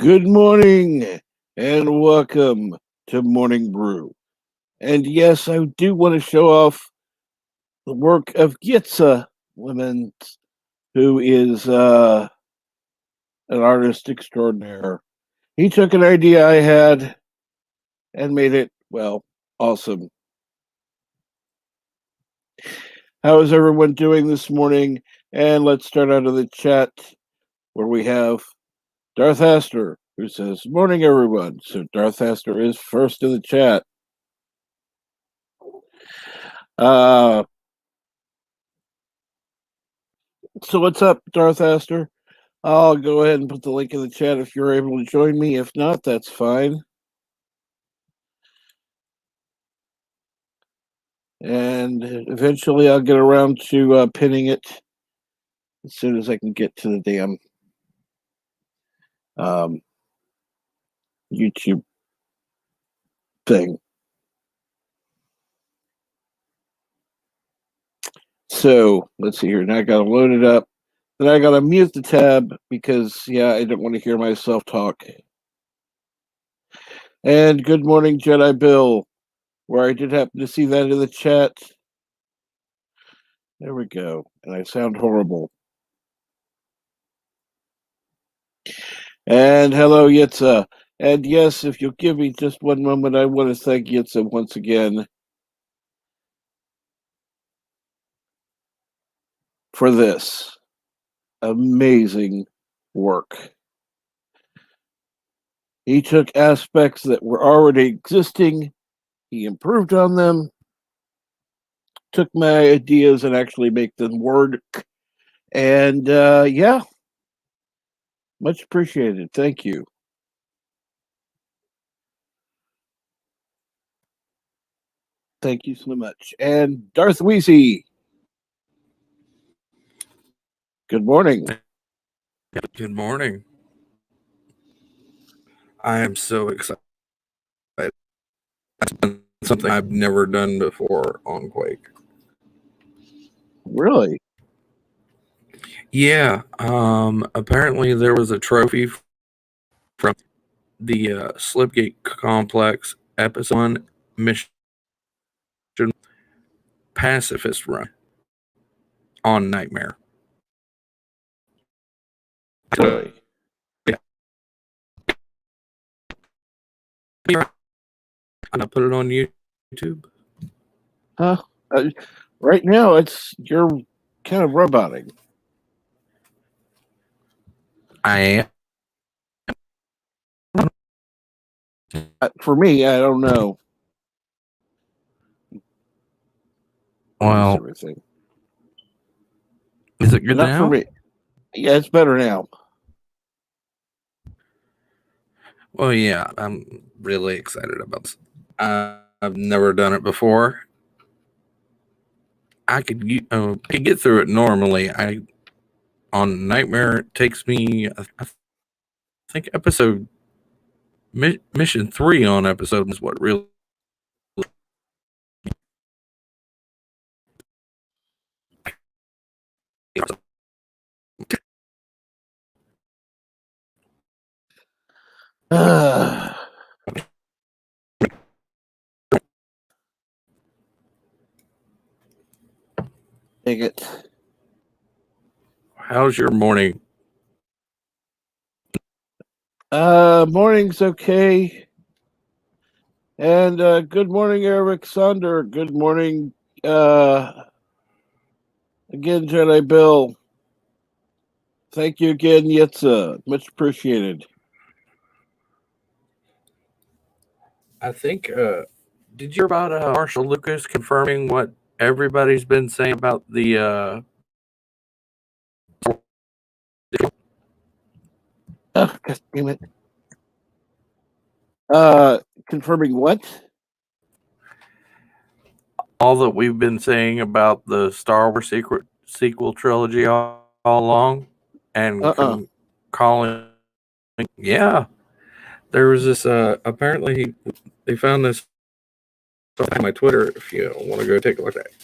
Good morning and welcome to Morning Brew. And yes, I do want to show off the work of Gitza Lemons, who is an artist extraordinaire. He took an idea I had and made it, well, awesome. How is everyone doing this morning? And let's start out of the chat where we have Darth Astor, who says, "Morning, everyone." So Darth Astor is first in the chat. Uh, so what's up, Darth Astor? I'll go ahead and put the link in the chat if you're able to join me. If not, that's fine. And eventually I'll get around to pinning it as soon as I can get to the damn YouTube thing. So let's see here. Now I got to load it up. Then I got to mute the tab because, yeah, I don't want to hear myself talk. And good morning, Jedi Bill, where I did happen to see that in the chat. There we go. And I sound horrible. And hello, Yitza. And yes, if you'll give me just one moment, I want to thank Yitza once again for this amazing work. He took aspects that were already existing, he improved on them, took my ideas and actually make them work. And yeah, much appreciated. Thank you. Thank you so much. And Darth Weezy, good morning. Good morning. I am so excited. That's been something I've never done before on Quake. Really? Yeah. Apparently there was a trophy from the Slipgate Complex episode 1 mission pacifist run on Nightmare. Really? Yeah. And I put it on YouTube. Huh? Right now, you're kind of roboting. I am. For me, I don't know. Well, everything. Is it good Not now? for me. Yeah, it's better now. Well, yeah, I'm really excited about this. I've never done it before. I could get through it normally. On Nightmare, it takes me, I think, mission 3 on episode is what really. Dang it. How's your morning? Morning's okay. And good morning, Eric Sander. Good morning, again, Jedi Bill. Thank you again, Yitza. Much appreciated. I think, did you hear about Marshall Lucas confirming what everybody's been saying about the Oh, God damn it. Confirming what? all that we've been saying about the Star Wars sequel trilogy all along, and calling? Yeah, there was this. Apparently, they found this on my Twitter. If you want to go take a look at it.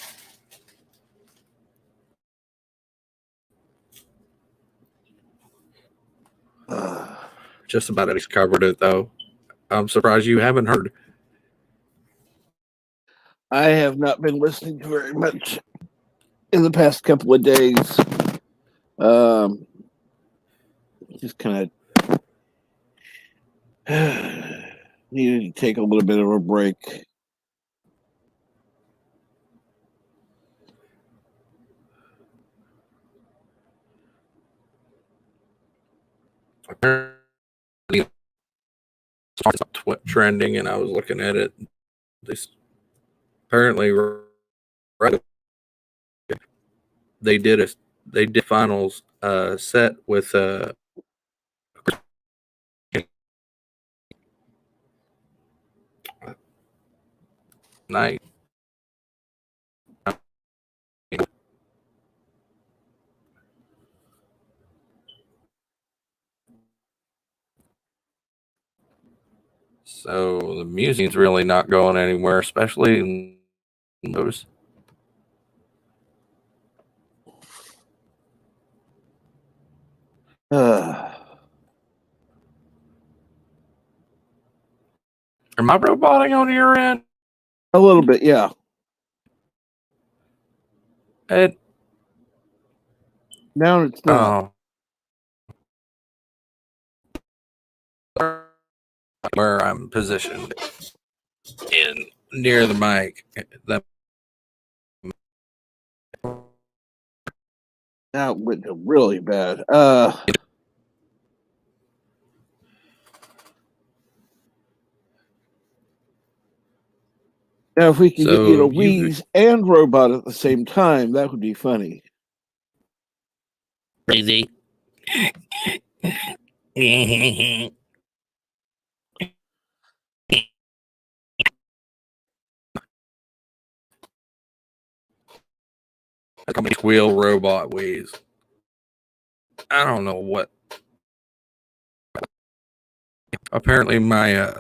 just about everybody's covered it, though. I'm surprised you haven't heard. I have not been listening to very much in the past couple of days. Just kind of needed to take a little bit of a break. Apparently, it's trending, and I was looking at it. Apparently, they did finals set with night. So the music's really not going anywhere, especially in those. Am I roboting on your end? A little bit, yeah. Now it's not. Where I'm positioned in near the mic. That went really bad. Now, if we could get you to wheeze and robot at the same time, that would be funny. Crazy. A wheel robot wheeze. I don't know what. Apparently, my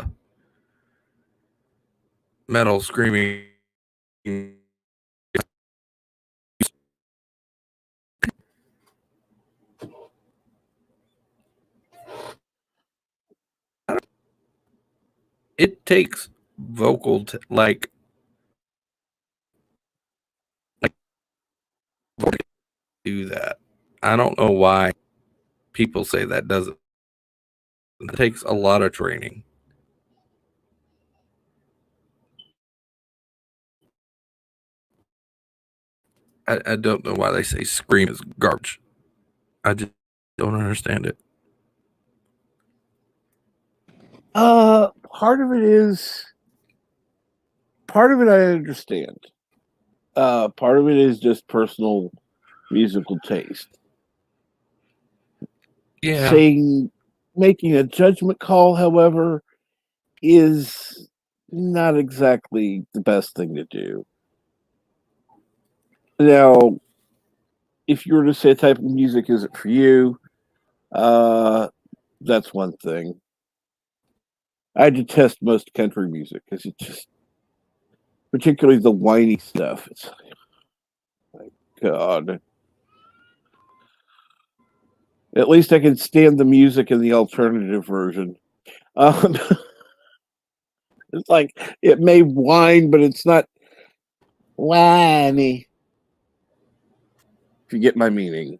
metal screaming. It takes vocal like do that. I don't know why people say that doesn't. It takes a lot of training. I don't know why they say scream is garbage. I just don't understand it. Part of it I understand. Part of it is just personal musical taste. Yeah. Making a judgment call, however, is not exactly the best thing to do. Now, if you were to say a type of music isn't for you, that's one thing. I detest most country music because it just, particularly the whiny stuff. It's like, God. At least I can stand the music in the alternative version. It's like it may whine, but it's not whiny. If you get my meaning.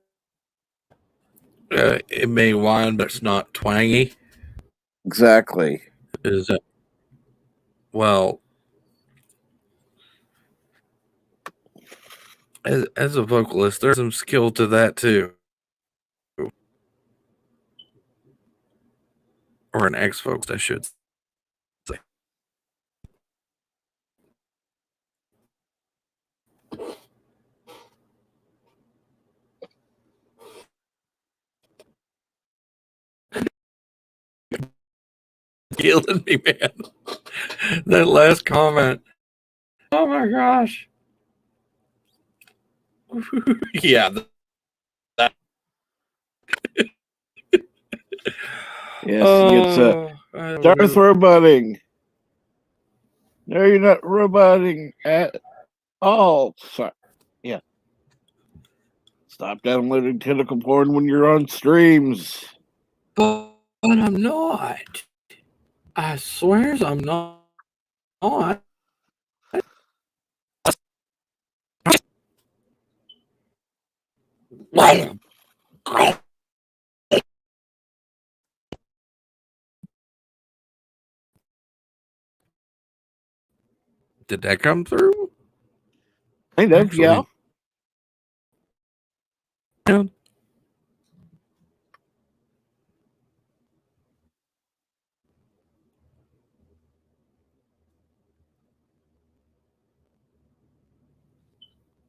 It may whine, but it's not twangy. Exactly. Is it? Well, as a vocalist, there's some skill to that too. Or an ex-vocalist, I should say. Killing me, man. That last comment. Oh my gosh. Yeah. Yes, it's Darth roboting. No, you're not roboting at all. Sorry. Yeah. Stop downloading tentacle porn when you're on streams. But I'm not. I swears I'm not. Did that come through? Kind of, yeah.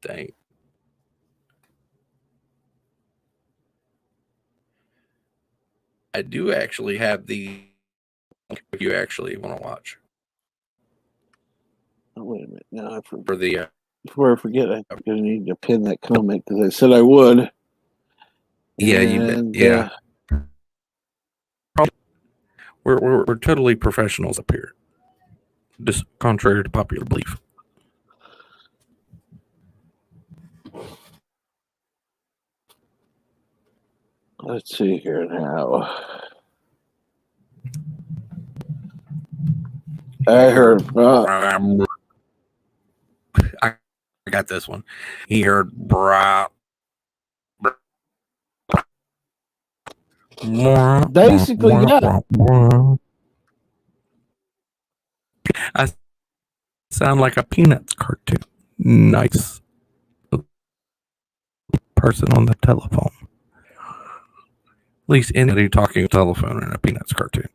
Dang. I do actually have the. If you actually want to watch. Oh, wait a minute. Now I forget. For the. Before I forget, I'm going to need to pin that comment because I said I would. Yeah, you bet. Yeah. We're totally professionals up here. Just contrary to popular belief. Let's see here now. I heard. I got this one. He heard basically, yeah. I sound like a Peanuts cartoon. Nice person on the telephone. At least anybody talking telephone in a Peanuts cartoon.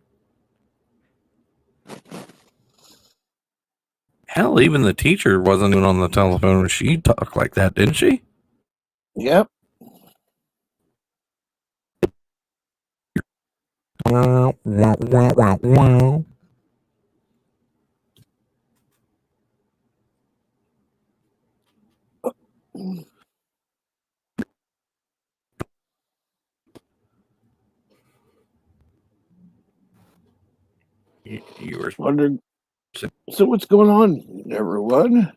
Hell, even the teacher wasn't even on the telephone. She talked like that, didn't she? Yep. Wow, wow, wow, wow, wow. You were wondering. So what's going on, everyone?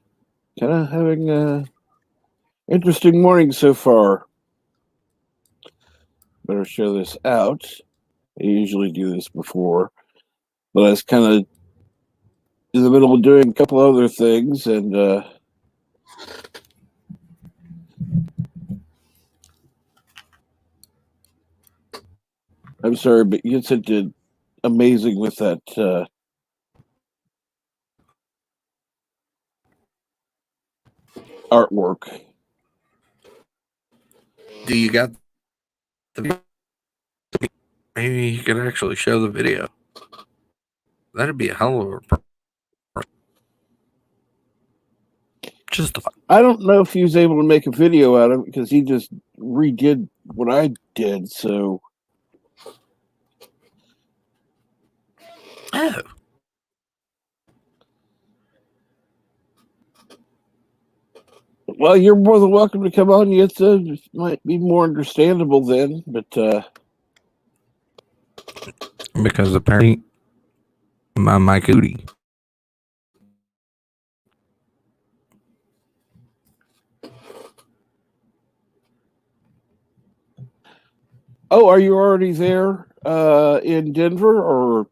Kind of having a interesting morning so far. Better show this out. I usually do this before, but I was kind of in the middle of doing a couple other things, and I'm sorry, but Yitsa did amazing with that artwork. Do you got the? Maybe you could actually show the video. That'd be a hell of a. Just a thought. I don't know if he was able to make a video out of it because he just redid what I did. So, Oh. well, you're more than welcome to come on. Yitsa. It might be more understandable then, but Because apparently my cootie. oh, are you already there in Denver or?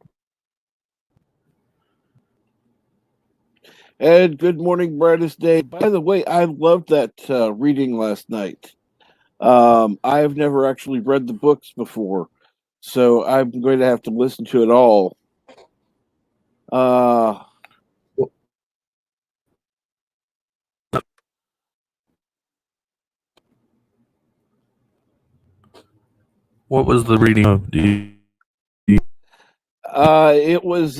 And good morning, brightest day. By the way, I loved that reading last night. I have never actually read the books before, so I'm going to have to listen to it all. What was the reading of? It was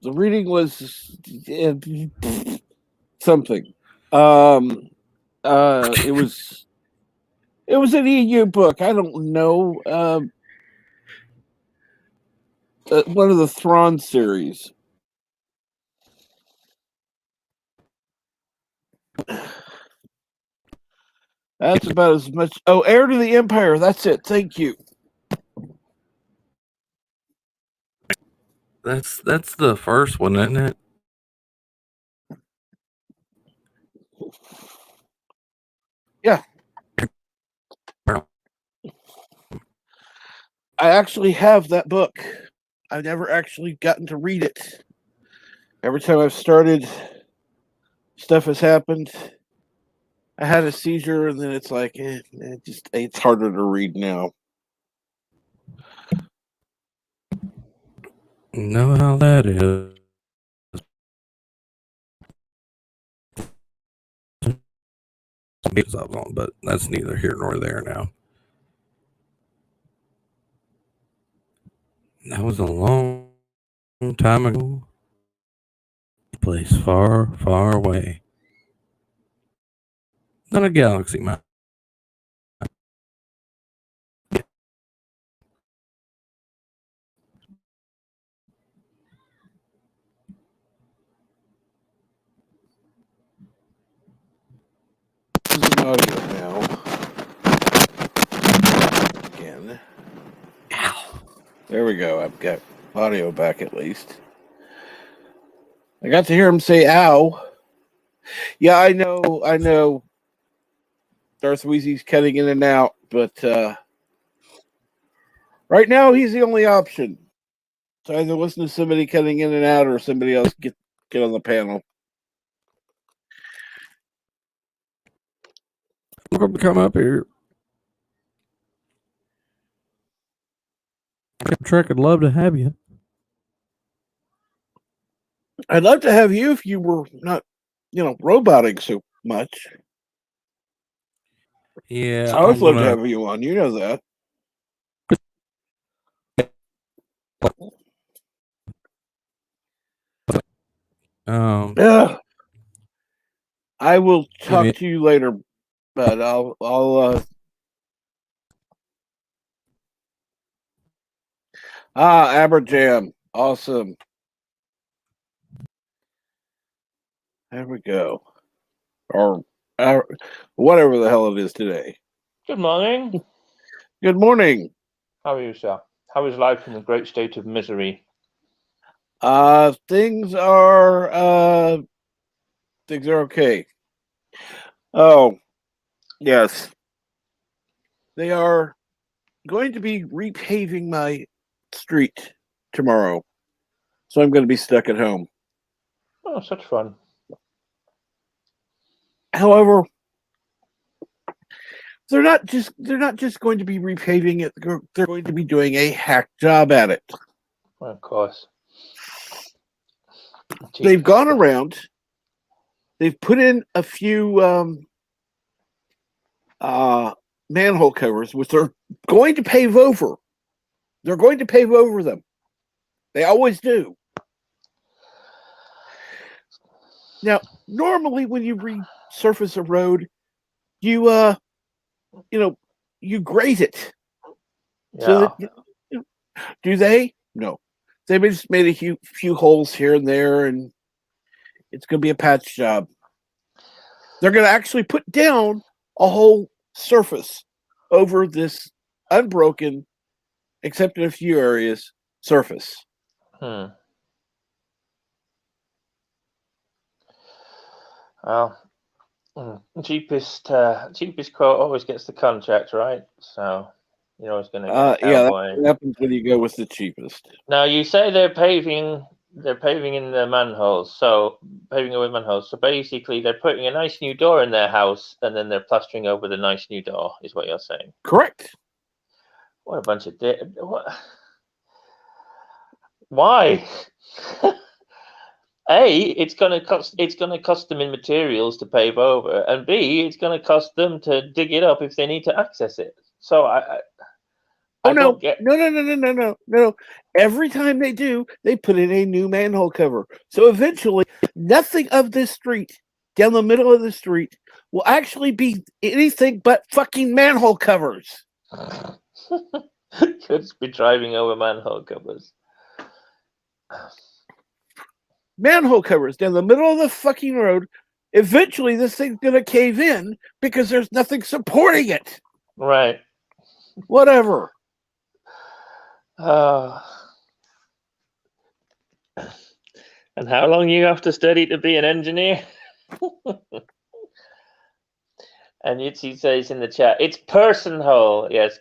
the reading was something. It was an EU book. I don't know. One of the Thrawn series. That's about as much. Oh, Heir to the Empire. That's it. Thank you. That's the first one, isn't it? Yeah. I actually have that book. I've never actually gotten to read it. Every time I've started, stuff has happened. I had a seizure, and then it's like, it's harder to read now. Know how that is. But that's neither here nor there now. That was a long time ago. A place far, far away. Not a galaxy map. Audio now. Again. Ow. There we go. I've got audio back at least. I got to hear him say ow. Yeah, I know. Darth Weezy's cutting in and out, but right now he's the only option. So either listen to somebody cutting in and out or somebody else get on the panel. Welcome to come up here. Trek would love to have you. I'd love to have you if you were not, roboting so much. Yeah, I always love to have you on. You know that. Yeah. I will talk to you later, but I'll Aberjam. Awesome. There we go. Or whatever the hell it is today. Good morning. Good morning. How are you, sir? How is life in the great state of misery? Things are okay. Oh, yes. They are going to be repaving my street tomorrow. So I'm going to be stuck at home. Oh, such fun. However, they're not just going to be repaving it. They're going to be doing a hack job at it. Well, of course. They've gone around. They've put in a few manhole covers, which they're going to pave over. They're going to pave over them. They always do. Now, normally when you resurface a road, you grate it. Yeah. So that, do they? No. They just made a few holes here and there, and it's going to be a patch job. They're going to actually put down a whole surface over this unbroken, except in a few areas, surface. Well, cheapest quote always gets the contract, right? So you're always going to get a cowboy. Yeah, that happens when you go with the cheapest. Now you say they're paving in the manholes, so paving over manholes. So basically, they're putting a nice new door in their house, and then they're plastering over the nice new door. Is what you're saying? Correct. What a bunch of what? Why? A, it's going to cost them in materials to pave over, and B, it's going to cost them to dig it up if they need to access it. So No. Every time they do, they put in a new manhole cover. So eventually, nothing of this street down the middle of the street will actually be anything but fucking manhole covers. Could just be driving over manhole covers. Manhole covers down the middle of the fucking road. Eventually, this thing's gonna cave in because there's nothing supporting it. Right. Whatever. And how long you have to study to be an engineer? And Yitzi says in the chat, it's personhole. Yes,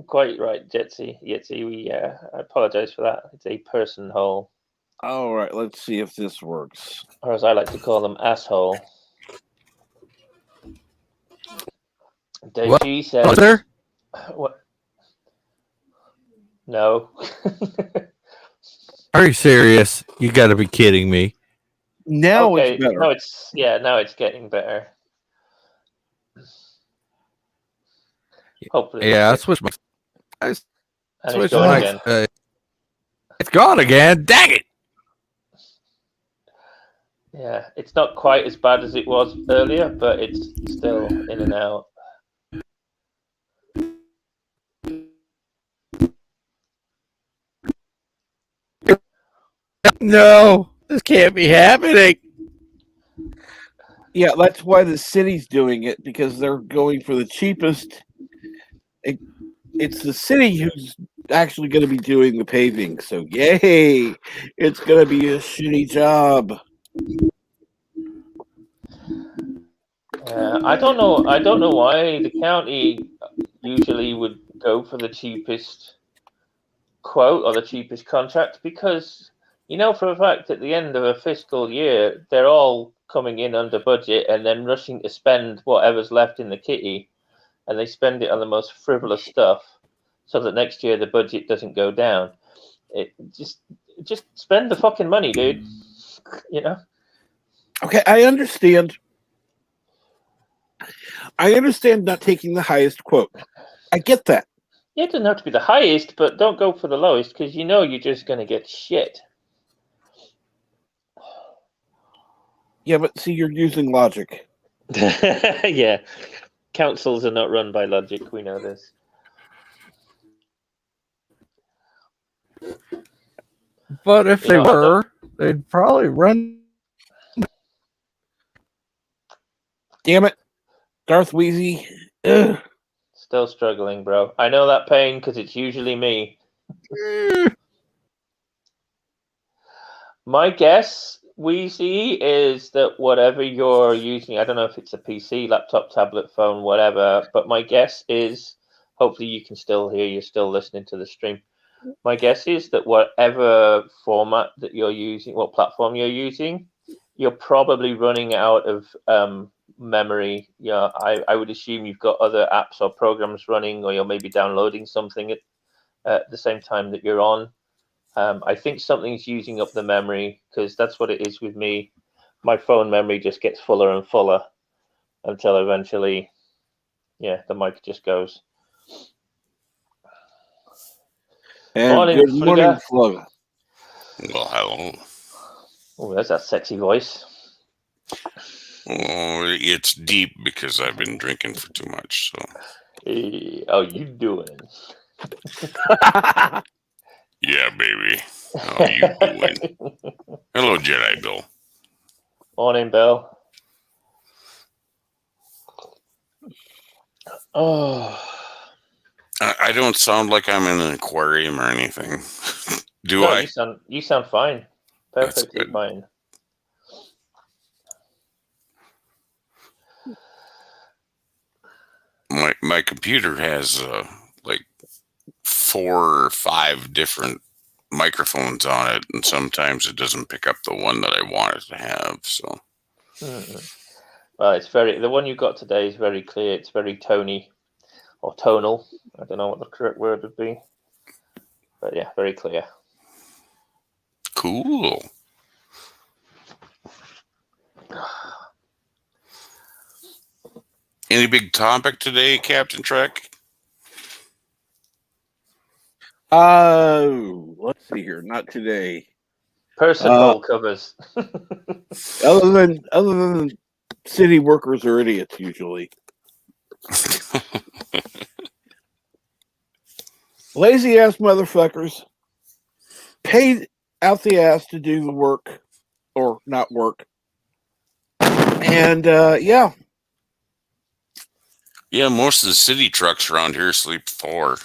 Quite right, Jetsy. We I apologize for that. It's a person hole, All right, let's see if this works. or as I like to call them, asshole. Deji says, there? "What? No." Are you serious? You got to be kidding me. Now Okay, it's better. now it's getting better. Hopefully, Yeah, I switched my. I and it's switched going my. again. It's gone again. Dang it! Yeah, it's not quite as bad as it was earlier, but it's still in and out. No, this can't be happening. Yeah, that's why the city's doing it, because they're going for the cheapest. It's the city who's actually going to be doing the paving. So, yay! It's going to be a shitty job. I don't know. I don't know why the county usually would go for the cheapest quote or the cheapest contract, because you know for a fact at the end of a fiscal year they're all coming in under budget and then rushing to spend whatever's left in the kitty, and they spend it on the most frivolous stuff so that next year the budget doesn't go down. It just spend the fucking money, dude. You know. Okay, I understand. I understand not taking the highest quote. I get that. Yeah, it doesn't have to be the highest, but don't go for the lowest, because you know you're just going to get shit. Yeah, but see, you're using logic. Yeah, councils are not run by logic. We know this. But if they were, they'd probably run. Damn it, Darth Wheezy. Ugh. Still struggling, bro. I know that pain because it's usually me. My guess, Wheezy, is that whatever you're using, I don't know if it's a PC, laptop, tablet, phone, whatever, but my guess is, hopefully you can still hear, you're still listening to the stream. My guess is that whatever format that you're using, what platform you're using, you're probably running out of memory. Yeah, I would assume you've got other apps or programs running, or you're maybe downloading something at the same time that you're on. I think something's using up the memory, because that's what it is with me. My phone memory just gets fuller and fuller until eventually, yeah, the mic just goes. And Morning, good morning, Flug. Well, hello. Oh, there's that sexy voice. Oh, it's deep because I've been drinking for too much. So, Hey, how you doing? yeah, baby. How you doing? Hello, Jedi Bill. Morning, Bill. Oh, I don't sound like I'm in an aquarium or anything. Do no, I? you sound fine. That's Perfectly good. fine. My computer has like 4 or 5 different microphones on it, and sometimes it doesn't pick up the one that I want it to have. So, Well, it's the one you got today is very clear. It's very tony or tonal. I don't know what the correct word would be, but yeah, very clear. cool. Any big topic today, Captain Trek? Let's see here. Not today. Person hole covers. Other than city workers are idiots usually. Lazy ass motherfuckers paid out the ass to do the work or not work. And yeah. Yeah, most of the city trucks around here sleep 4.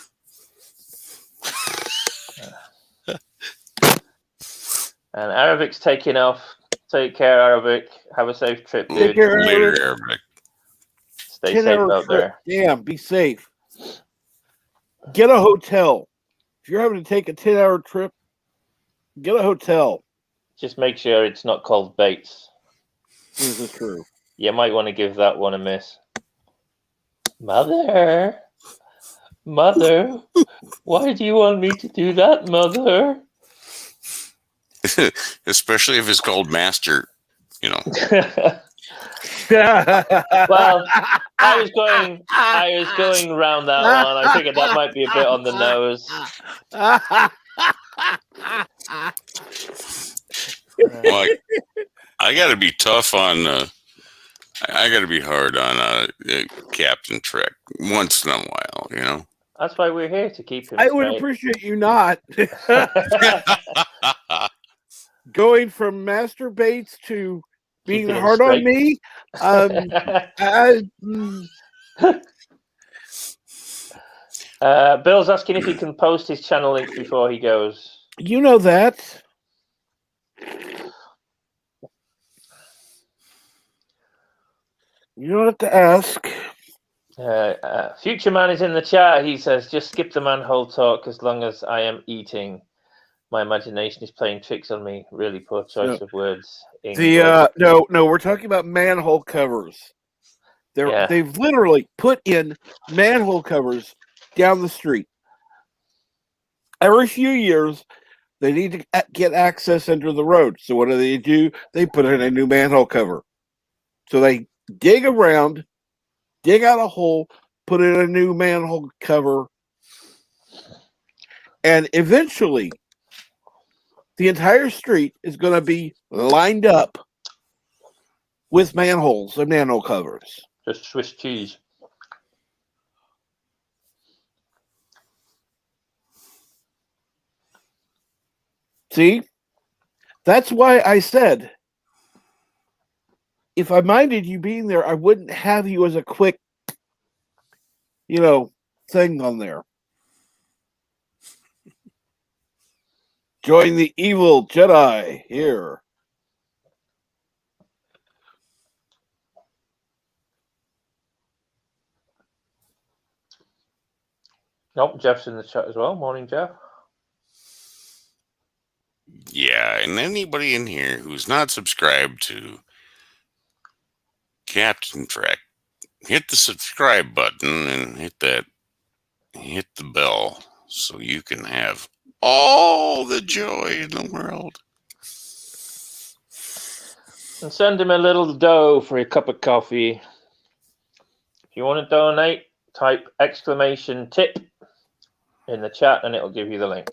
And Arabic's taking off. Take care, Arabic. Have a safe trip, dude. Take care, Later, Arabic. Arabic. Stay safe out there. Damn, be safe. Get a hotel. If you're having to take a 10-hour trip, get a hotel. Just make sure it's not called Bates. This is true. You might want to give that one a miss. Mother, why do you want me to do that, Mother? Especially if it's called Master, you know. Well, I was going around that one. I figured that might be a bit on the nose. Well, I got to be tough on. I got to be hard on Captain Trek once in a while, you know. That's why we're here, to keep him I would straight. appreciate you not going from Master Bates to being Keeping him hard on straight. me. Bill's asking if he can post his channel link before he goes. You know that. You don't have to ask. Future Man is in the chat. He says, just skip the manhole talk as long as I am eating. My imagination is playing tricks on me. Really poor choice of words. No, we're talking about manhole covers. They've literally put in manhole covers down the street. Every few years, they need to get access under the road. So what do? They put in a new manhole cover. So they dig around, dig out a hole, put in a new manhole cover, and eventually the entire street is going to be lined up with manholes and manhole covers. Just Swiss cheese. See? That's why I said, if I minded you being there, I wouldn't have you as a quick, thing on there. Join the evil Jedi here. Nope, Jeff's in the chat as well. Morning, Jeff. Yeah, and anybody in here who's not subscribed to Captain Trek, hit the subscribe button and hit the bell so you can have all the joy in the world. And send him a little dough for a cup of coffee. If you want to donate, type !tip in the chat and it'll give you the link.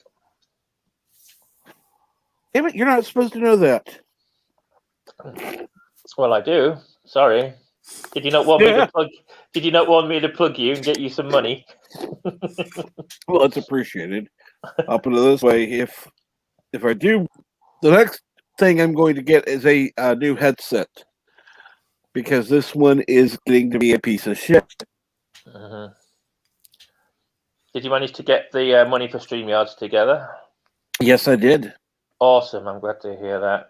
Damn it, you're not supposed to know that. Well, I do. Sorry. Did you not want me to plug? Did you not want me to plug you and get you some money? Well, it's appreciated. I'll put it this way: if I do, the next thing I'm going to get is a new headset, because this one is getting to be a piece of shit. Uh-huh. Did you manage to get the money for StreamYards together? Yes, I did. Awesome. I'm glad to hear that.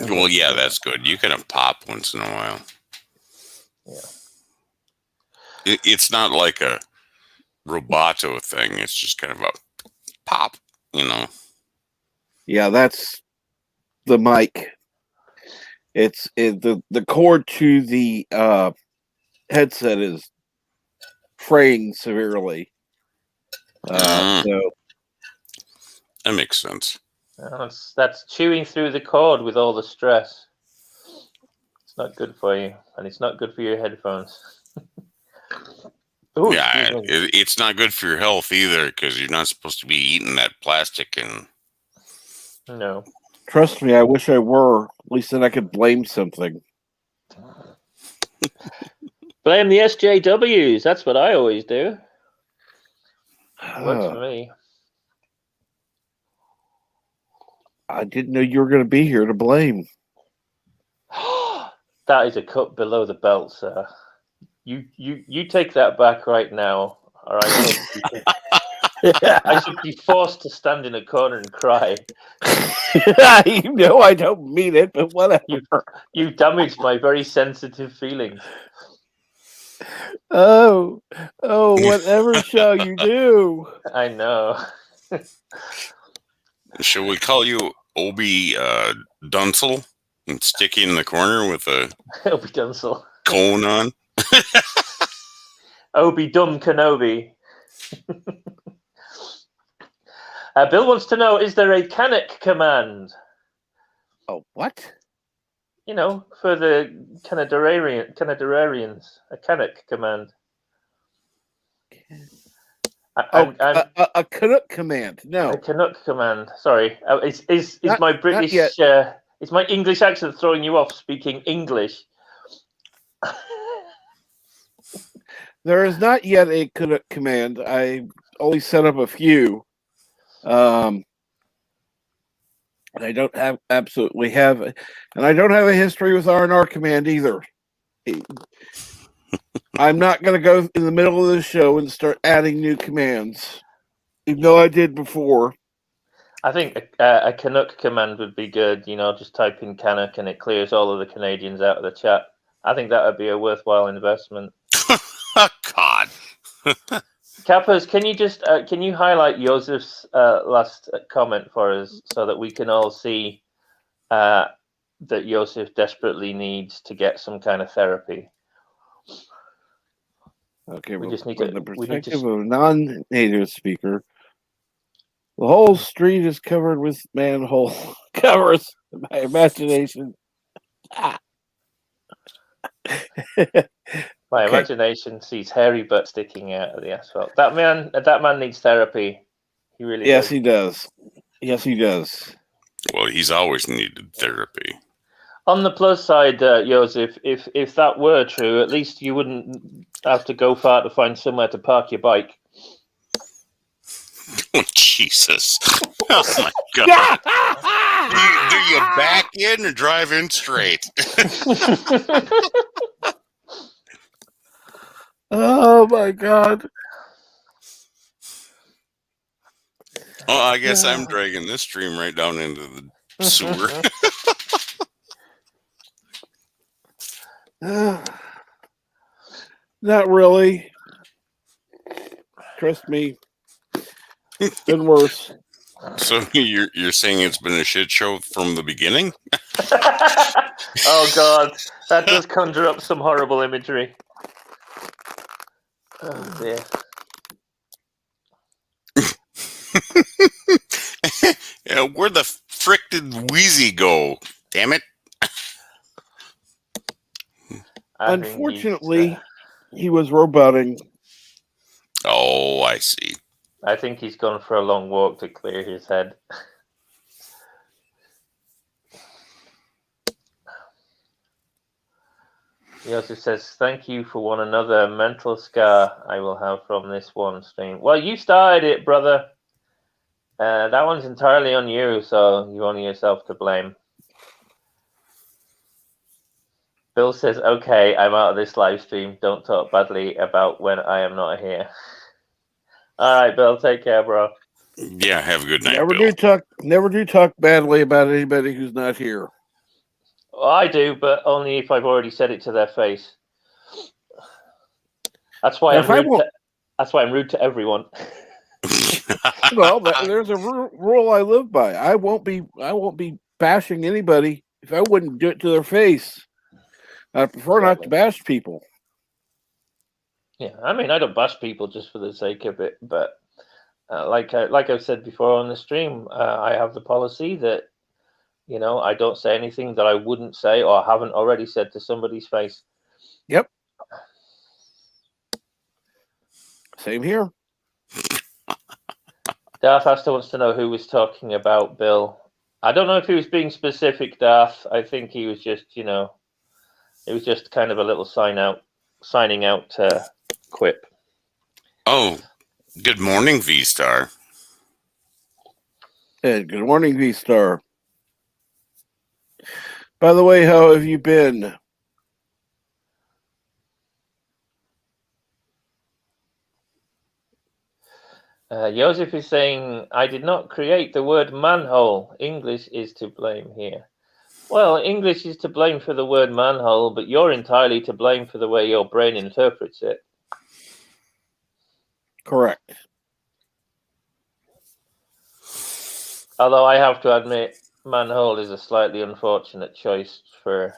Well, yeah, that's good. You can have pop once in a while. Yeah. It's not like a Roboto thing. It's just kind of a pop, Yeah, that's the mic. It's the cord to the headset is fraying severely. So that makes sense. That's chewing through the cord with all the stress. It's not good for you, and it's not good for your headphones. Ooh, yeah, it's not good for your health either, because you're not supposed to be eating that plastic. And no, trust me, I wish I were. At least then I could blame something. Blame the SJWs. That's what I always do. Works for me. I didn't know you were going to be here to blame. That is a cut below the belt, sir. You take that back right now. All right. I should be forced to stand in a corner and cry. I don't mean it, but whatever. You've damaged my very sensitive feelings. Oh, whatever shall you do? I know. Shall we call you Obi Dunsel and stick you in the corner with a Obi Dunsel. cone on? Obi Dum Kenobi. Bill wants to know, is there a Canuck command? Oh, what? You know, for the Canadarians, a Canuck command. A Canuck command. No, A Canuck command. Sorry, is Not- my not British? yet. Is my English accent throwing you off speaking English? there is not yet a Canuck command. I only set up a few. And I don't have and I don't have a history with R&R command either. I'm not going to go in the middle of the show and start adding new commands, even though I did before. I think a Canuck command would be good. You know, just type in Canuck and it clears all of the Canadians out of the chat. I think that would be a worthwhile investment. Oh, God. Kappas, can you just can you highlight Josef's last comment for us so that we can all see that Josef desperately needs to get some kind of therapy? Okay, We well, just need from to. the We need perspective to. of a non-native speaker, the whole street is covered with manhole covers. My imagination. My Okay. imagination sees hairy butt sticking out of the asphalt. That man needs therapy. He really Yes, does. he does. Yes, he does. Well, he's always needed therapy. On the plus side, Joseph, if that were true, at least you wouldn't have to go far to find somewhere to park your bike. Oh, Jesus. Oh, my God. Do you back in or drive in straight? Oh my God. Oh, I guess I'm dragging this stream right down into the sewer. Not really. Trust me. It's been worse. So you're saying it's been a shit show from the beginning? Oh God, that does conjure up some horrible imagery. Oh dear. Yeah, where the frick did Wheezy go? Damn it. Unfortunately, he was roboting. Oh, I see. I think he's gone for a long walk to clear his head. He also says, "Thank you for one another mental scar I will have from this one stream." Well, you started it, brother. That one's entirely on you, so you've only yourself to blame. Bill says, "Okay, I'm out of this live stream. Don't talk badly about when I am not here." All right, Bill. Take care, bro. Yeah, have a good night, Never Bill. do talk badly about anybody who's not here. Well, I do, but only if I've already said it to their face. That's why I'm rude. That's why I'm rude to everyone. Well, there's a rule I live by. I won't be bashing anybody if I wouldn't do it to their face. I prefer not to bash people. Yeah, I mean, I don't bash people just for the sake of it, but like I've said before on the stream, I have the policy that, you know, I don't say anything that I wouldn't say or haven't already said to somebody's face. Yep. Same here. Darth Asta wants to know who was talking about Bill. I don't know if he was being specific, Darth. I think he was just, you know, it was just kind of a little signing out quip. Oh, good morning, V-Star. Hey, good morning, V-Star. By the way, how have you been? Joseph is saying, I did not create the word manhole. English is to blame here. Well, English is to blame for the word manhole, but you're entirely to blame for the way your brain interprets it. Correct. Although I have to admit, manhole is a slightly unfortunate choice for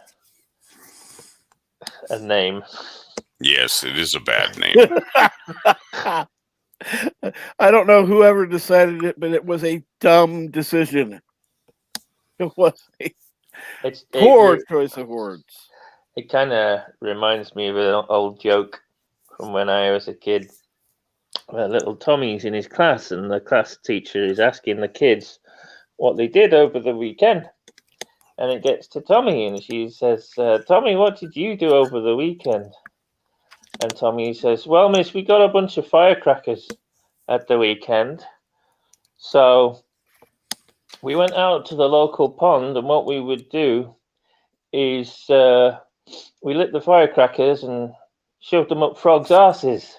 a name. Yes, it is a bad name. I don't know whoever decided it, but it was a dumb decision. It was a poor choice of words. It kind of reminds me of an old joke from when I was a kid. Little Tommy's in his class, and the class teacher is asking the kids what they did over the weekend. And it gets to Tommy, and she says, Tommy, what did you do over the weekend? And Tommy says, well, miss, we got a bunch of firecrackers at the weekend. So we went out to the local pond, and what we would do is we lit the firecrackers and shoved them up frogs' arses.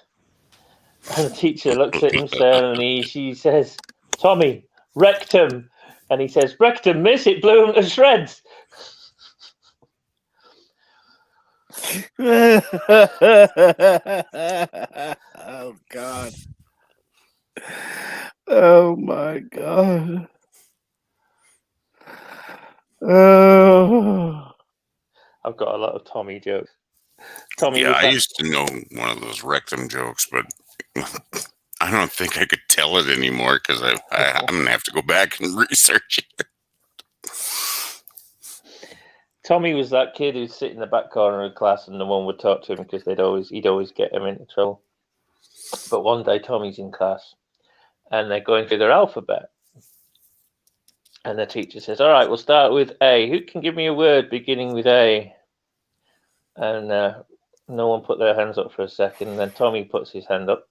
And the teacher looks at him sternly. She says, Tommy, rectum. And he says, rectum, miss, it blew him to shreds. Oh, God. Oh, my God. Oh. I've got a lot of Tommy jokes. Tommy, yeah, I used to know one of those rectum jokes, but I don't think I could tell it anymore because I'm going to have to go back and research it. Tommy was that kid who'd sit in the back corner of class and no one would talk to him because he'd always get him into trouble. But one day Tommy's in class and they're going through their alphabet. And the teacher says, all right, we'll start with A. Who can give me a word beginning with A? And no one put their hands up for a second. And then Tommy puts his hand up.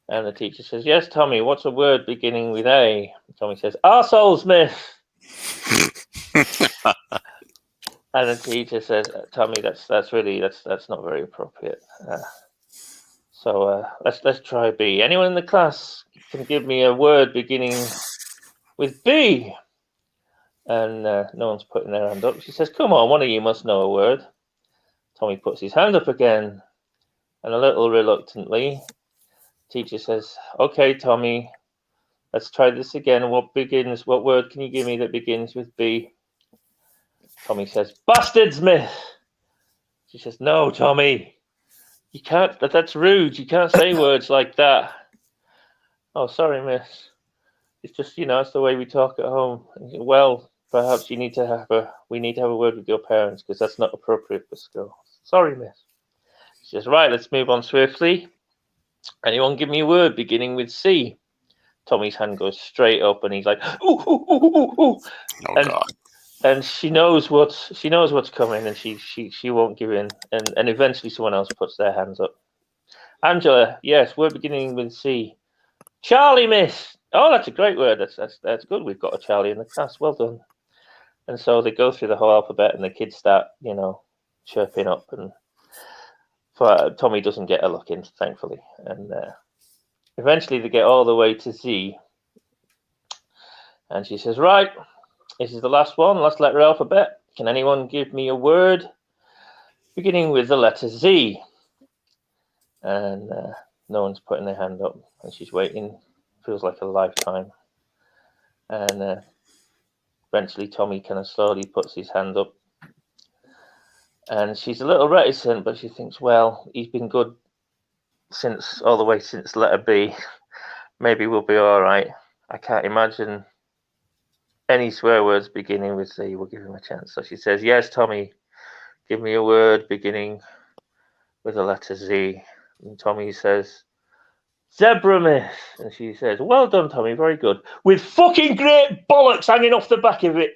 And the teacher says, yes, Tommy, what's a word beginning with A? And Tommy says, arseholes, miss. And the teacher says, Tommy, that's not very appropriate. So let's try B. Anyone in the class can give me a word beginning with B? And no one's putting their hand up. She says, come on, one of you must know a word. Tommy puts his hand up again, and a little reluctantly, teacher says, okay, Tommy, let's try this again. What word can you give me that begins with B? Tommy says, bastards, miss. She says, no, Tommy, you can't, that's rude. You can't say words like that. Oh, sorry, miss. It's just, it's the way we talk at home. Well, perhaps we need to have a word with your parents because that's not appropriate for school. Sorry, miss. She says, right, let's move on swiftly. Anyone give me a word beginning with C? Tommy's hand goes straight up and he's like, ooh, ooh, ooh, ooh, ooh. Oh, God. And she knows what's coming, and she won't give in. And eventually, someone else puts their hands up. Angela, yes, word beginning with C. Charlie, miss. Oh, that's a great word. That's good. We've got a Charlie in the class. Well done. And so they go through the whole alphabet, and the kids start, chirping up. And Tommy doesn't get a look in, thankfully. And eventually, they get all the way to Z. And she says, right. This is the last letter alphabet. Can anyone give me a word beginning with the letter Z? And no one's putting their hand up. And she's waiting. Feels like a lifetime. And eventually Tommy kind of slowly puts his hand up. And she's a little reticent, but she thinks, well, he's been good all the way since letter B. Maybe we'll be all right. I can't imagine any swear words beginning with Z will give him a chance. So she says, yes, Tommy, give me a word beginning with the letter Z. And Tommy says, zebra, miss. And she says, well done, Tommy, very good. With fucking great bollocks hanging off the back of it.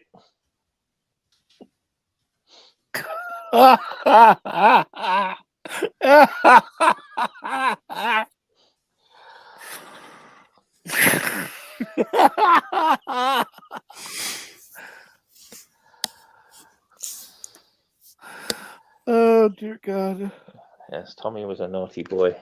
Oh, dear God. Yes, Tommy was a naughty boy.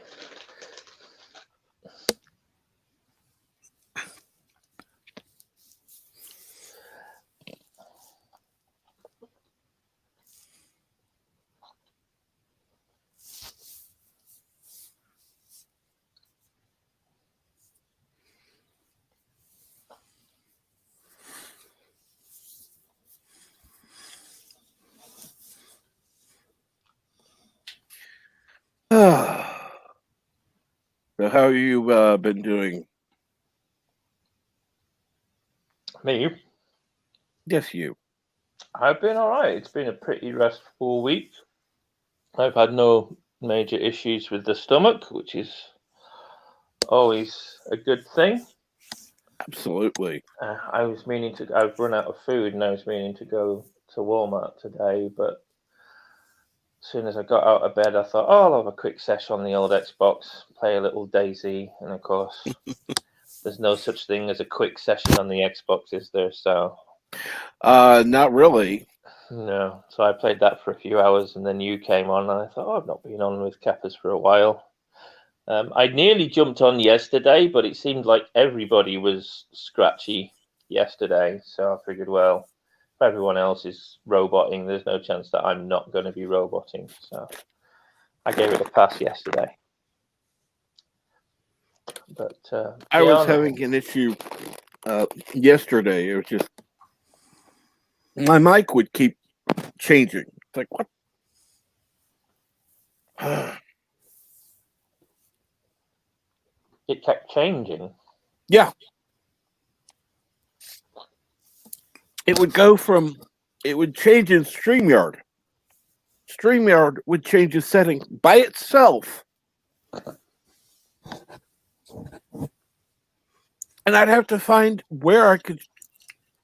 So how you been doing? Me, Yes, you. I've been all right. It's been a pretty restful week. I've had no major issues with the stomach, which is always a good thing. Absolutely. I've run out of food and I was meaning to go to Walmart today, but as soon as I got out of bed, I thought, oh, I'll have a quick session on the old Xbox, play a little Daisy, and of course, there's no such thing as a quick session on the Xbox, is there? So, Not really. no. So I played that for a few hours, and then you came on, and I thought, oh, I've not been on with Kappas for a while. I nearly jumped on yesterday, but it seemed like everybody was scratchy yesterday. So I figured, well, if everyone else is roboting, there's no chance that I'm not going to be roboting. So I gave it a pass yesterday. But I was having an issue yesterday. It was just my mic would keep changing. It's like what? it kept changing. Yeah. It would go from, it would change in StreamYard. StreamYard would change the setting by itself. And I'd have to find where I could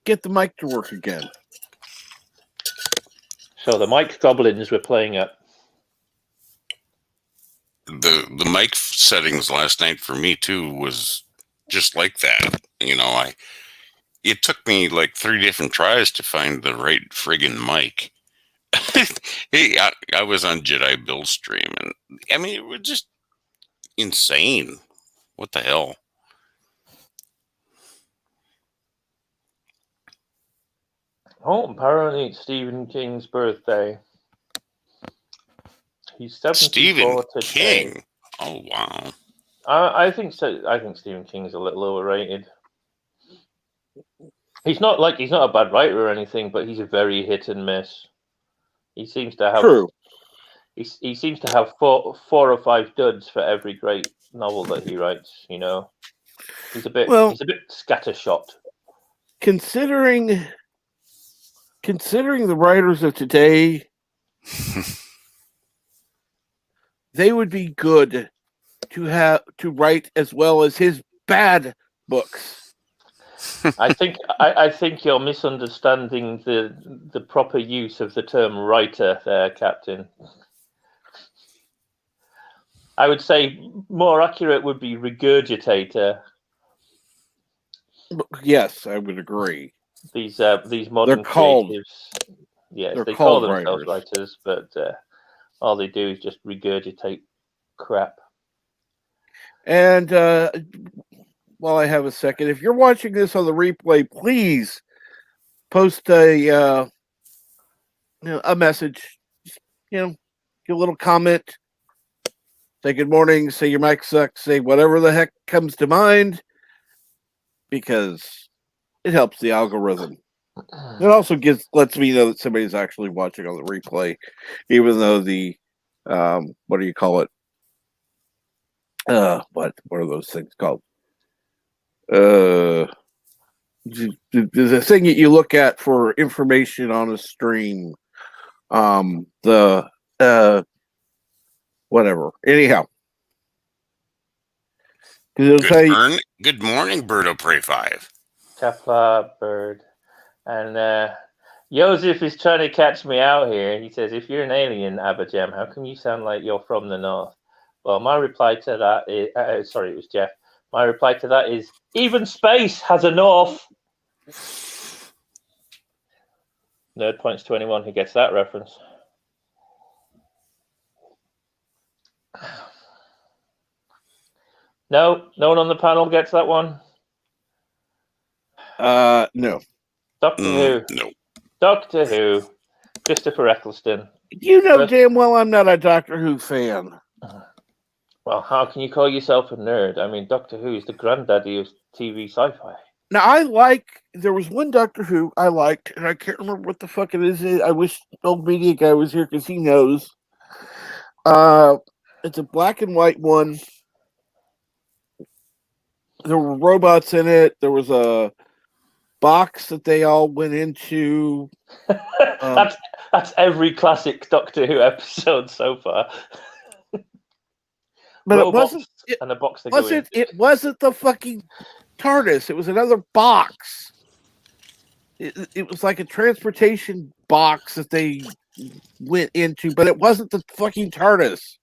get the mic to work again. So the mic goblins were playing up. The mic settings last night for me too was just like that. It took me like 3 different tries to find the right friggin' mic. Hey, I was on Jedi Build stream, and I mean it was just insane. What the hell? Oh, apparently it's Stephen King's birthday. He's 74 Stephen today. King. Oh wow. I think so. I think Stephen King's a little overrated. He's not a bad writer or anything, but he's a very hit and miss. He seems to have True. He seems to have four or five duds for every great novel that he writes. He's a bit scattershot. Considering the writers of today, they would be good to write as well as his bad books. I think you're misunderstanding the proper use of the term writer there, Captain. I would say more accurate would be regurgitator. Yes, I would agree. These modern creatives, yes, they call themselves writers, but all they do is just regurgitate crap. And while I have a second, if you're watching this on the replay, please post a message. Give a little comment. Say good morning. Say your mic sucks. Say whatever the heck comes to mind, because it helps the algorithm. It also lets me know that somebody's actually watching on the replay, even though the what do you call it? What are those things called? The thing that you look at for information on a stream. Whatever. Anyhow. Good morning, Birdo Prey 5. Kapla Bird. And Joseph is trying to catch me out here. He says, if you're an alien, Abajam, how come you sound like you're from the north? Well, my reply to that is, sorry, it was Jeff. My reply to that is, even space has a north. Nerd points to anyone who gets that reference. No one on the panel gets that one? No. Doctor Who. No. Doctor Who. Christopher Eccleston. You know damn well I'm not a Doctor Who fan. Well, how can you call yourself a nerd? I mean, Doctor Who is the granddaddy of TV sci-fi. Now, there was one Doctor Who I liked, and I can't remember what the fuck it is. I wish old media guy was here because he knows. It's a black and white one. there were robots in it. There was a box that they all went into. That's every classic Doctor Who episode so far. But Robots it wasn't. and a box to go in. It wasn't the fucking TARDIS. It was another box. It was like a transportation box that they went into, but it wasn't the fucking TARDIS.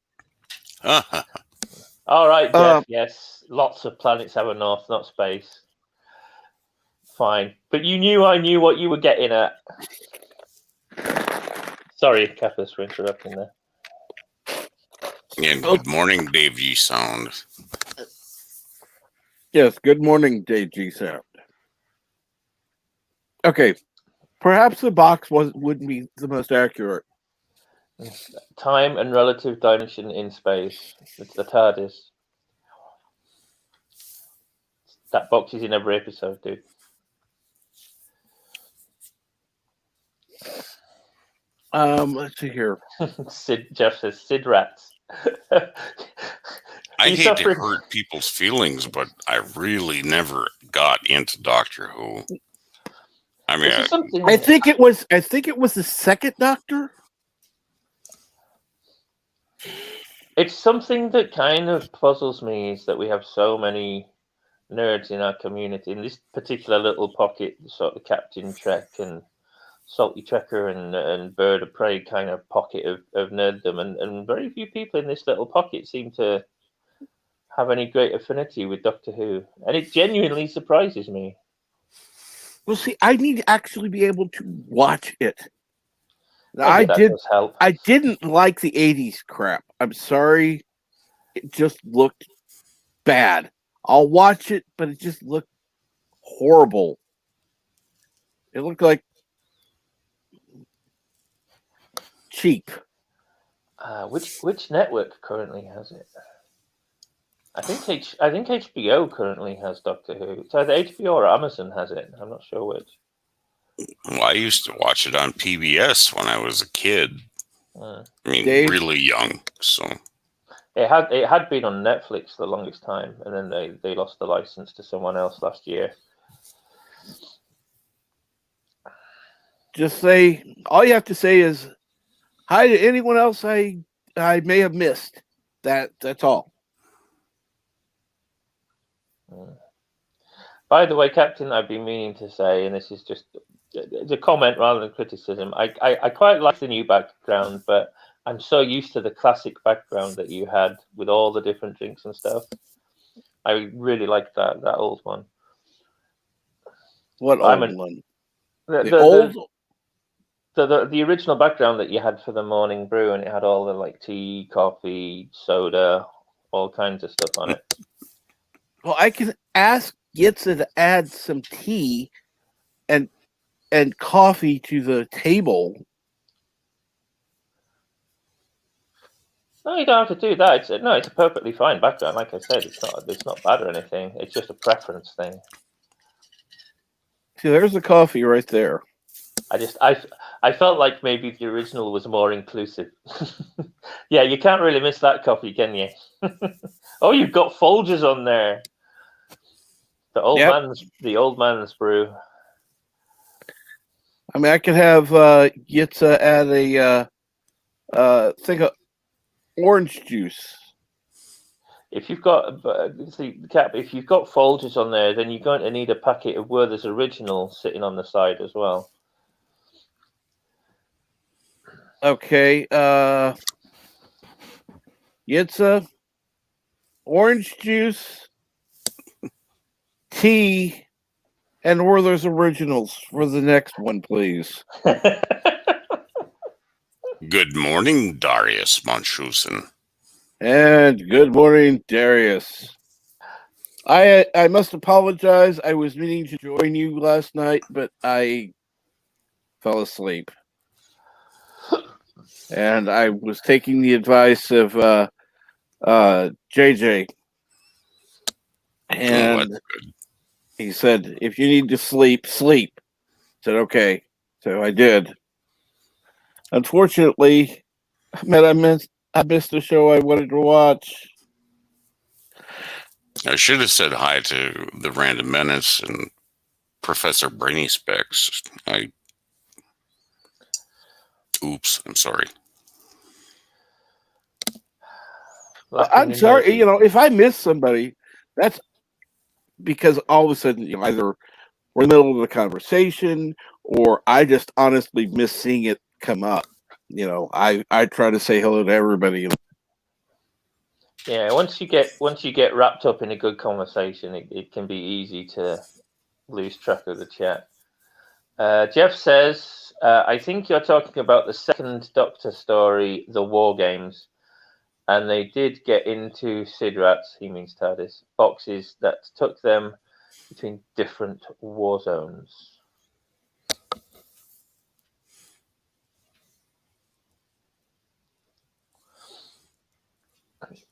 All right, Jeff. Yes, lots of planets have a north, not space. Fine, but you knew I knew what you were getting at. Sorry, Kappas, for interrupting there. And good morning, Dave G. Sound. Yes, good morning, Dave G. Sound. Okay, perhaps the box wouldn't be the most accurate. Time and relative dimension in space. It's the TARDIS. That box is in every episode, dude. Let's see here. Jeff says Sid Rats. I hate to hurt people's feelings, but I really never got into Doctor Who. I mean, I think it was the second Doctor. It's something that kind of puzzles me is that we have so many nerds in our community in this particular little pocket, sort of Captain Trek and Salty Trekker and Bird of Prey kind of pocket of nerddom, and very few people in this little pocket seem to have any great affinity with Doctor Who, and it genuinely surprises me. Well, see, I need to actually be able to watch it. I didn't like the 80s crap. I'm sorry. It just looked bad. I'll watch it, but it just looked horrible. It looked like cheap. Which network currently has it? I think HBO currently has Doctor Who. It's either HBO or Amazon has it. I'm not sure which. Well, I used to watch it on PBS when I was a kid. I mean, Dave? really young. So it had been on Netflix for the longest time, and then they lost the license to someone else last year. Just say all you have to say is hi to anyone else I may have missed. That's all. By the way, Captain, I've been meaning to say, and this is just a comment rather than criticism. I quite like the new background, but I'm so used to the classic background that you had with all the different drinks and stuff. I really like that old one. What old one? The original background that you had for the Morning Brew, and it had all the like tea, coffee, soda, all kinds of stuff on it. Well, I can ask Yitza to add some tea and coffee to the table. No, you don't have to do that. It's a perfectly fine background. Like I said, it's not bad or anything. It's just a preference thing. See, there's the coffee right there. I felt like maybe the original was more inclusive. Yeah, you can't really miss that coffee, can you? Oh, you've got Folgers on there. The old man's brew. I mean, I could have Yitza add a thing of orange juice. If you've got if you've got Folgers on there, then you're going to need a packet of Werther's Original sitting on the side as well. Okay, Yitza, orange juice, tea, and Werther's Originals for the next one, please. good morning, Darius Munchausen. And good morning, Darius. I must apologize. I was meaning to join you last night, but I fell asleep. And I was taking the advice of JJ. And he said, if you need to sleep, sleep. I said, okay. So I did. Unfortunately, I missed a show I wanted to watch. I should have said hi to the Random Menace and Professor Brainy Specs. Oops, I'm sorry. I'm sorry. If I miss somebody, that's because all of a sudden, either we're in the middle of a conversation or I just honestly miss seeing it come up. I try to say hello to everybody. Yeah, once you get wrapped up in a good conversation, it can be easy to lose track of the chat. Jeff says, I think you're talking about the second Doctor story, The War Games, and they did get into Sidrats, he means TARDIS, boxes that took them between different war zones.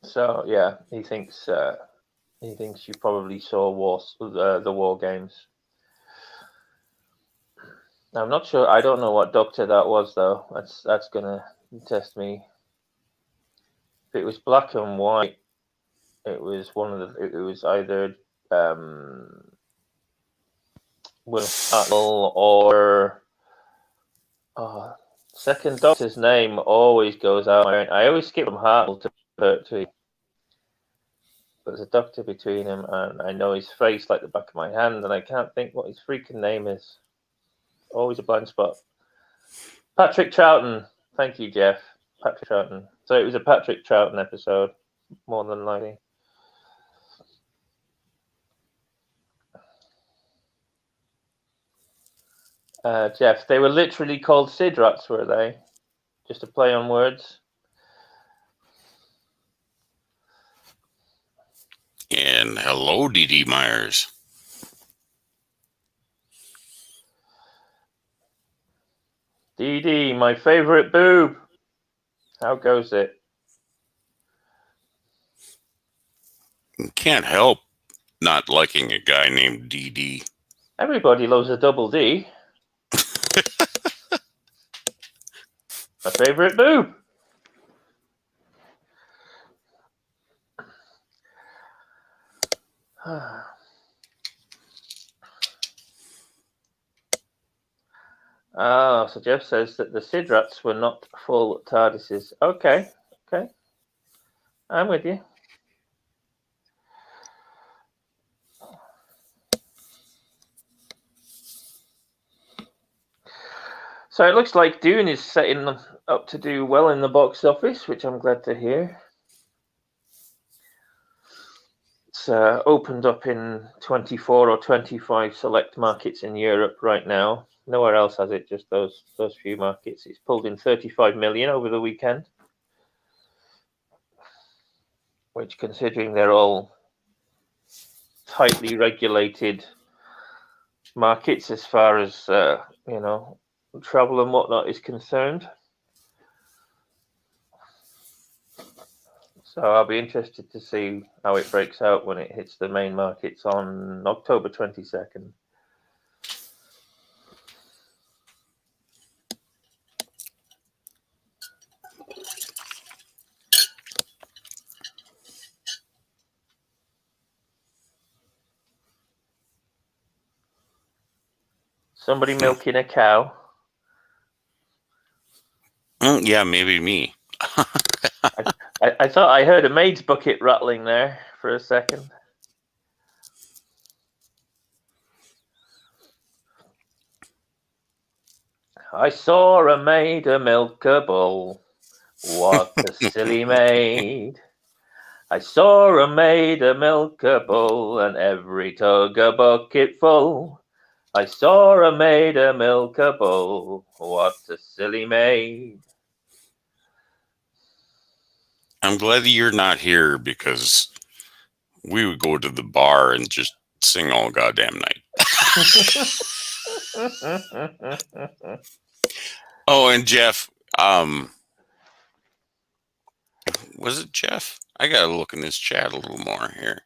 So yeah, he thinks you probably saw the War Games. I'm not sure. I don't know what Doctor that was though. That's gonna test me. If it was black and white, it was It was either Will Hartnell or second Doctor's name always goes out. I always skip from Hartnell to Pertwee. There's a Doctor between him, and I know his face like the back of my hand, and I can't think what his freaking name is. Always a blind spot. Patrick Troughton. Thank you, Jeff. Patrick Troughton. So it was a Patrick Troughton episode, more than likely. Jeff, they were literally called Sidrats, were they? Just a play on words. And hello, D.D. Myers. D.D., my favorite boob. How goes it? Can't help not liking a guy named D.D. Everybody loves a double D. My favorite boob. So Jeff says that the Sidrats were not full TARDISes. Okay. I'm with you. So it looks like Dune is setting up to do well in the box office, which I'm glad to hear. It's opened up in 24 or 25 select markets in Europe right now. Nowhere else has it, just those few markets. It's pulled in 35 million over the weekend, which, considering they're all tightly regulated markets as far as travel and whatnot is concerned. So I'll be interested to see how it breaks out when it hits the main markets on October 22nd. Somebody milking a cow. Yeah, maybe me. I thought I heard a maid's bucket rattling there for a second. I saw a maid milk a bull. What a silly maid. I saw a maid milk a bull, and every tug a bucket full. I saw a maid milk a bull. What a silly maid. I'm glad that you're not here because we would go to the bar and just sing all goddamn night. Oh, and Jeff, was it Jeff? I gotta look in this chat a little more here.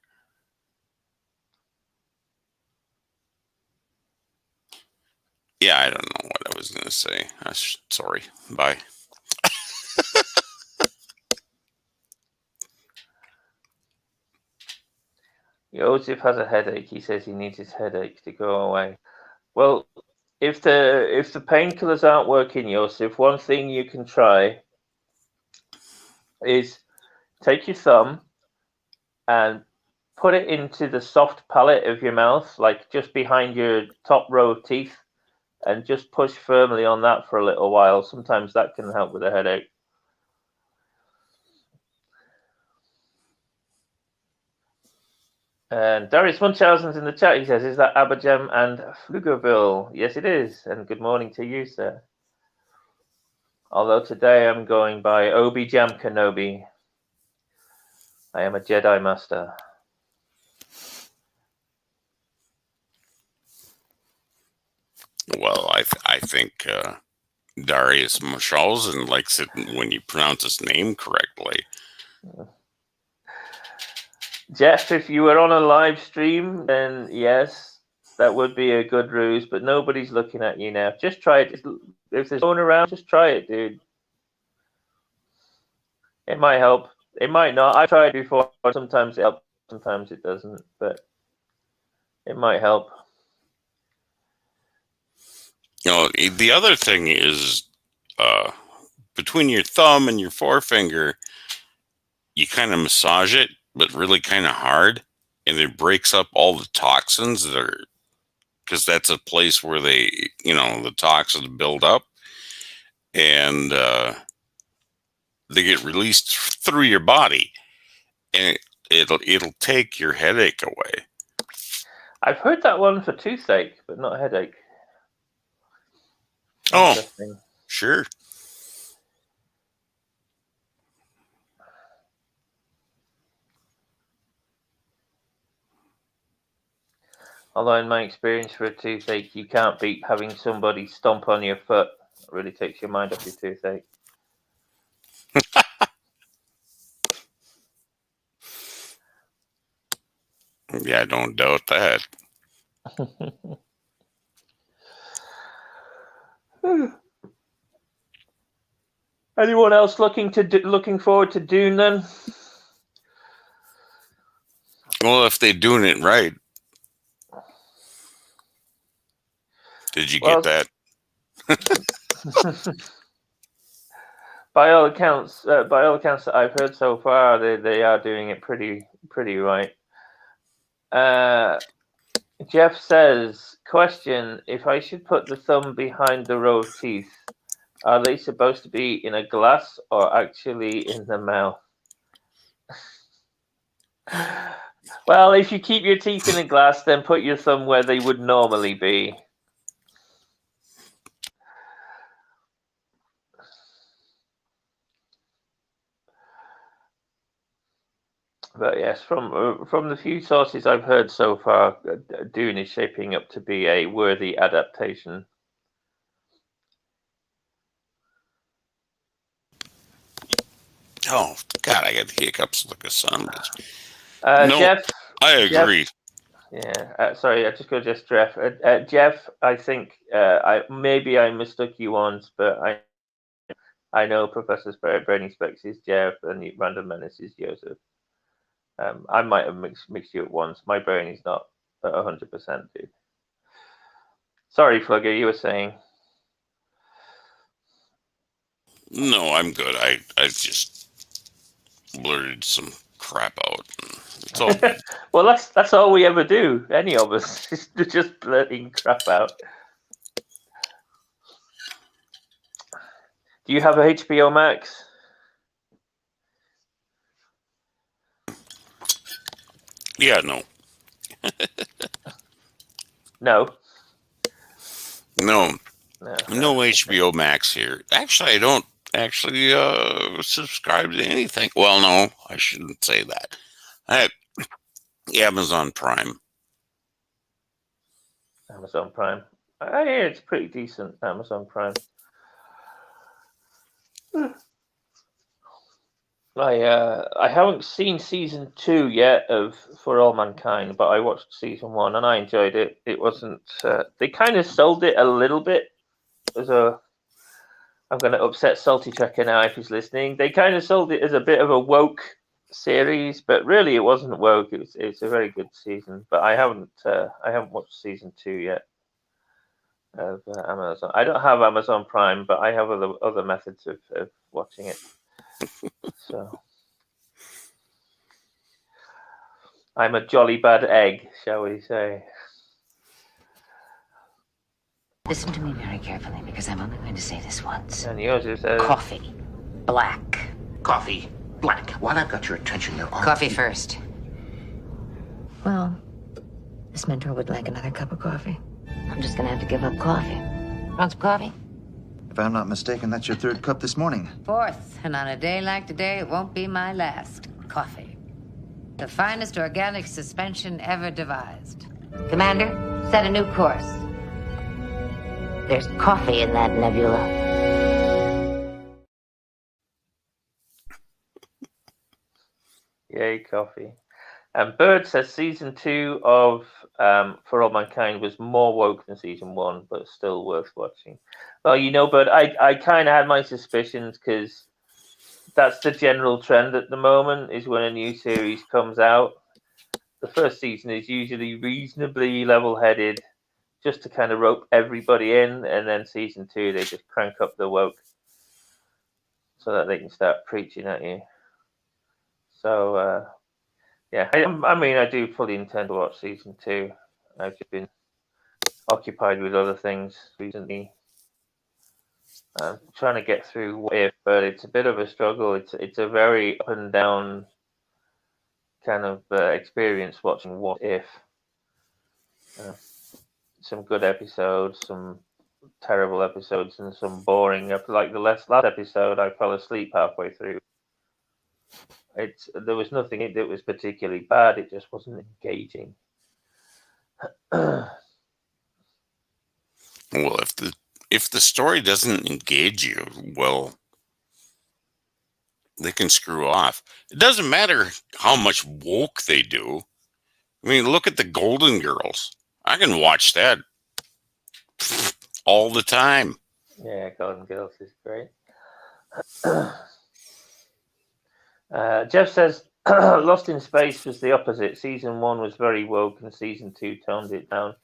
Yeah, I don't know what I was gonna say. Sorry. Bye. Joseph has a headache. He says he needs his headache to go away. Well, if the painkillers aren't working, Joseph, one thing you can try is take your thumb and put it into the soft palate of your mouth, like just behind your top row of teeth, and just push firmly on that for a little while. Sometimes that can help with a headache. And Darius Munchausen's in the chat. He says, "Is that Abajam and Pflugerville?" Yes, it is. And good morning to you, sir. Although today I'm going by Obi Jam Kenobi. I am a Jedi Master. Well, I think Darius Munchausen likes it when you pronounce his name correctly. Jeff, if you were on a live stream, then yes, that would be a good ruse, but nobody's looking at you now. Just try it. If there's no one around, just try it, dude. It might help. It might not. I've tried it before. Sometimes it helps, sometimes it doesn't, but it might help. You know, the other thing is between your thumb and your forefinger, you kind of massage it, but really kind of hard, and it breaks up all the toxins that are, because that's a place where they, the toxins build up, and they get released through your body, and it'll take your headache away. I've heard that one for toothache, but not headache. Oh, sure. Although in my experience for a toothache, you can't beat having somebody stomp on your foot. It really takes your mind off your toothache. Yeah, I don't doubt that. Anyone else looking forward to Dune then? Well, if they're doing it right. Did you get that? By all accounts that I've heard so far, they are doing it pretty right. Jeff says, question, if I should put the thumb behind the row of teeth, are they supposed to be in a glass or actually in the mouth? Well, if you keep your teeth in a glass, then put your thumb where they would normally be. But yes, from the few sources I've heard so far, Dune is shaping up to be a worthy adaptation. Oh God, I got the hiccups like a son of a bitch. No, Jeff, I agree. Jeff, yeah, sorry, I just go just Jeff. Jeff, I think I mistook you once, but I know Professor Brainy Specs is Jeff and the Random Menace is Joseph. I might have mixed you at once. My brain is not at 100%, dude. Sorry, Flugger, you were saying. No, I'm good. I just blurted some crap out. It's all good. Well, that's all we ever do. Any of us is just blurting crap out. Do you have a HBO Max? Yeah, no. No. No HBO Max here. Actually, I don't actually subscribe to anything. Well, no, I shouldn't say that. I have Amazon Prime. Amazon Prime. I hear it's pretty decent, Amazon Prime. I haven't seen season 2 yet of For All Mankind, but I watched season 1 and I enjoyed it. It wasn't. They kind of sold it a little bit as a. I'm going to upset Salty Trekker now if he's listening. They kind of sold it as a bit of a woke series, but really it wasn't woke. It's a very good season, but I haven't watched season 2 yet of Amazon. I don't have Amazon Prime, but I have other methods of watching it. So I'm a jolly bad egg, shall we say? Listen to me very carefully, because I'm only going to say this once. And yours is Coffee. Black. Coffee. Black. While I've got your attention, there are... Coffee first. Well, this mentor would like another cup of coffee. I'm just gonna have to give up coffee. Want some coffee? If I'm not mistaken, that's your 3rd cup this morning. 4th, and on a day like today, it won't be my last. Coffee. The finest organic suspension ever devised. Commander, set a new course. There's coffee in that nebula. Yay, coffee. And Bird says season 2 of For All Mankind was more woke than season 1, but still worth watching. Well, Bird, I kind of had my suspicions, because that's the general trend at the moment, is when a new series comes out, the first season is usually reasonably level-headed, just to kind of rope everybody in, and then season 2 they just crank up the woke so that they can start preaching at you. So yeah, I do fully intend to watch season 2. I've just been occupied with other things recently. I'm trying to get through What If, but it's a bit of a struggle. It's a very up and down kind of experience watching What If. Some good episodes, some terrible episodes, and some boring. Like the last episode, I fell asleep halfway through. There was nothing that was particularly bad. It just wasn't engaging. Well, if the story doesn't engage you, well, they can screw off. It doesn't matter how much woke they do. I mean, look at the Golden Girls. I can watch that all the time. Yeah, Golden Girls is great. Jeff says Lost in Space was the opposite. Season 1 was very woke, and season 2 toned it down.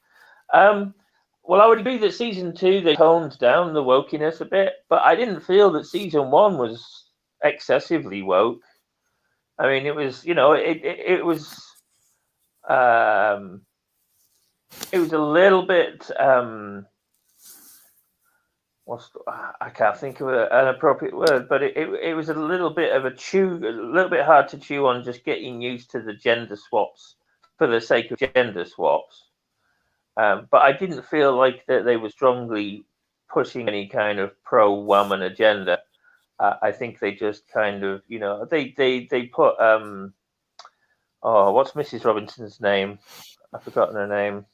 Well, I would agree that season 2 they toned down the wokeness a bit, but I didn't feel that season 1 was excessively woke. I mean, it was, it was a little bit. I can't think of an appropriate word, but it was a little bit of a little bit hard to chew on, just getting used to the gender swaps for the sake of gender swaps. But I didn't feel like that they were strongly pushing any kind of pro-woman agenda. I think they just kind of, they put what's Mrs. Robinson's name? I've forgotten her name.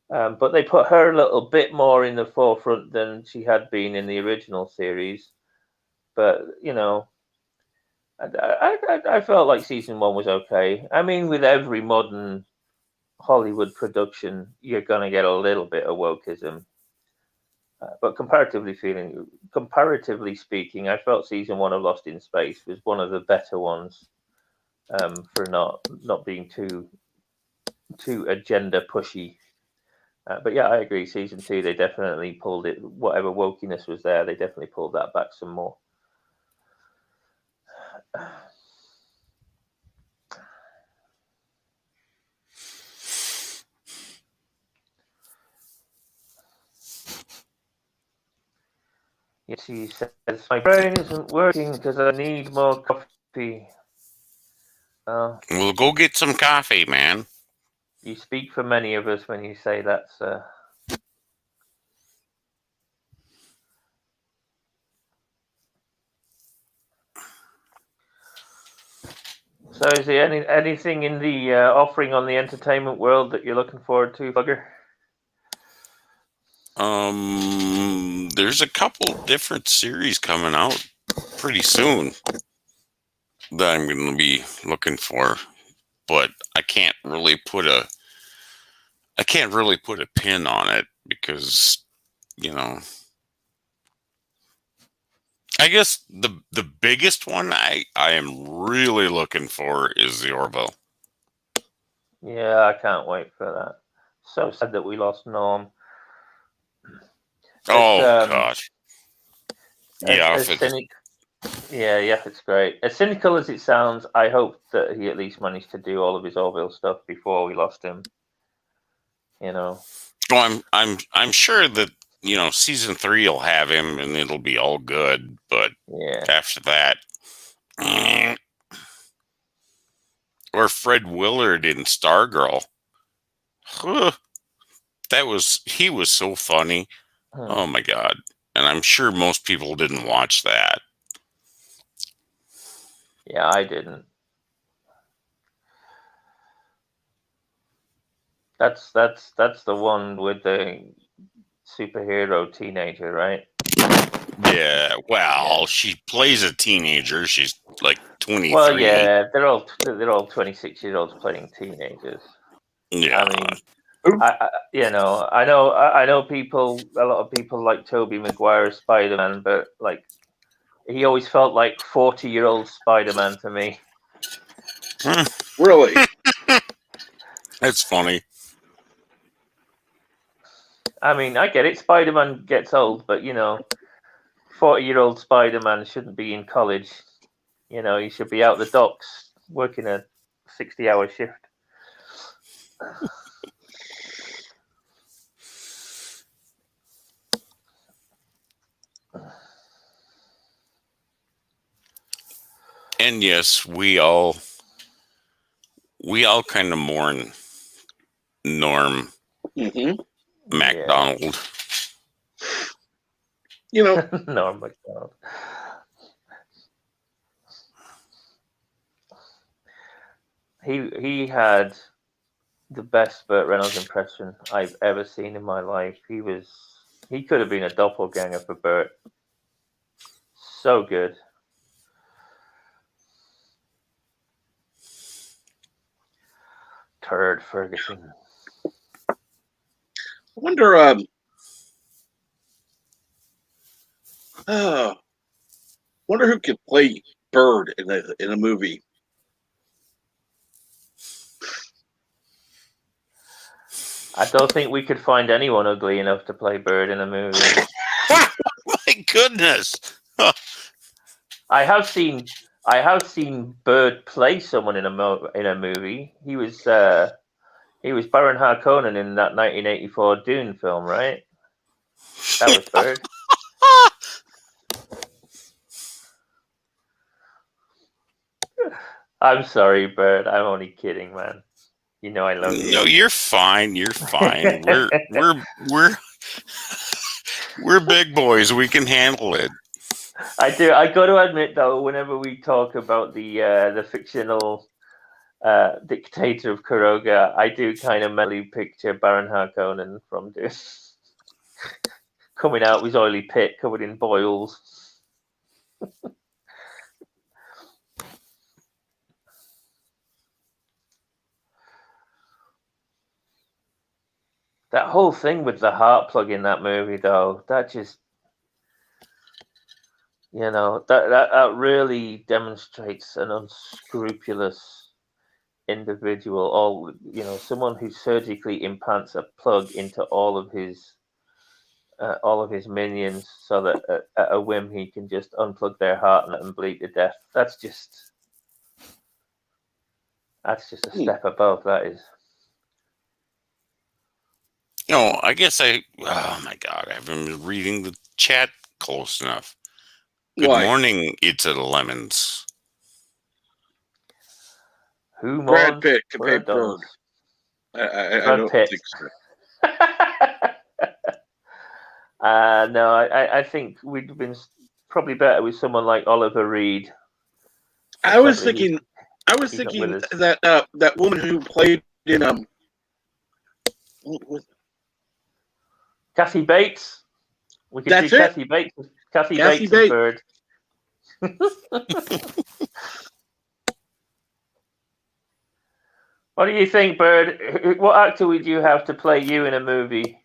But they put her a little bit more in the forefront than she had been in the original series. But, I felt like season 1 was okay. I mean, with every modern Hollywood production, you're going to get a little bit of wokeism. But comparatively speaking, I felt season 1 of Lost in Space was one of the better ones for not being too agenda pushy. But yeah, I agree. Season 2, they definitely pulled it. Whatever wokeness was there, they definitely pulled that back some more. Yes, he says, my brain isn't working because I need more coffee. Well, go get some coffee, man. You speak for many of us when you say that, sir. So is there anything in the offering on the entertainment world that you're looking forward to, Bugger? There's a couple different series coming out pretty soon that I'm going to be looking for, but I can't really put a pin on it because, I guess the biggest one I am really looking for is the Orville. Yeah, I can't wait for that. So sad that we lost Norm. Oh As, gosh. as, Yeah, as cynic, yeah, it's great. As cynical as it sounds, I hope that he at least managed to do all of his Orville stuff before we lost him. You know. well, I'm sure that season 3 will have him and it'll be all good. But Yeah. after that, or Fred Willard in Stargirl. Huh, he was so funny. Oh my god! And I'm sure most people didn't watch that. Yeah, I didn't. That's the one with the superhero teenager, right? Yeah, well, she plays a teenager. She's like 23. Well, yeah, they're all 26-year-olds playing teenagers. Yeah. I mean, I know people. A lot of people like Tobey Maguire as Spider-Man, but like, he always felt like 40-year-old Spider-Man to me. Really? That's funny. I mean, I get it. Spider-Man gets old, but 40-year-old Spider-Man shouldn't be in college. He should be out the docks working a 60-hour shift. And yes, we all kind of mourn Norm MacDonald. Norm MacDonald. He had the best Burt Reynolds impression I've ever seen in my life. He could have been a doppelganger for Burt. So good. Turd Ferguson. I wonder, wonder who could play Bird in a movie. I don't think we could find anyone ugly enough to play Bird in a movie. My goodness. I have seen Bird play someone in a movie. He was Baron Harkonnen in that 1984 Dune film, right? That was Bird. I'm sorry, Bird. I'm only kidding, man. I love you. No, you're fine. You're fine. We're big boys. We can handle it. I do. I got to admit, though, whenever we talk about the fictional dictator of Kuroga, I do kind of mentally picture Baron Harkonnen from this coming out with his oily pit covered in boils. That whole thing with the heart plug in that movie, though, that just, that really demonstrates an unscrupulous individual. Someone who surgically implants a plug into all of his minions, so that at a whim he can just unplug their heart and bleed to death. That's just a step above. That is. I guess oh my God, I haven't been reading the chat close enough. Good morning, It's a Lemons. Who Brad Pitt can play Bird. I don't think so. No, I think we'd been probably better with someone like Oliver Reed. I was thinking that that woman who played in Kathy Bates. We could do Kathy Bates. Kathy Bates and Bird. What do you think, Bird? What actor would you have to play you in a movie?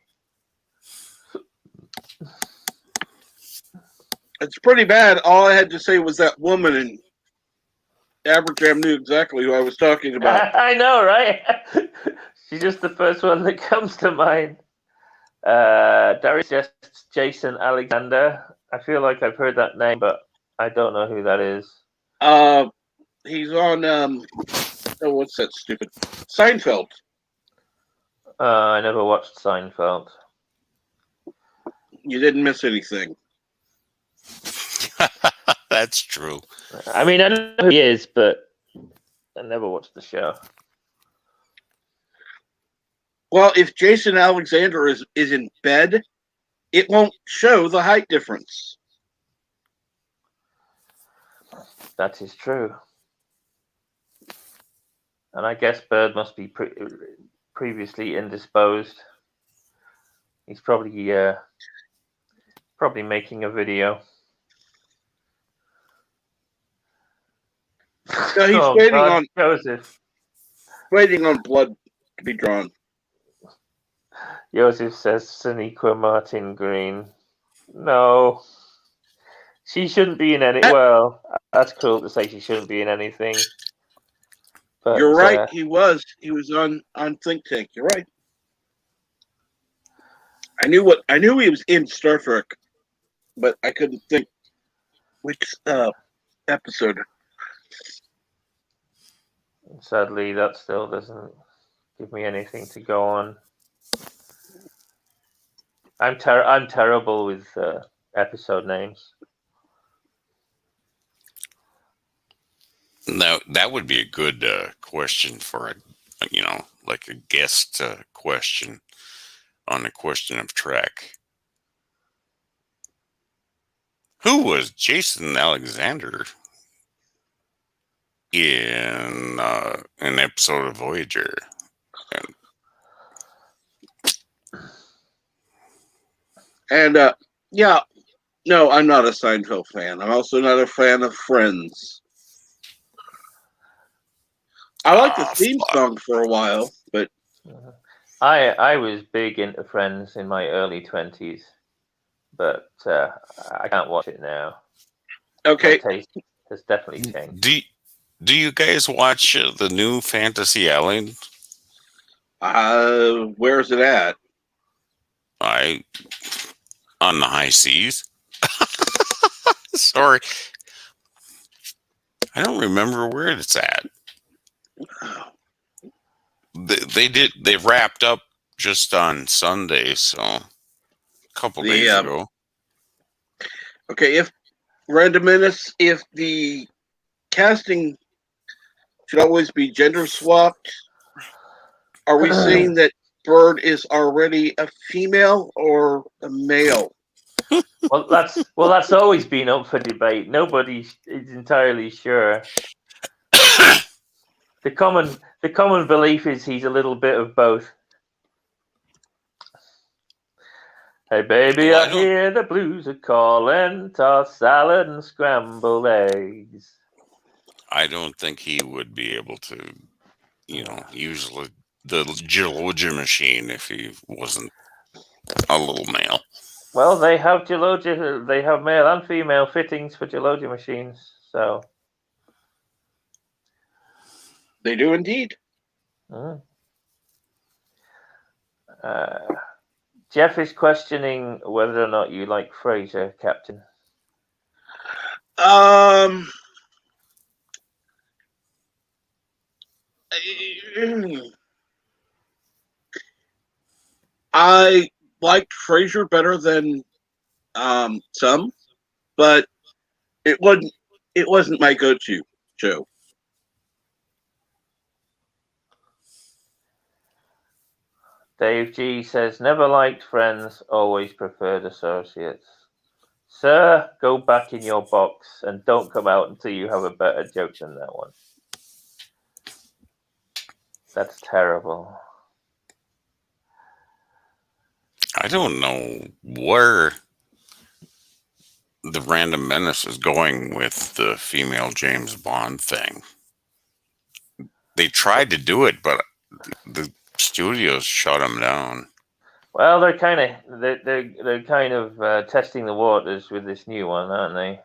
It's pretty bad. All I had to say was that woman, and Aberjam knew exactly who I was talking about. I know, right? She's just the first one that comes to mind. Darius suggests Jason Alexander. I feel like I've heard that name, but I don't know who that is. He's on what's that stupid Seinfeld. I never watched Seinfeld. You didn't miss anything. That's true. I mean, I don't know who he is, but I never watched the show. Well, if Jason Alexander is in bed, it won't show the height difference. That is true. And I guess Bird must be previously indisposed. He's probably making a video. No, he's Joseph. Waiting on blood to be drawn. Joseph says Sonequa Martin Green. No. She shouldn't be in any... Well, that's cruel to say she shouldn't be in anything. But, you're right. He was on Think Tank. You're right. I knew he was in Star Trek, but I couldn't think which episode. Sadly, that still doesn't give me anything to go on. I'm terrible with episode names. Now, that would be a good question for like a guest question on a question of Trek. Who was Jason Alexander in an episode of Voyager? And yeah, no, I'm not a Seinfeld fan. I'm also not a fan of Friends. I liked the theme song for a while, but I was big into Friends in my early 20s, but I can't watch it now. Okay, my taste has definitely changed. Do you guys watch the new Fantasy Island? Where's it at? On the high seas. Sorry, I don't remember where it's at. They wrapped up just on Sunday, so a couple days ago. Okay, if Randominus, if the casting should always be gender swapped, are we saying that Bird is already a female or a male? Well, that's always been up for debate. Nobody is entirely sure. The common belief is he's a little bit of both. Hey baby, I hear the blues are calling, toss salad and scrambled eggs. I don't think he would be able to, use the geologia machine if he wasn't a little male. Well, they have they have male and female fittings for geologia machines, so they do indeed. Jeff is questioning whether or not you like Frasier, Captain. I liked Frasier better than some, but it wasn't my go-to show. Dave G says, never liked Friends, always preferred Associates. Sir, go back in your box and don't come out until you have a better joke than that one. That's terrible. I don't know where the Random Menace is going with the female James Bond thing. They tried to do it, but the studios shut them down. Well, they're kind of testing the waters with this new one, aren't they?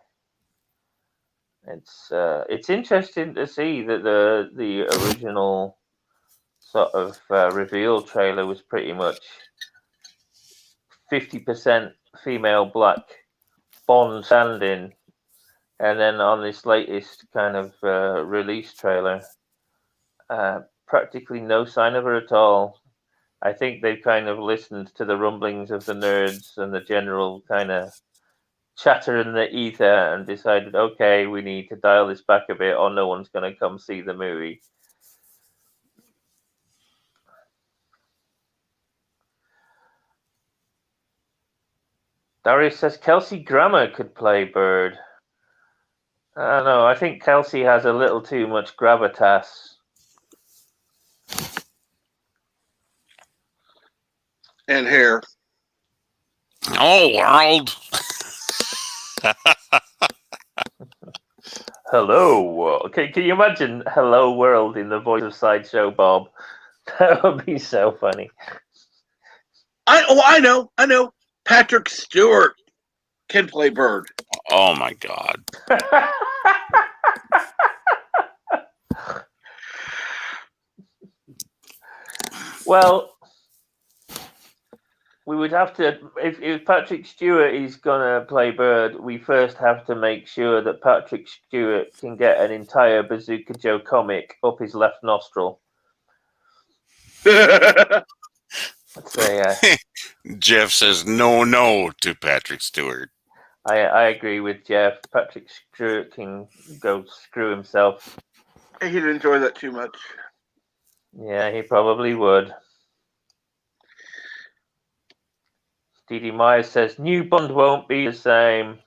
It's interesting to see that the original sort of reveal trailer was pretty much 50% female black Bond standing, and then on this latest kind of release trailer, practically no sign of her at all. I think they've kind of listened to the rumblings of the nerds and the general kind of chatter in the ether and decided, okay, we need to dial this back a bit or no one's going to come see the movie. Darius says Kelsey Grammer could play Bird. I don't know. I think Kelsey has a little too much gravitas. And hair. Oh, world. Hello world. Okay, can you imagine Hello World in the voice of Sideshow Bob? That would be so funny. I know. Patrick Stewart can play Bird. Oh my God. Well, we would have to, if Patrick Stewart is going to play Bird, we first have to make sure that Patrick Stewart can get an entire Bazooka Joe comic up his left nostril. Jeff says no to Patrick Stewart. I agree with Jeff. Patrick Stewart can go screw himself. He'd enjoy that too much. Yeah, he probably would. Dee Myers says, new Bond won't be the same.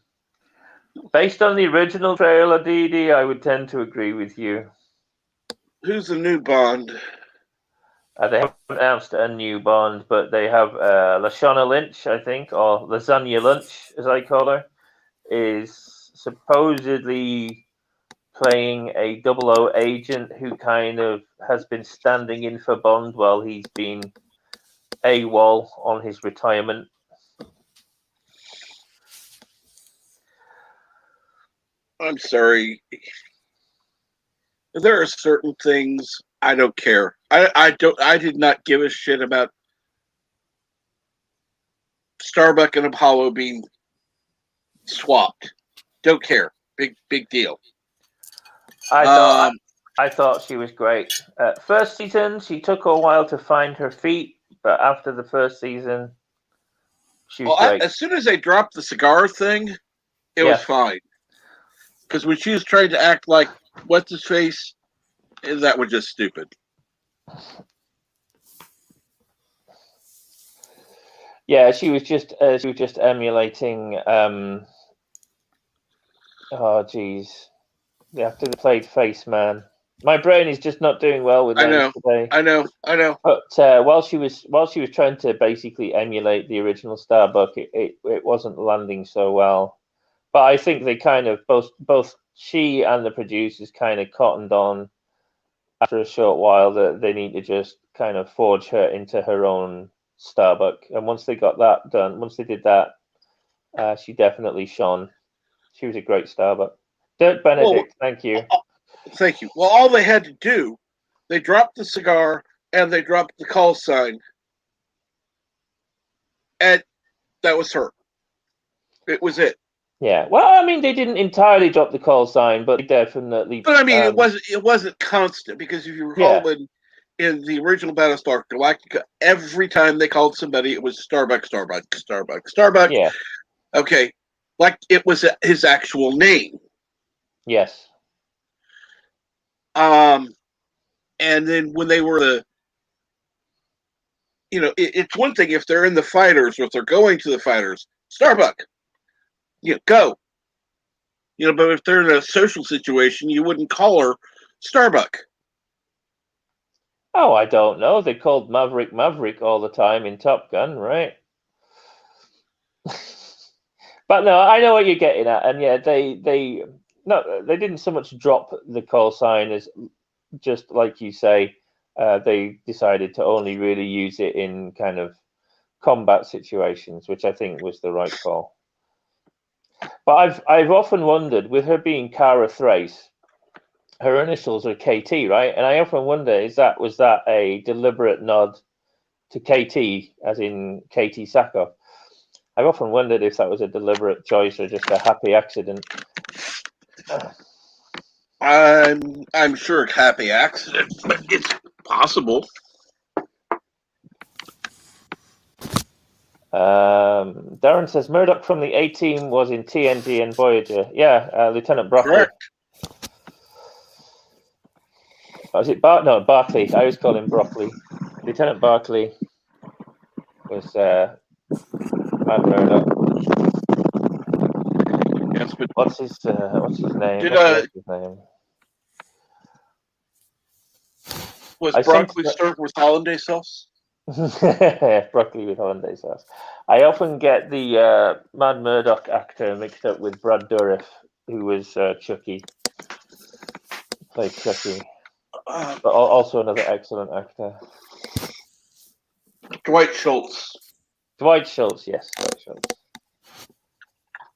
Based on the original trailer, Dee, I would tend to agree with you. Who's the new Bond? They haven't announced a new Bond, but they have Lashana Lynch, I think, or Lasagna Lunch, as I call her, is supposedly playing a 00 agent who kind of has been standing in for Bond while he's been AWOL on his retirement. I'm sorry. There are certain things I don't care. I did not give a shit about Starbuck and Apollo being swapped. Don't care. Big deal. I thought she was great. First season, she took a while to find her feet, but after the first season, she was great. As soon as they dropped the cigar thing, it was fine. Because when she was trying to act like what's his face, that was just stupid. Yeah, she was just emulating. Oh, geez, the actor that played Face Man. My brain is just not doing well with names today. I know. But while she was trying to basically emulate the original Starbuck, it wasn't landing so well. But I think they kind of both she and the producers kind of cottoned on after a short while that they need to just kind of forge her into her own Starbuck. And once they got that done, once they did that, she definitely shone. She was a great Starbuck. Dirk Benedict, thank you. Thank you. Well, all they had to do, they dropped the cigar and they dropped the call sign. And that was her. It was it. Yeah. Well, I mean, they didn't entirely drop the call sign, but they definitely. But I mean, it wasn't constant because if you recall in the original Battlestar Galactica, every time they called somebody, it was Starbuck. Yeah. Okay, like it was his actual name. Yes. And then when they were it's one thing if they're in the fighters or if they're going to the fighters, Starbuck. Go. But if they're in a social situation, you wouldn't call her Starbuck. Oh, I don't know. They called Maverick all the time in Top Gun, right? But no, I know what you're getting at, and yeah, they didn't so much drop the call sign as just like you say, they decided to only really use it in kind of combat situations, which I think was the right call. But I've often wondered, with her being Cara Thrace, her initials are KT, right? And I often wonder, was that a deliberate nod to KT, as in Katie Sackhoff? I've often wondered if that was a deliberate choice or just a happy accident. I'm sure it's happy accident, but it's possible. Darren says Murdoch from the A-Team was in TNG and Voyager. Yeah, Lieutenant Broccoli. Correct. Was it Barclay? I always call him Broccoli. Lieutenant Barclay was Matt Murdoch. Yes, but What's his name? Did, What's his name? was I broccoli sense served with hollandaise sauce? Broccoli with hollandaise sauce. I often get the Mad Murdoch actor mixed up with Brad Dourif, who was Chucky. Played Chucky. But also another excellent actor. Dwight Schultz. Dwight Schultz, yes, Dwight Schultz.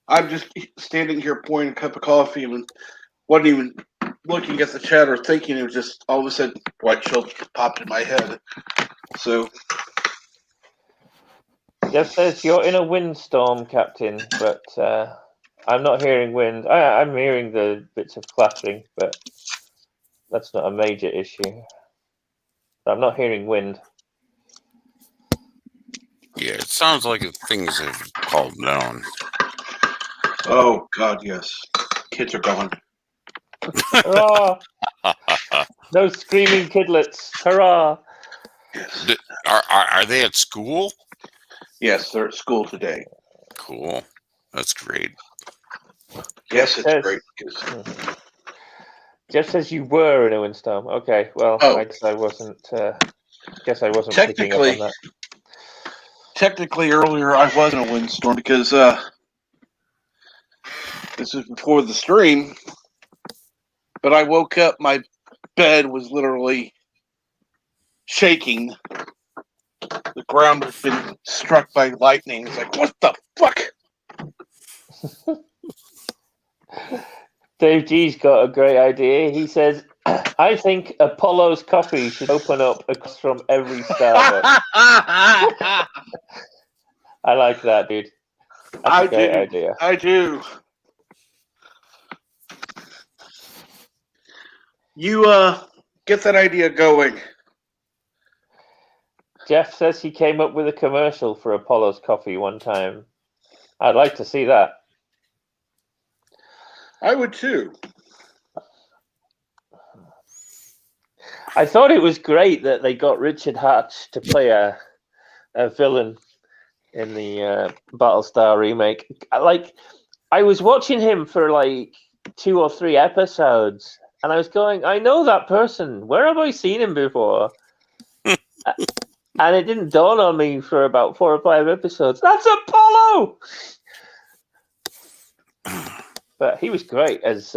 I'm just standing here pouring a cup of coffee and wasn't even looking at the chat or thinking. It was just all of a sudden Dwight Schultz popped in my head. So Jeff says you're in a windstorm, Captain, but I'm not hearing wind. I'm hearing the bits of clattering, but that's not a major issue. I'm not hearing wind. Yeah, it sounds like things have calmed down. oh God, yes, kids are gone. Hurrah! No screaming kidlets! Hurrah! Yes, Are they at school? yes, they're at school today. Cool. That's great. Yes, it's Yes. great. Because Jeff says you were in a windstorm. Okay, well, I guess I wasn't. Guess I wasn't picking up on that. Technically, earlier I was in a windstorm because this was before the stream. But I woke up, my bed was literally shaking. The ground had been struck by lightning. It's like, what the fuck? Dave G's got a great idea. He says, I think Apollo's coffee should open up across from every Starbucks. I like that, dude. That's a great idea. I do. You get that idea going. Jeff says he came up with a commercial for Apollo's coffee one time. I'd like to see that. I would too. I thought it was great that they got Richard Hatch to play a villain in the Battlestar remake. I was watching him for like 2 or 3 episodes, and I was going, I know that person. Where have I seen him before? And it didn't dawn on me for about 4 or 5 episodes. That's Apollo! But he was great as...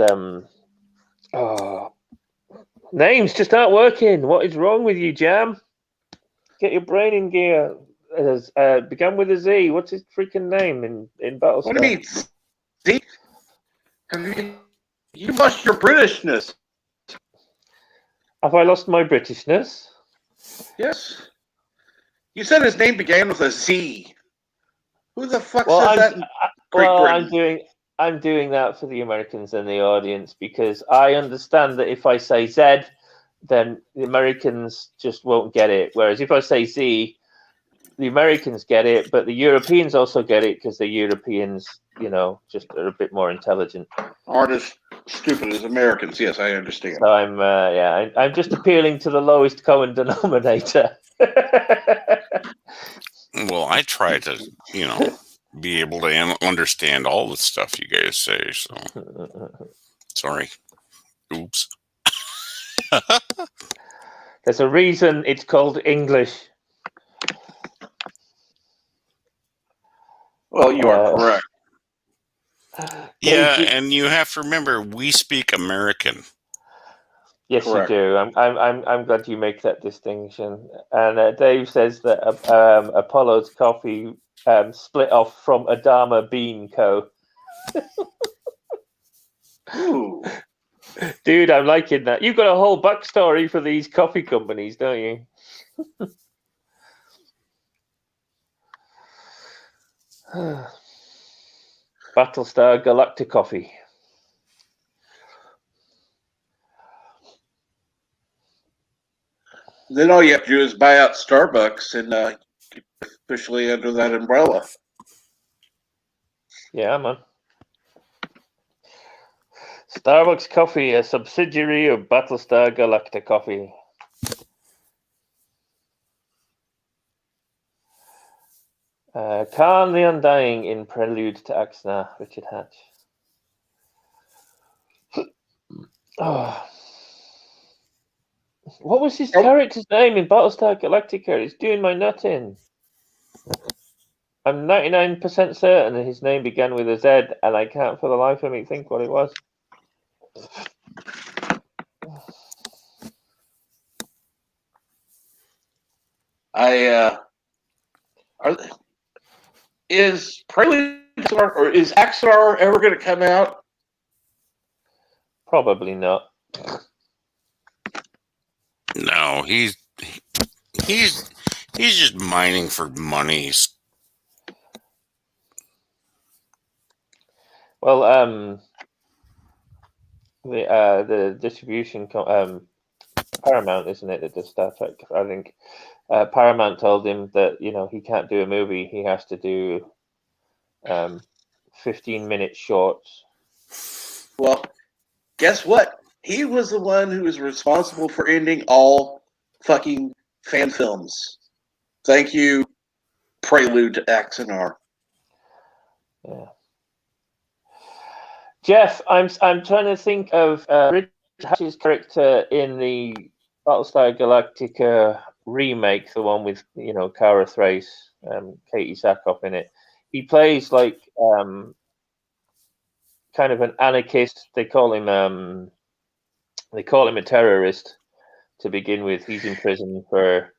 names just aren't working. What is wrong with you, Jam? Get your brain in gear. Began with a Z. What's his freaking name in Battlestar? What do you mean? Z? You lost your Britishness. Have I lost my Britishness? Yes. You said his name began with a Z. Who the fuck says that in Great Britain? I'm doing that for the Americans and the audience because I understand that if I say Z, then the Americans just won't get it. Whereas if I say Z, the Americans get it, but the Europeans also get it because the Europeans, just are a bit more intelligent. Aren't as stupid as Americans. Yes, I understand. So I'm just appealing to the lowest common denominator. Well, I try to, be able to understand all the stuff you guys say, so sorry. Oops. There's a reason it's called English. Well, you are correct. Yeah, and you have to remember, we speak American. Yes, Correct. you do. I'm glad you make that distinction. And Dave says that Apollo's coffee split off from Adama Bean Co. Ooh. Dude, I'm liking that. You've got a whole backstory for these coffee companies, don't you? Battlestar Galactic Coffee. Then all you have to do is buy out Starbucks and officially under that umbrella. Yeah, man. Starbucks Coffee, a subsidiary of Battlestar Galactic Coffee. Khan the Undying in Prelude to Axnar, Richard Hatch. Oh. What was his character's name in Battlestar Galactica? It's doing my nut in. I'm 99% certain that his name began with a Z, and I can't for the life of me think what it was. Is Prelude or is Axar ever going to come out? Probably not. No, he's just mining for monies. Well, the distribution Paramount, isn't it, that does Star Trek? I think Paramount told him that he can't do a movie; he has to do 15-minute shorts. Well, guess what? He was the one who was responsible for ending all fucking fan films. Thank you, Prelude to Axanar. Yeah. Jeff, I'm trying to think of Richard Hatch's character in the Battlestar Galactica remake, the one with Kara Thrace, Katie Sackhoff in it. He plays like kind of an anarchist. They call him a terrorist to begin with. He's in prison for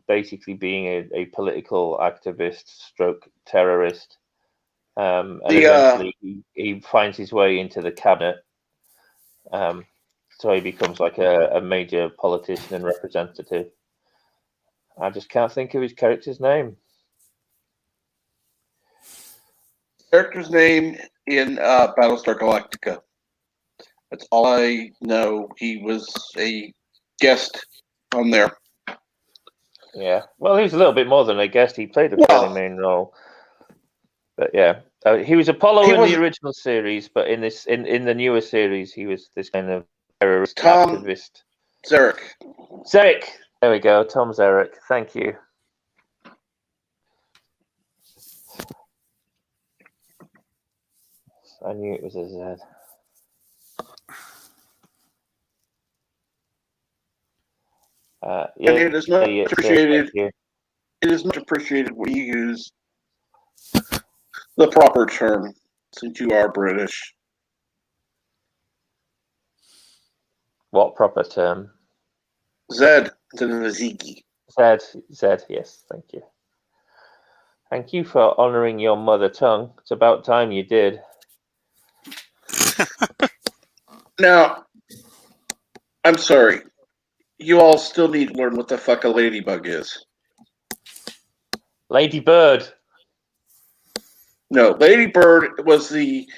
basically being a political activist stroke terrorist. And eventually he finds his way into the cabinet. So he becomes like a major politician and representative. I just can't think of his character's name. Character's name in Battlestar Galactica. That's all I know. He was a guest on there. Yeah. Well, he was a little bit more than a guest. He played a fairly main role. But yeah, he was Apollo in the original series, but in the newer series, he was this kind of terrorist activist. Zarek. There we go. Tom Zarek. Thank you. I knew it was a Z. And it is much appreciated. It is much appreciated when you use the proper term, since you are British. What proper term? Zed instead of Ziggy. Zed, yes, thank you. Thank you for honouring your mother tongue. It's about time you did. Now, I'm sorry. You all still need to learn what the fuck a ladybug is. Ladybird. No, Ladybird was the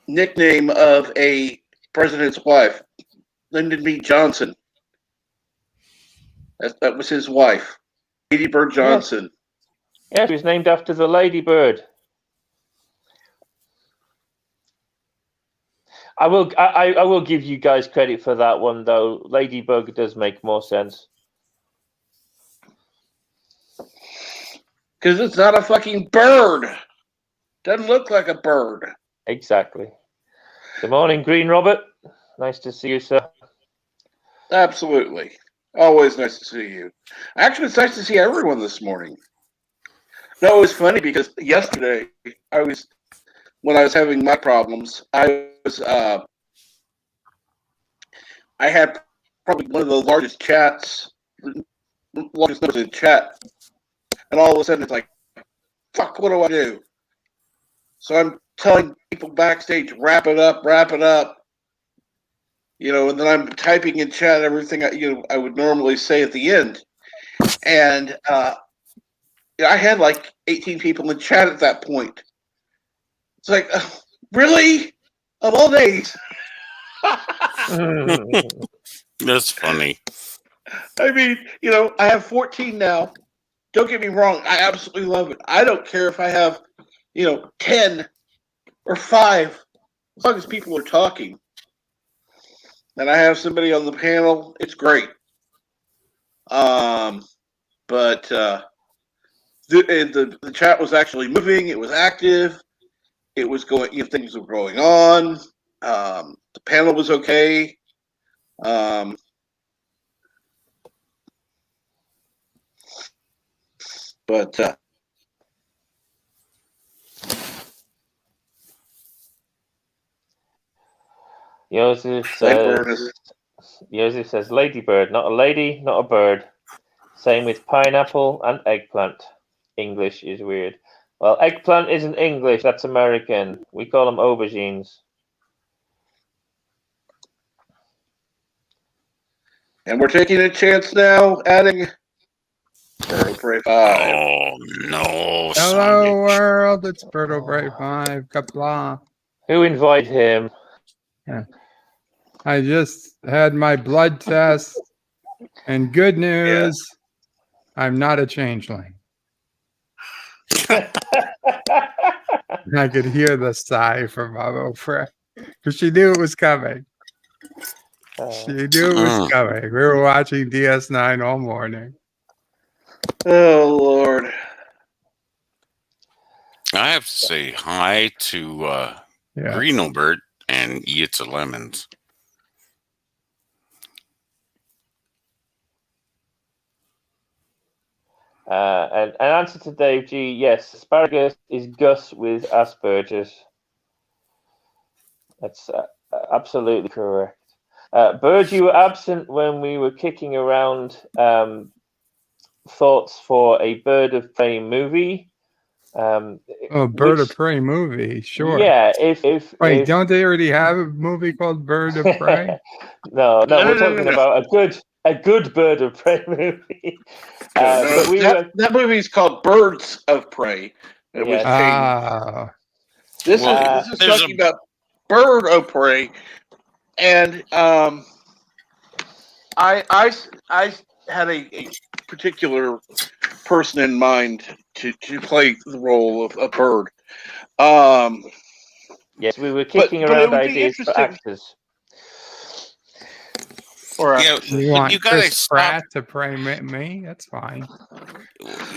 nickname of a president's wife, Lyndon B. Johnson. That was his wife, Lady Bird Johnson. Yes, she was named after the ladybird. I will give you guys credit for that one, though. Ladybug does make more sense. Because it's not a fucking bird. Doesn't look like a bird. Exactly. Good morning, Green Robert. Nice to see you, sir. Absolutely. Always nice to see you. Actually, it's nice to see everyone this morning. No, it was funny because yesterday, when I was having my problems, I was I had probably one of the largest numbers in chat, and all of a sudden it's like, fuck, what do I do? So I'm telling people backstage, wrap it up, and then I'm typing in chat everything I would normally say at the end, and I had like 18 people in chat at that point. It's like, really? Of all days? That's funny. I mean, I have 14 now. Don't get me wrong. I absolutely love it. I don't care if I have, 10 or 5, as long as people are talking. And I have somebody on the panel. It's great. But the chat was actually moving. It was active. It was going. Things were going on. The panel was okay. But Joseph says, ladybird, not a lady, not a bird. Same with pineapple and eggplant. English is weird. Well, eggplant isn't English, that's American. We call them aubergines. And we're taking a chance now, adding Bird of Prey 5. Oh, no. Hello, world. It's Bird of Prey 5. Kapla. Who invited him? Yeah. I just had my blood test, and good news, I'm not a changeling. I could hear the sigh from Mama Fred because she knew it was coming. She knew it was coming. We were watching DS9 all morning. Oh, Lord. I have to say hi to Greenobert and Eats of Lemons. And an answer to Dave G, yes, asparagus is Gus with Asperger's. That's absolutely correct. Bird, you were absent when we were kicking around thoughts for a Bird of Prey movie. Bird of Prey movie, sure. Yeah, if don't they already have a movie called Bird of Prey? No, we're talking about a good Bird of Prey movie. That movie's called Birds of Prey. It was changed. This is talking about Bird of Prey, and I had a particular person in mind to play the role of a bird. Yes, we were kicking around ideas for actors. You want Chris Pratt to play me? That's fine.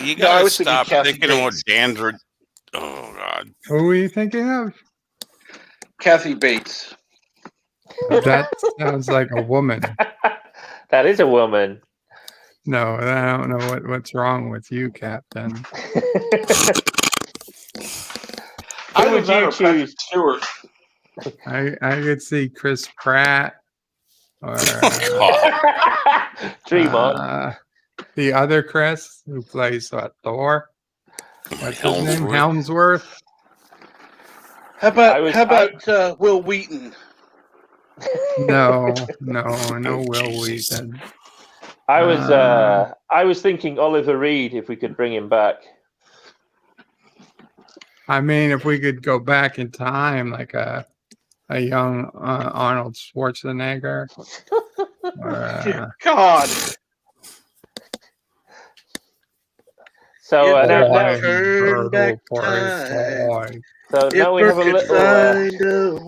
You gotta stop thinking about Dandruff. Oh, God. Who are you thinking of? Kathy Bates. That sounds like a woman. That is a woman. No, I don't know what's wrong with you, Captain. Who would you choose? I could see Chris Pratt or Dream on. The other Chris who plays Thor. What's his name? Helmsworth. How about Will Wheaton? No, Will Wheaton. I was thinking Oliver Reed if we could bring him back. I mean, if we could go back in time, like a young Arnold Schwarzenegger. God. So now we have a little.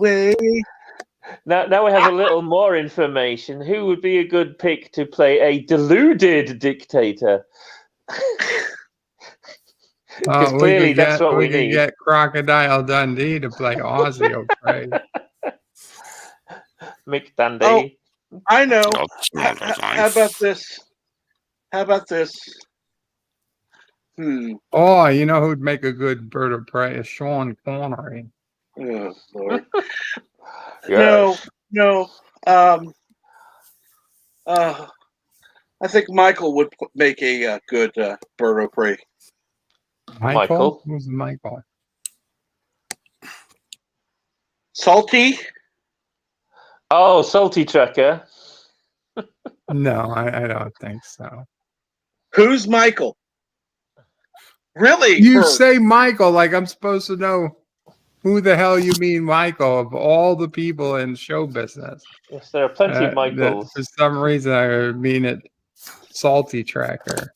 Now we have a little more information. Who would be a good pick to play a deluded dictator? Because clearly that's what we need. Get Crocodile Dundee to play Ozzy O'Prey. Mick Dundee. Oh, I know. How about this? Oh, you know who'd make a good Bird of Prey? Is Sean Connery. Oh, Lord. Yes. No. I think Michael would make a good bird of prey. Michael? Who's Michael? Salty? Oh, Salty Trucker. No, I don't think so. Who's Michael? Really? You Bird? say Michael like I'm supposed to know who the hell you mean Michael of all the people in show business. Yes, there are plenty of Michaels. For some reason, I mean it Salty Tracker.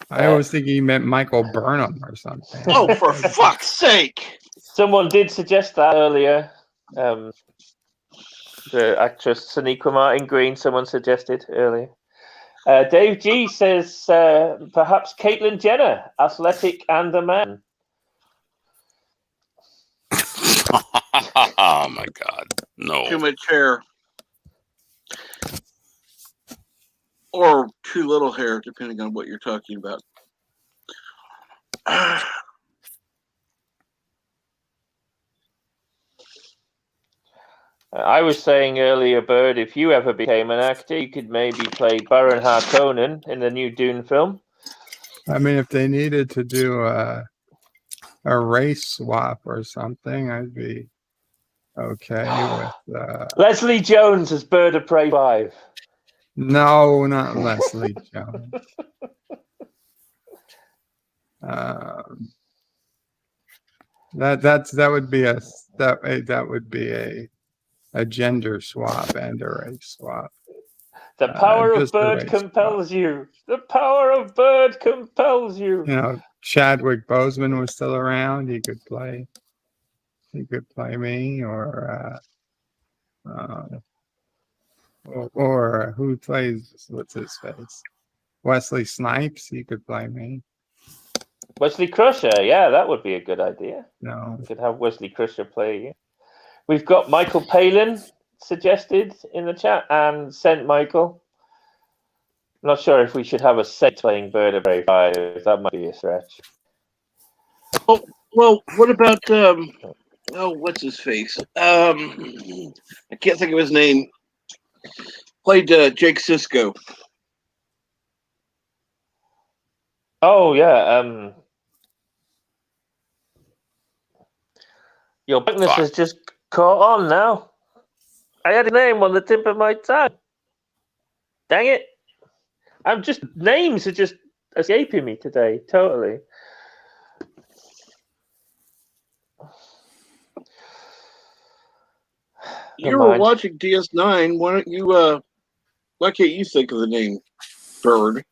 I always think he meant Michael Burnham or something. Oh, for fuck's sake! Someone did suggest that earlier. The actress Sonequa Martin Green, someone suggested earlier. Dave G says perhaps Caitlyn Jenner, athletic and a man. Oh my God, no! Too much hair, or too little hair, depending on what you're talking about. I was saying earlier, Bird, if you ever became an actor, you could maybe play Baron Harkonnen in the new Dune film. I mean, if they needed to do a race swap or something, I'd be okay with. Leslie Jones as Bird of Prey 5. No, not Leslie Jones. That would be a gender swap and a race swap. The power of just a Bird race compels you. The power of Bird compels you. You know, Chadwick Boseman was still around. He could play me, or who plays what's his face? Wesley Snipes. He could play me. Wesley Crusher, yeah, that would be a good idea. No, We could have Wesley Crusher play you. We've got Michael Palin suggested in the chat and sent Michael. I'm not sure if we should have a set playing Bird of Prey 5. That might be a stretch. Oh, well, what about what's his face? I can't think of his name. Played Jake Sisko. Oh yeah, your blackness has just caught on now. I had a name on the tip of my tongue. Dang it! Names are just escaping me today. Totally. You were watching DS9. Why don't you? Why can't you think of the name Bird?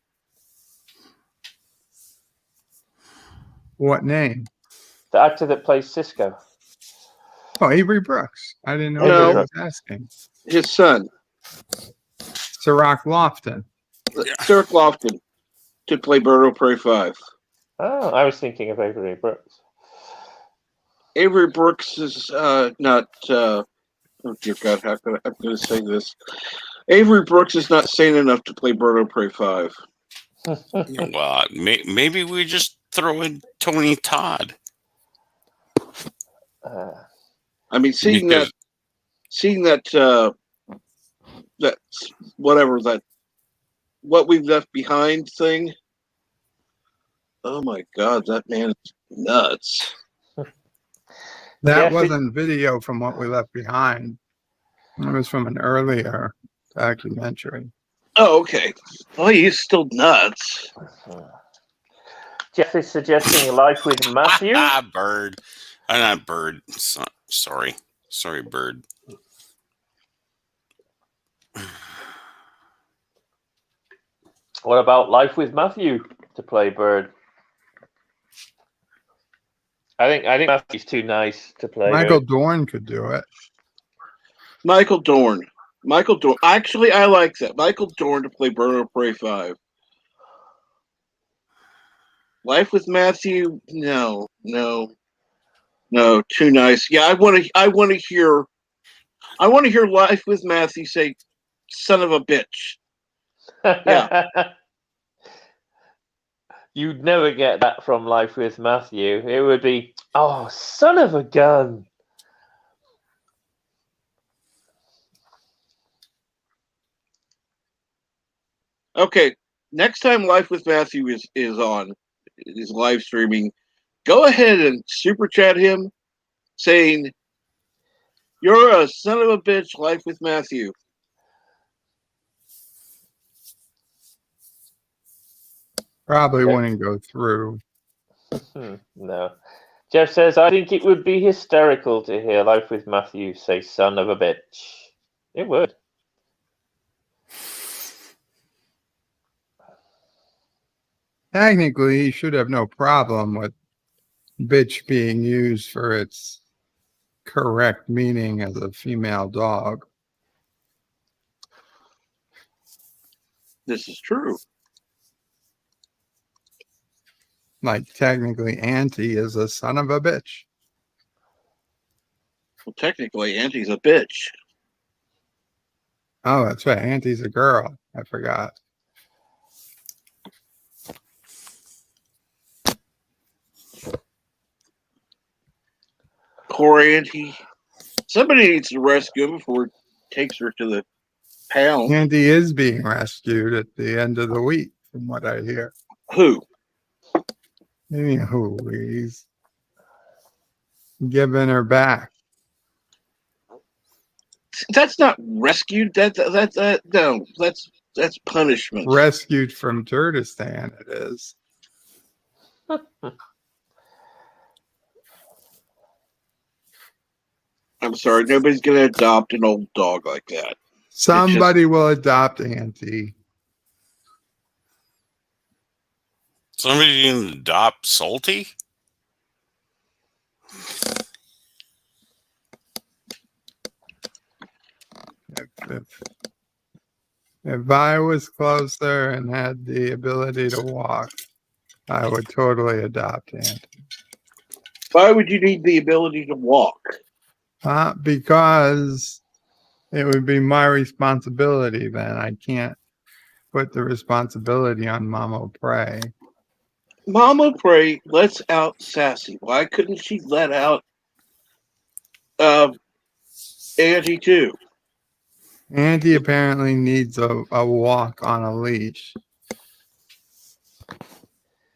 what name? The actor that plays Cisco. Oh, Avery Brooks. I didn't know No. what he was asking. His son, Sirach Lofton. Sirach Lofton, to play Bird of Prey 5. Oh, I was thinking of Avery Brooks. Avery Brooks is not. Oh dear God, how could I'm going to say this? Avery Brooks is not sane enough to play Bird of Prey 5. Well, maybe we just throw in Tony Todd. I mean, seeing that whatever that what we've left behind thing. Oh my God, that man is nuts. That wasn't video from What We Left Behind. It was from an earlier documentary. Oh, okay. Well, he's still nuts. Jeff is suggesting Life with Matthew. Bird. Not Bird. Sorry, Bird. What about Life with Matthew to play Bird? I think Matthew's too nice to play. Michael Dorn could do it. Michael Dorn. Actually, I like that. Michael Dorn to play Bird of Prey 5. Life with Matthew? No, too nice. Yeah, I want to hear Life with Matthew say, "Son of a bitch." Yeah. You'd never get that from Life with Matthew. It would be, "Oh, son of a gun." Okay, next time Life with Matthew is on, is live streaming, go ahead and super chat him saying, "You're a son of a bitch, Life with Matthew." Probably wouldn't go through. No. Jeff says, I think it would be hysterical to hear Life with Matthew say son of a bitch. It would. Technically, he should have no problem with bitch being used for its correct meaning as a female dog. This is true. Like, technically, Auntie is a son of a bitch. Well, technically, Auntie's a bitch. Oh, that's right. Auntie's a girl. I forgot. Poor Auntie. Somebody needs to rescue him before it takes her to the pound. Auntie is being rescued at the end of the week, from what I hear. Who? Anywho, he's giving her back. That's not rescued. No, that's punishment. Rescued from Kurdistan, it is. I'm sorry, nobody's gonna adopt an old dog like that. Somebody will adopt Auntie. Somebody can adopt Salty? If I was closer and had the ability to walk, I would totally adopt Auntie. Why would you need the ability to walk? Because it would be my responsibility then. I can't put the responsibility on Mama Prey. Mama Prey lets out Sassy. Why couldn't she let out Auntie too? Auntie apparently needs a walk on a leash.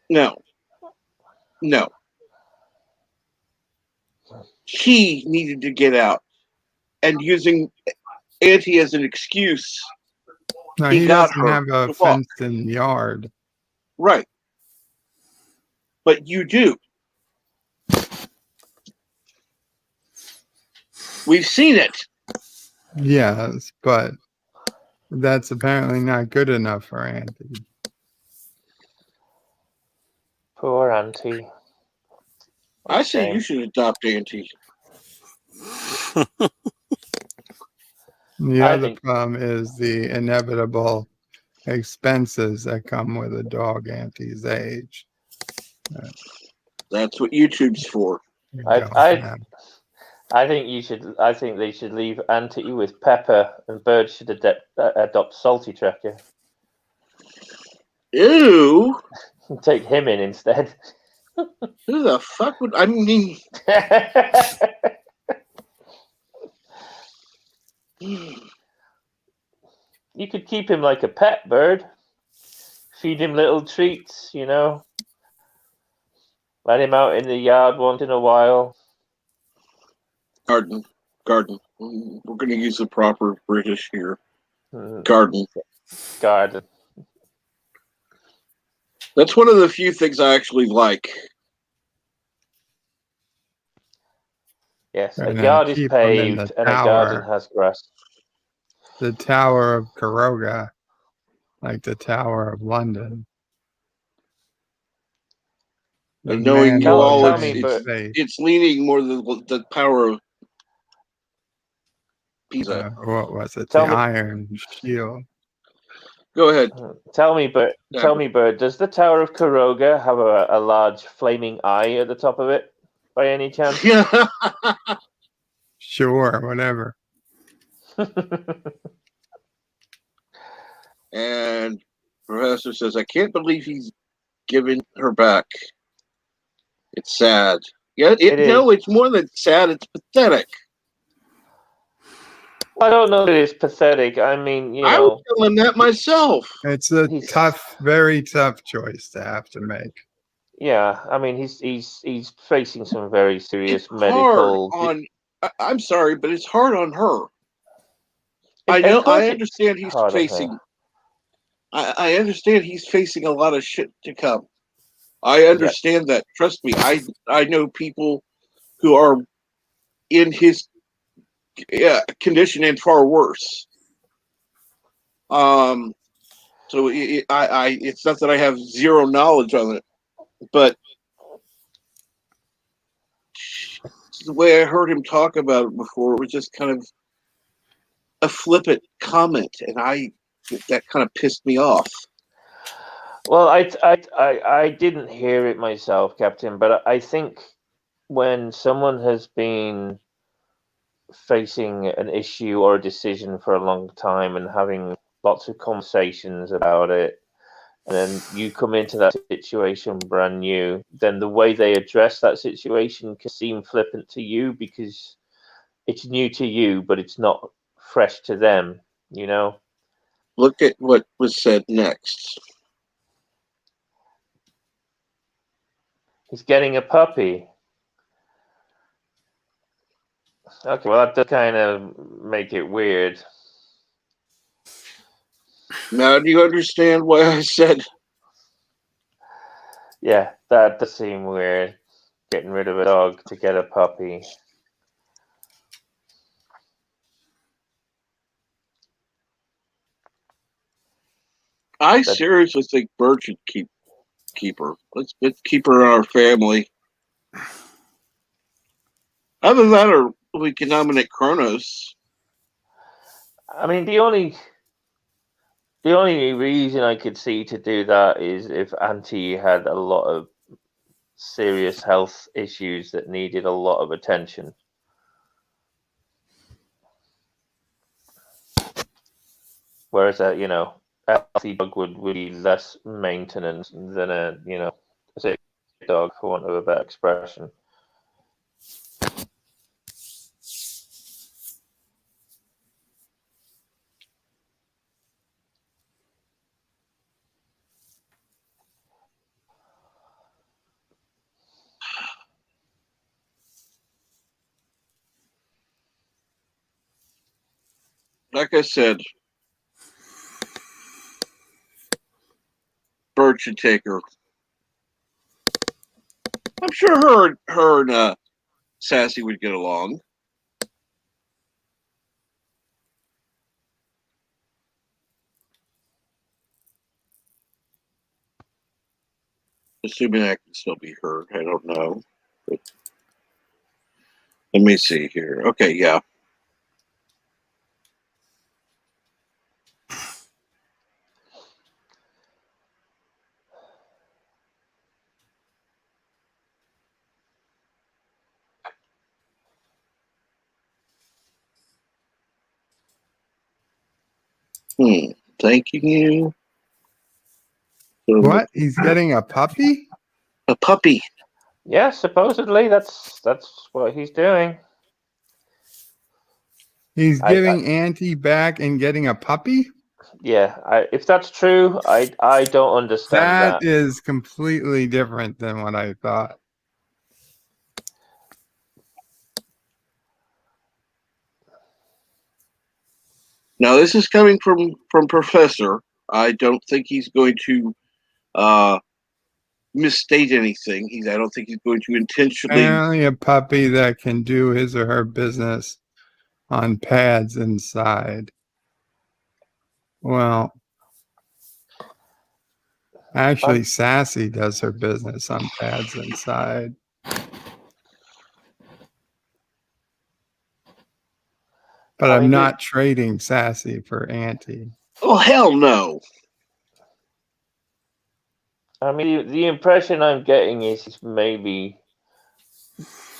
No. She needed to get out. And using Auntie as an excuse. No, he doesn't have a fenced-in yard. Right. But you do. We've seen it. Yes, but that's apparently not good enough for Auntie. Poor Auntie. I say you should adopt Auntie. The other problem is the inevitable expenses that come with a dog Auntie's age. That's what YouTube's for. I think they should leave Auntie with Pepper, and Bird should adopt Salty Tracker. Ew. Take him in instead. Who the fuck would I mean? You could keep him like a pet, Bird. Feed him little treats, you know. Let him out in the yard once in a while. Garden. We're going to use the proper British here. Garden. That's one of the few things I actually like. Yes, a yard is paved and a garden has grass. The Tower of Karoga, like the Tower of London. And knowing you all, it's leaning more than the Tower of Pisa. What was it? The Iron Shield. Go ahead. Tell me, Bird, does the Tower of Karoga have a large flaming eye at the top of it, by any chance? Sure, whatever. And Professor says, I can't believe he's giving her back. It's sad. Yeah, no, it's more than sad. It's pathetic. I don't know that it's pathetic. I mean, I was feeling that myself. It's a very tough choice to have to make. Yeah, I mean, he's facing some very serious Hard medical. I'm sorry, but it's hard on her. I understand he's facing. I understand he's facing a lot of shit to come. I understand that. Trust me, I know people who are in his condition and far worse. So it's not that I have zero knowledge on it, but the way I heard him talk about it before, it was just kind of a flippant comment, and that kind of pissed me off. Well, I didn't hear it myself, Captain, but I think when someone has been facing an issue or a decision for a long time and having lots of conversations about it, and then you come into that situation brand new, then the way they address that situation can seem flippant to you because it's new to you, but it's not fresh to them, you know? Look at what was said next. He's getting a puppy. Okay, well, that does kind of make it weird. Now, do you understand why I said? Yeah, that does seem weird. Getting rid of a dog to get a puppy. I seriously think Bird should keep her. Let's keep her in our family. Other than that, or we can nominate Kronos. I mean, the only reason I could see to do that is if Auntie had a lot of serious health issues that needed a lot of attention. Whereas a healthy dog would be less maintenance than a sick dog, for want of a better expression. Like I said, Bird should take her. I'm sure her and Sassy would get along. Assuming I can still be heard. I don't know. But let me see here. Okay, yeah. Thanking you. What? He's getting a puppy? A puppy. Yeah, supposedly that's what he's doing. He's giving Auntie back and getting a puppy? Yeah, if that's true, I don't understand that. That is completely different than what I thought. Now, this is coming from Professor. I don't think he's going to misstate anything. I don't think he's going to intentionally. Apparently a puppy that can do his or her business on pads inside. Well, actually, Sassy does her business on pads inside. But I'm not trading Sassy for Auntie. Oh, hell no. I mean, the impression I'm getting is maybe,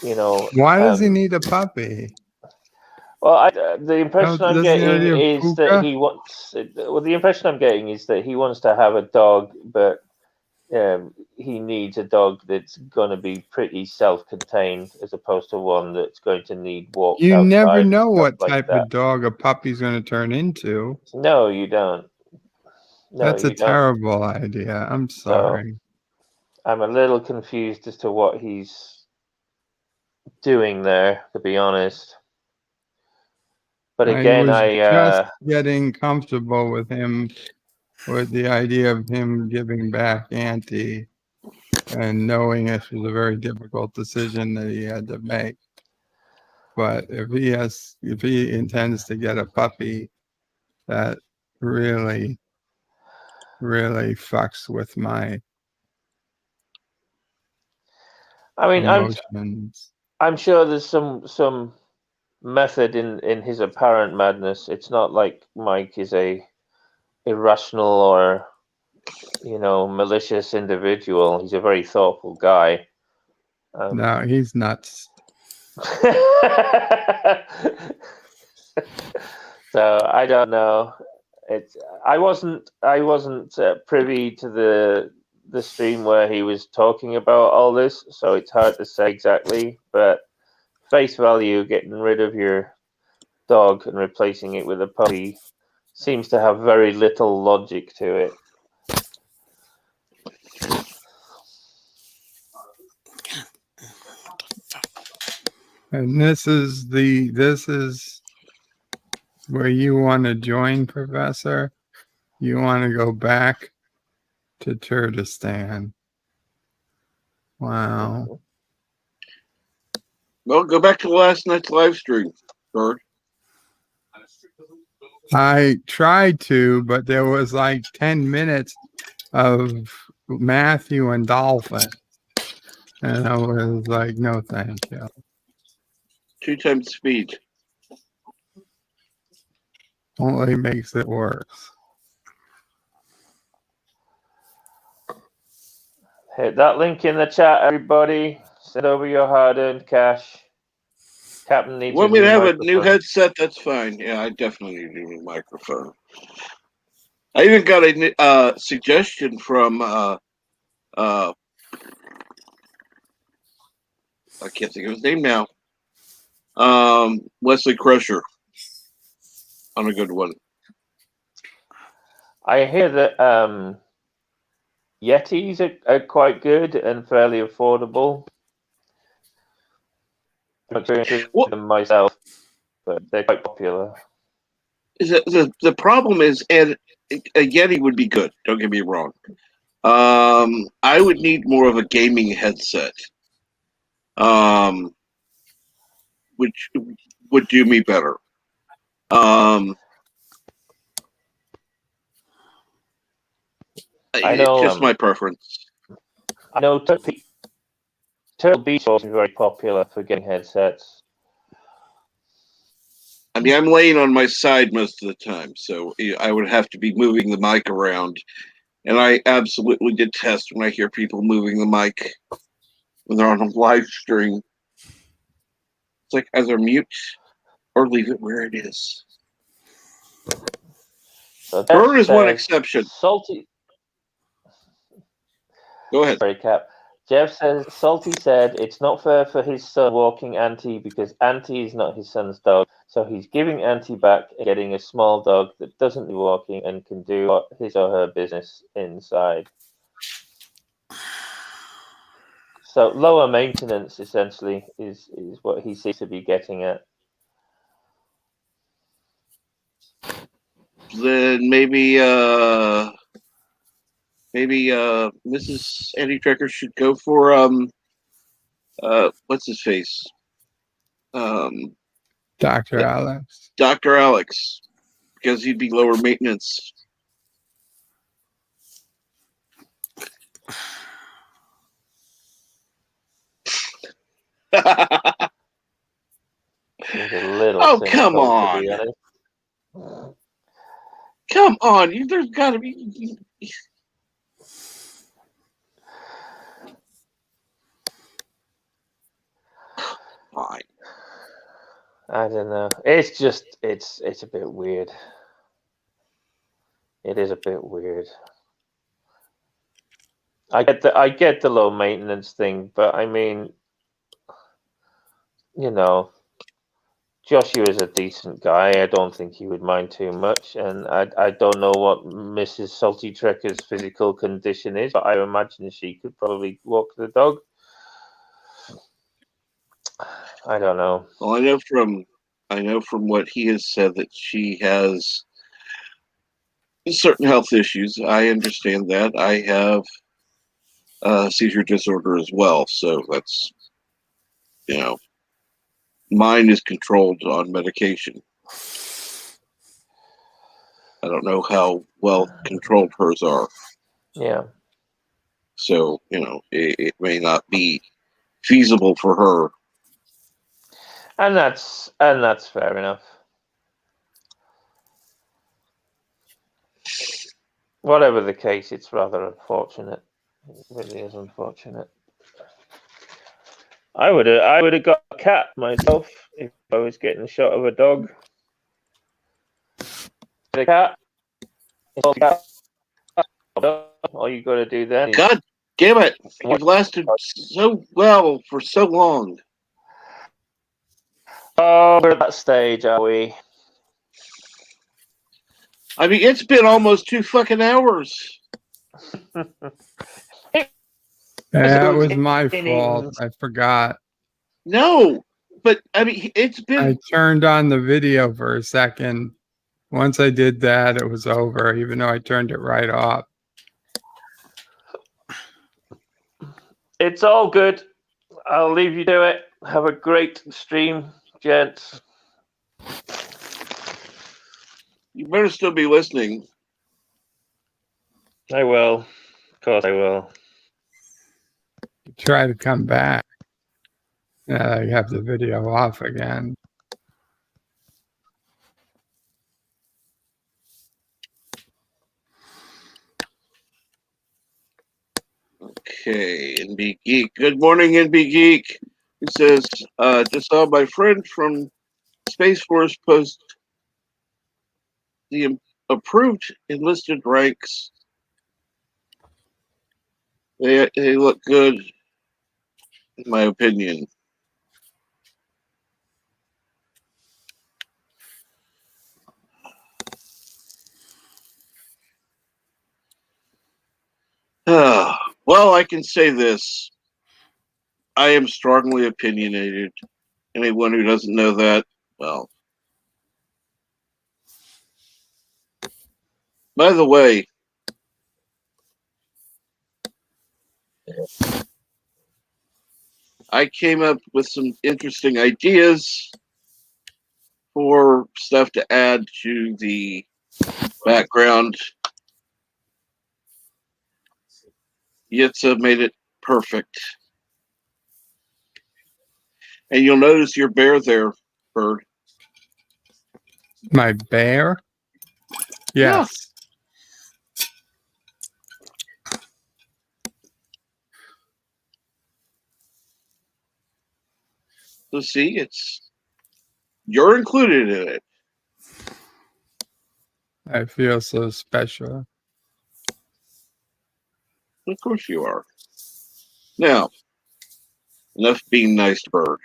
Why does he need a puppy? Well, the impression I'm getting is that Puka? he wants. Well, the impression I'm getting is that he wants to have a dog, but he needs a dog that's going to be pretty self-contained, as opposed to one that's going to need walks You outside never and know stuff what like type that. of dog a puppy's going to turn into. No, you don't. No, That's a you don't. terrible idea. I'm sorry. I'm a little confused as to what he's doing there, to be honest. But again, I was just getting comfortable with him, with the idea of him giving back Auntie, and knowing this was a very difficult decision that he had to make. But if he intends to get a puppy, that really, really fucks with my emotions. I'm sure there's some method in his apparent madness. It's not like Mike is a irrational or malicious individual. He's a very thoughtful guy. No, he's nuts. So I don't know. I wasn't privy to the stream where he was talking about all this, so it's hard to say exactly. But face value, getting rid of your dog and replacing it with a puppy seems to have very little logic to it. And this is where you want to join, Professor. You want to go back to Kurdistan. Wow. Well, go back to last night's live stream, Bird. I tried to, but there was like 10 minutes of Matthew and Dolphin. And I was like, no, thank you. 2 times speed. Only makes it worse. Hit that link in the chat, everybody. Send over your hard-earned cash. Captain needs Want me to have a new microphone. headset? That's fine. Yeah, I definitely need a new microphone. I even got a suggestion from I can't think of his name now. Wesley Crusher on a good one. I hear that Yetis are quite good and fairly affordable. I'm experienced with them myself, but they're quite popular. The problem is, and a Yeti would be good. Don't get me wrong. I would need more of a gaming headset, which would do me better. I know, it's just my preference. I know Turtle Beach is very popular for getting headsets. I mean, I'm laying on my side most of the time, so I would have to be moving the mic around. And I absolutely detest when I hear people moving the mic when they're on a live stream. It's like either mute or leave it where it is. So Burn is one exception. Salty. Go ahead. Sorry, Cap. Jeff says, Salty said it's not fair for his son walking Auntie because Auntie is not his son's dog. So he's giving Auntie back and getting a small dog that doesn't do walking and can do his or her business inside. So lower maintenance, essentially, is what he seems to be getting at. Then maybe Mrs. Andy Trekker should go for what's his face? Dr. Alex. Dr. Alex, because he'd be lower maintenance. Oh, come on. Come on. There's got to be... Fine. I don't know. It's just, it's a bit weird. It is a bit weird. I get the low maintenance thing, but I mean, you know, Joshua is a decent guy. I don't think he would mind too much, and I don't know what Mrs. Salty Trekker's physical condition is, but I imagine she could probably walk the dog. I don't know. Well, I know from what he has said that she has certain health issues. I understand that. I have seizure disorder as well, so that's, you know, mine is controlled on medication. I don't know how well controlled hers are. Yeah. So, you know, it may not be feasible for her. And that's fair enough. Whatever the case, it's rather unfortunate. It really is unfortunate. I would have got a cat myself if I was getting a shot of a dog. The cat. All you got to do then is... God damn it! You've lasted so well for so long. Oh, we're at that stage, are we? I mean, it's been almost 2 fucking hours. That was my fault. I forgot. No, but I mean, it's been. I turned on the video for a second. Once I did that, it was over, even though I turned it right off. It's all good. I'll leave you to it. Have a great stream, gents. You better still be listening. I will. Of course I will. Try to come back. Yeah, I have the video off again. Okay, NB Geek. Good morning, NB Geek. He says, just saw my friend from Space Force post the approved enlisted ranks. They look good, in my opinion. Well, I can say this. I am strongly opinionated. Anyone who doesn't know that, well. By the way, I came up with some interesting ideas for stuff to add to the background. Yitza made it perfect. And you'll notice your bear there, Bird. My bear? Yes. So see, you're included in it. I feel so special. Of course you are. Now, enough being nice to Bird.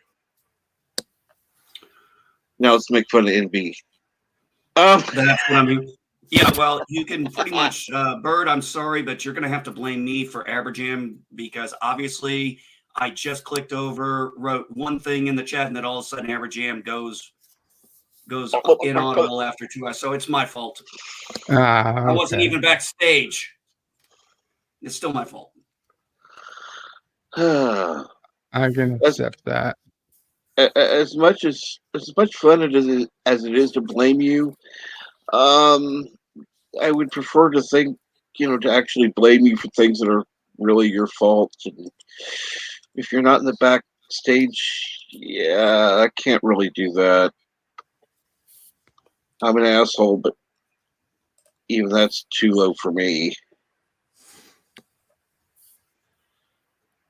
Now let's make fun of NB. That's what I mean. Yeah, well, you can pretty much, Bird, I'm sorry, but you're going to have to blame me for Aberjam because obviously I just clicked over, wrote one thing in the chat, and then all of a sudden Aberjam goes inaudible after 2 hours. So it's my fault. Okay. I wasn't even backstage. It's still my fault. I can accept that. As much fun as it is to blame you, I would prefer to think, to actually blame you for things that are really your fault. And if you're not in the backstage, yeah, I can't really do that. I'm an asshole, but even that's too low for me.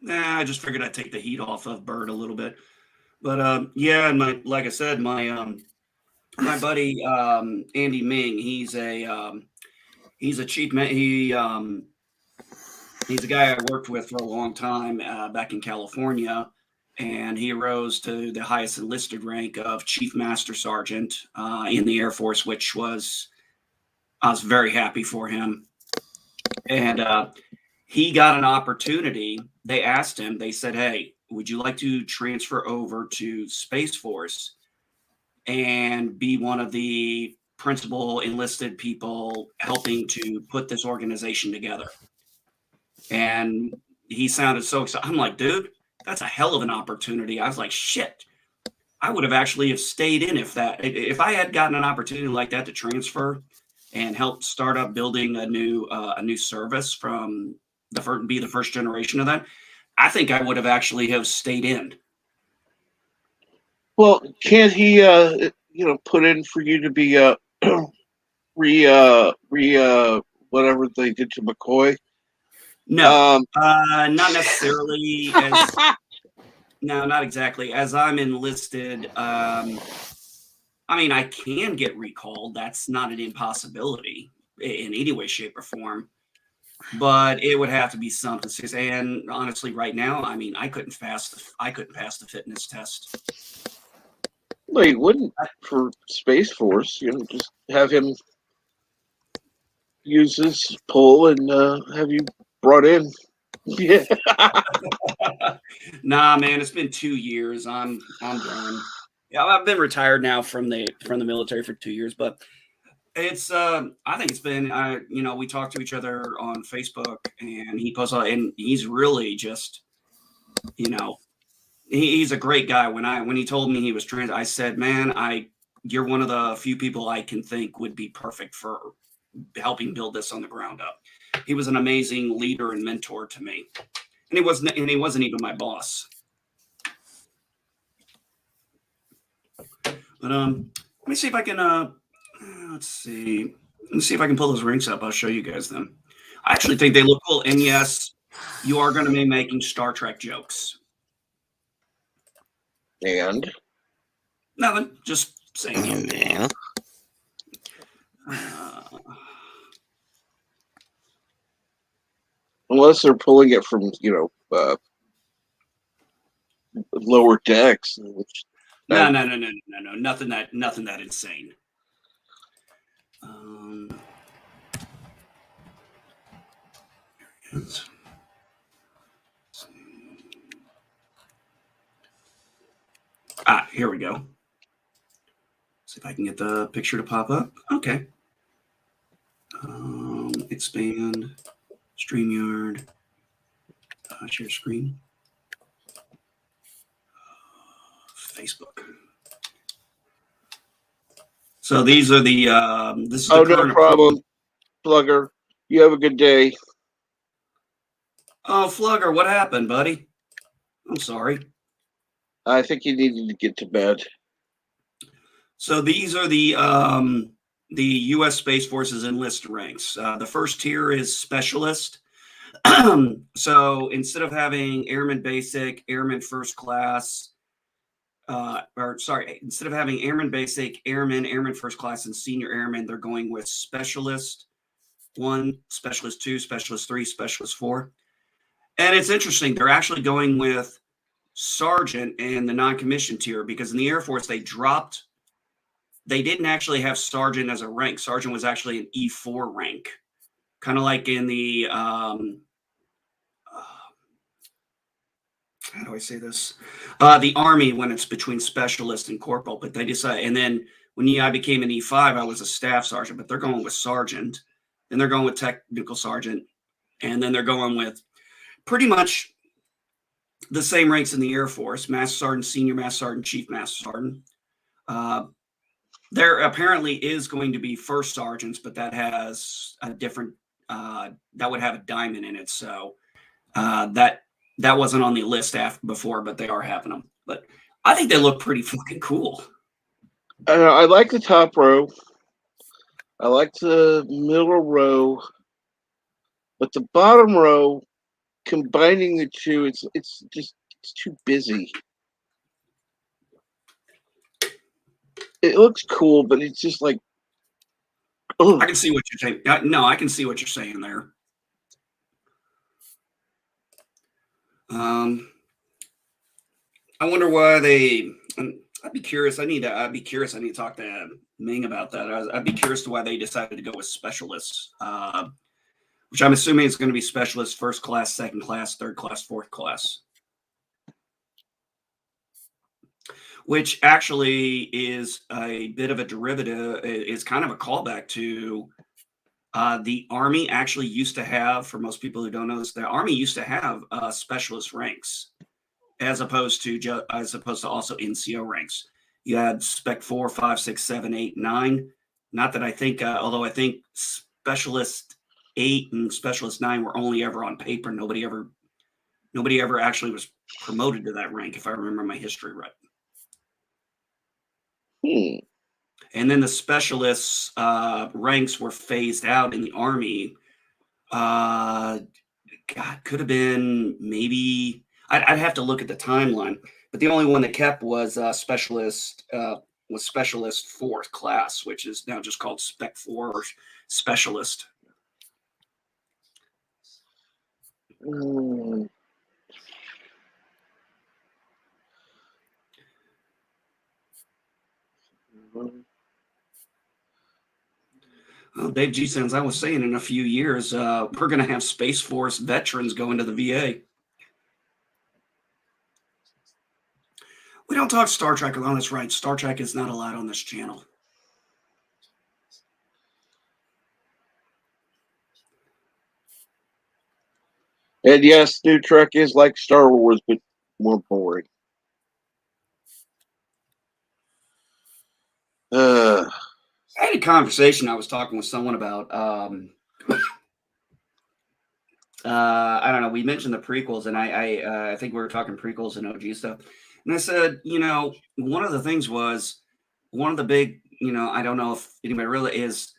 Nah, I just figured I'd take the heat off of Bird a little bit. But yeah, and like I said, my buddy Andy Ming, he's a chief. He's a guy I worked with for a long time back in California, and he rose to the highest enlisted rank of Chief Master Sergeant in the Air Force, which I was very happy for him. And he got an opportunity. They asked him, they said, hey, would you like to transfer over to Space Force and be one of the principal enlisted people helping to put this organization together? And he sounded so excited. I'm like, dude, that's a hell of an opportunity. I was like, shit, I would have actually have stayed in if I had gotten an opportunity like that to transfer and help start up building a new service from be the first generation of that. I think I would have actually have stayed in. Well, can't he, put in for you to be whatever they did to McCoy? No, not necessarily. No, not exactly. As I'm enlisted, I mean, I can get recalled. That's not an impossibility in any way, shape, or form. But it would have to be something serious. And honestly, right now, I mean, I couldn't pass the fitness test. No, you wouldn't for Space Force. Just have him use his pull and have you brought in. Yeah. Nah, man, it's been 2 years. I'm done. Yeah, I've been retired now from the military for 2 years, but it's I think it's been we talk to each other on Facebook, and he posts and he's really just he's a great guy. When he told me he was trans, I said, man, you're one of the few people I can think would be perfect for helping build this on the ground up. He was an amazing leader and mentor to me, and he wasn't even my boss. But let me see if I can let's see if I can pull those rings up. I'll show you guys them. I actually think they look cool. And yes, you are going to be making Star Trek jokes. And nothing, just saying. Yeah. Unless they're pulling it from lower decks, which no, nothing that insane. Here we go. See if I can get the picture to pop up. Okay. Expand, StreamYard, share screen, Facebook. So these are the this is the current. No problem, Plugger. You have a good day. Oh, Flugger, what happened, buddy? I'm sorry. I think you needed to get to bed. So these are the U.S. Space Force's enlist ranks. The first tier is specialist. So instead of having airman basic, airman first class, instead of having airman basic, airman first class, and senior airman, they're going with specialist 1, specialist 2, specialist 3, specialist 4. And it's interesting. They're actually going with sergeant in the non-commissioned tier, because in the Air Force, they didn't actually have sergeant as a rank. Sergeant was actually an E4 rank, kind of like in the, how do I say this? The Army, when it's between specialist and corporal, but they decided, and then when I became an E5, I was a staff sergeant, but they're going with sergeant, then they're going with technical sergeant, and then they're going with pretty much the same ranks in the Air Force: Master Sergeant, Senior Master Sergeant, Chief Master Sergeant. There apparently is going to be first sergeants, but that has a different, that would have a diamond in it. So that wasn't on the list before, but they are having them. But I think they look pretty fucking cool. I like the top row. I like the middle row. But the bottom row, combining the two, it's too busy. It looks cool, but it's just like, I can see what you're saying. No, I can see what you're saying there. I wonder why they. I'd be curious. I'd be curious. I need to talk to Ming about that. I'd be curious to why they decided to go with specialists, which I'm assuming is going to be specialist, first class, second class, third class, fourth class. Which actually is a bit of a derivative. Is kind of a callback to the Army actually used to have. For most people who don't know this, the Army used to have specialist ranks, as opposed to also NCO ranks. You had Spec 4, 5, 6, 7, 8, 9. Not that I think, although I think Specialist 8 and Specialist 9 were only ever on paper. Nobody ever actually was promoted to that rank, if I remember my history right. And then the specialists ranks were phased out in the Army. God, could have been maybe. I'd have to look at the timeline, but the only one that kept was specialist 4th class, which is now just called Spec 4 or specialist. Well, Dave G. Sands, I was saying in a few years, we're going to have Space Force veterans go into the VA. We don't talk Star Trek alone. That's right. Star Trek is not allowed on this channel. And yes, New Trek is like Star Wars, but more boring. I had a conversation I was talking with someone about. I don't know. We mentioned the prequels, and I think we were talking prequels and OG stuff. And I said, one of the things was one of the big, I don't know if anybody really is.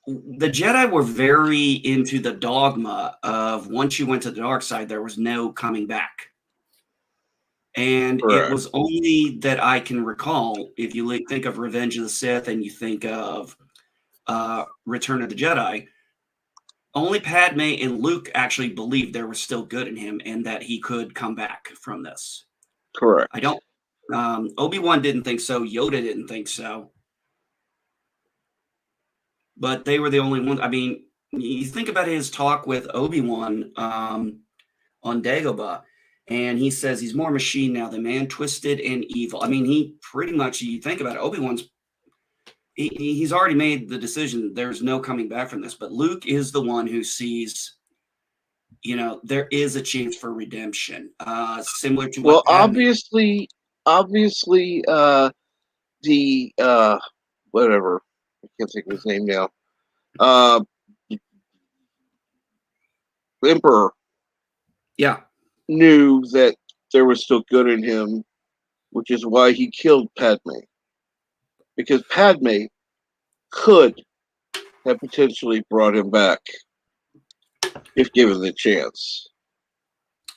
The Jedi were very into the dogma of once you went to the dark side, there was no coming back. And Correct. It was only that I can recall, if you think of Revenge of the Sith and you think of Return of the Jedi, only Padme and Luke actually believed there was still good in him and that he could come back from this. Correct. I don't. Obi-Wan didn't think so. Yoda didn't think so. But they were the only ones. I mean, you think about his talk with Obi-Wan on Dagobah, and he says he's more machine now than man, twisted and evil. I mean, he pretty much, you think about it, Obi-Wan's, he's already made the decision. There's no coming back from this. But Luke is the one who sees, there is a chance for redemption. Similar to what obviously, the whatever, I can't think of his name now. Emperor, knew that there was still good in him, which is why he killed Padme, because Padme could have potentially brought him back if given the chance.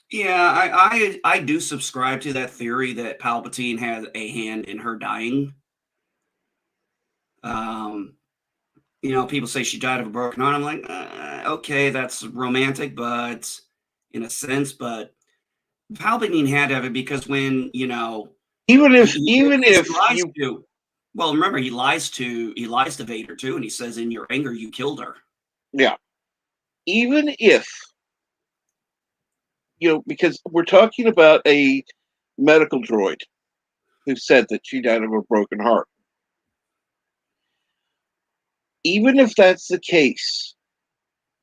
Yeah, I do subscribe to that theory that Palpatine had a hand in her dying. People say she died of a broken heart. I'm like, okay, that's romantic, but in a sense, but Palpatine had to have it because when remember he lies to Vader too, and he says in your anger you killed her. Yeah, even if because we're talking about a medical droid who said that she died of a broken heart. Even if that's the case,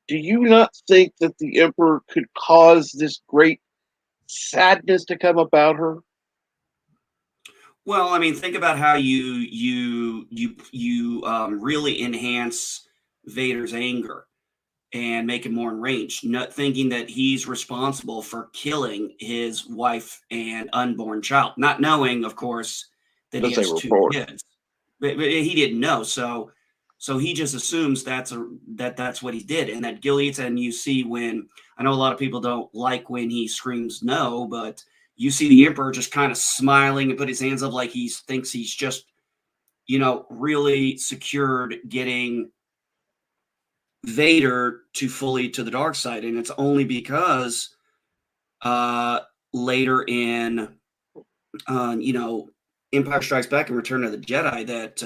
do you not think that the Emperor could cause this great sadness to come about her? Well, I mean, think about how you really enhance Vader's anger and make him more enraged, not thinking that he's responsible for killing his wife and unborn child, not knowing, of course, that he has 2 kids. But he didn't know, so he just assumes that's what he did, and that Gilead's. And you see when I know a lot of people don't like when he screams no, but you see the Emperor just kind of smiling and put his hands up like he thinks he's just, really secured getting Vader to fully to the dark side. And it's only because later in, Empire Strikes Back and Return of the Jedi that,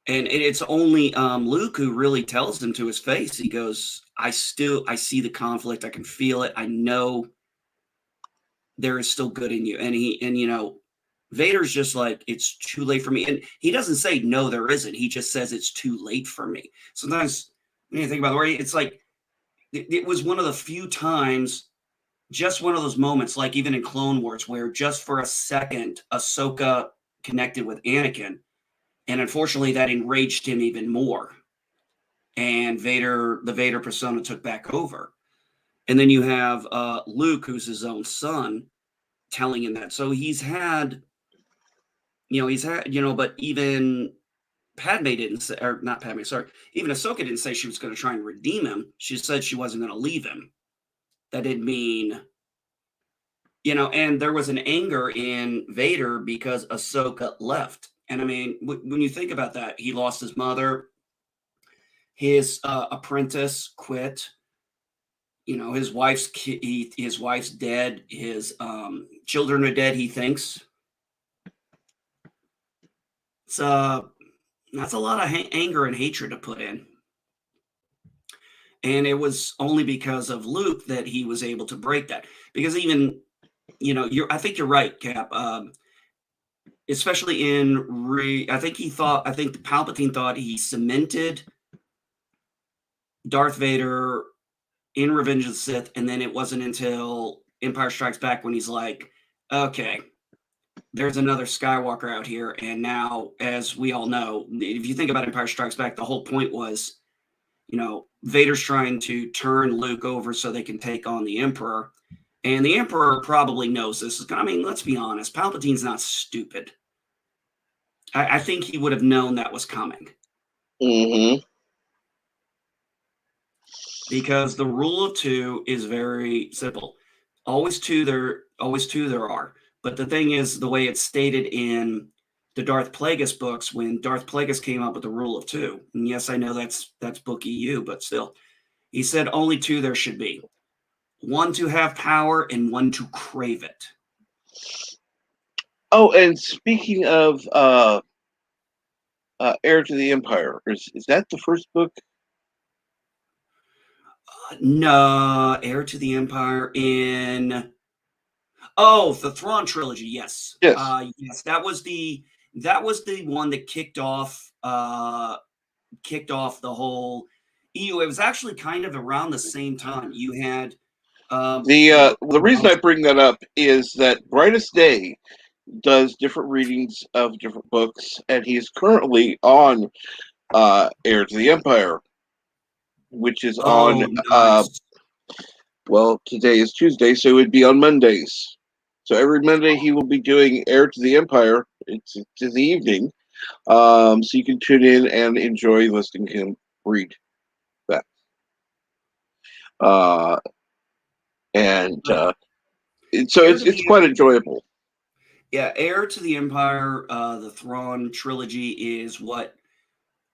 and it's only Luke who really tells him to his face. He goes, I see the conflict. I can feel it. I know there is still good in you. And Vader's just like, it's too late for me. And he doesn't say, no, there isn't. He just says it's too late for me. Sometimes when you think about the word, it's like, it was one of the few times, just one of those moments, like even in Clone Wars, where just for a second, Ahsoka connected with Anakin. And unfortunately, that enraged him even more. And the Vader persona took back over. And then you have Luke, who's his own son, telling him that. So he's had, but even Padme didn't say, or not Padme, sorry, even Ahsoka didn't say she was going to try and redeem him. She said she wasn't going to leave him. That didn't mean, and there was an anger in Vader because Ahsoka left. And I mean, when you think about that, he lost his mother, his apprentice quit, his wife's dead, his children are dead, he thinks. So that's a lot of anger and hatred to put in. And it was only because of Luke that he was able to break that. Because even, I think you're right, Cap. Especially I think Palpatine thought he cemented Darth Vader in Revenge of the Sith, and then it wasn't until Empire Strikes Back when he's like, okay, there's another Skywalker out here. And now, as we all know, if you think about Empire Strikes Back, the whole point was, Vader's trying to turn Luke over so they can take on the Emperor. And the Emperor probably knows this. I mean, let's be honest. Palpatine's not stupid. I think he would have known that was coming. Mm-hmm. Because the rule of two is very simple. Always two there are. But the thing is, the way it's stated in the Darth Plagueis books, when Darth Plagueis came up with the rule of two, and yes, I know that's book EU, but still, he said only two there should be. One to have power and one to crave it. Oh, and speaking of Heir to the Empire, is that the first book? No, Heir to the Empire in... Oh, the Thrawn trilogy, yes. Yes. Yes, that was the one that kicked off the whole EU. It was actually kind of around the same time. You had the reason I bring that up is that Brightest Day does different readings of different books, and he's currently on Heir to the Empire, which is on nice. Well, today is Tuesday, so it would be on Mondays. So every Monday he will be doing Heir to the Empire. It's in the evening, so you can tune in and enjoy listening to him read that. So it's quite enjoyable. Yeah, Heir to the Empire, the Thrawn trilogy is what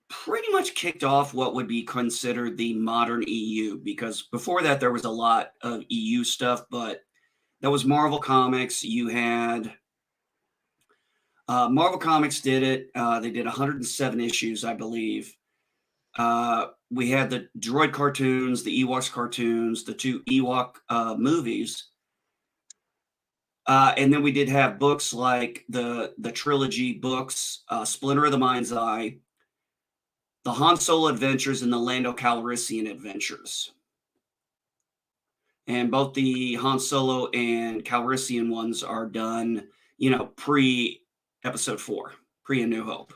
pretty much kicked off what would be considered the modern EU, because before that there was a lot of EU stuff, but that was Marvel Comics. You had Marvel Comics did it. They did 107 issues, I believe. We had the droid cartoons, the Ewoks cartoons, the two Ewok movies. And then we did have books like the trilogy books, Splinter of the Mind's Eye, the Han Solo Adventures, and the Lando Calrissian Adventures. And both the Han Solo and Calrissian ones are done, pre-Episode 4, pre-A New Hope.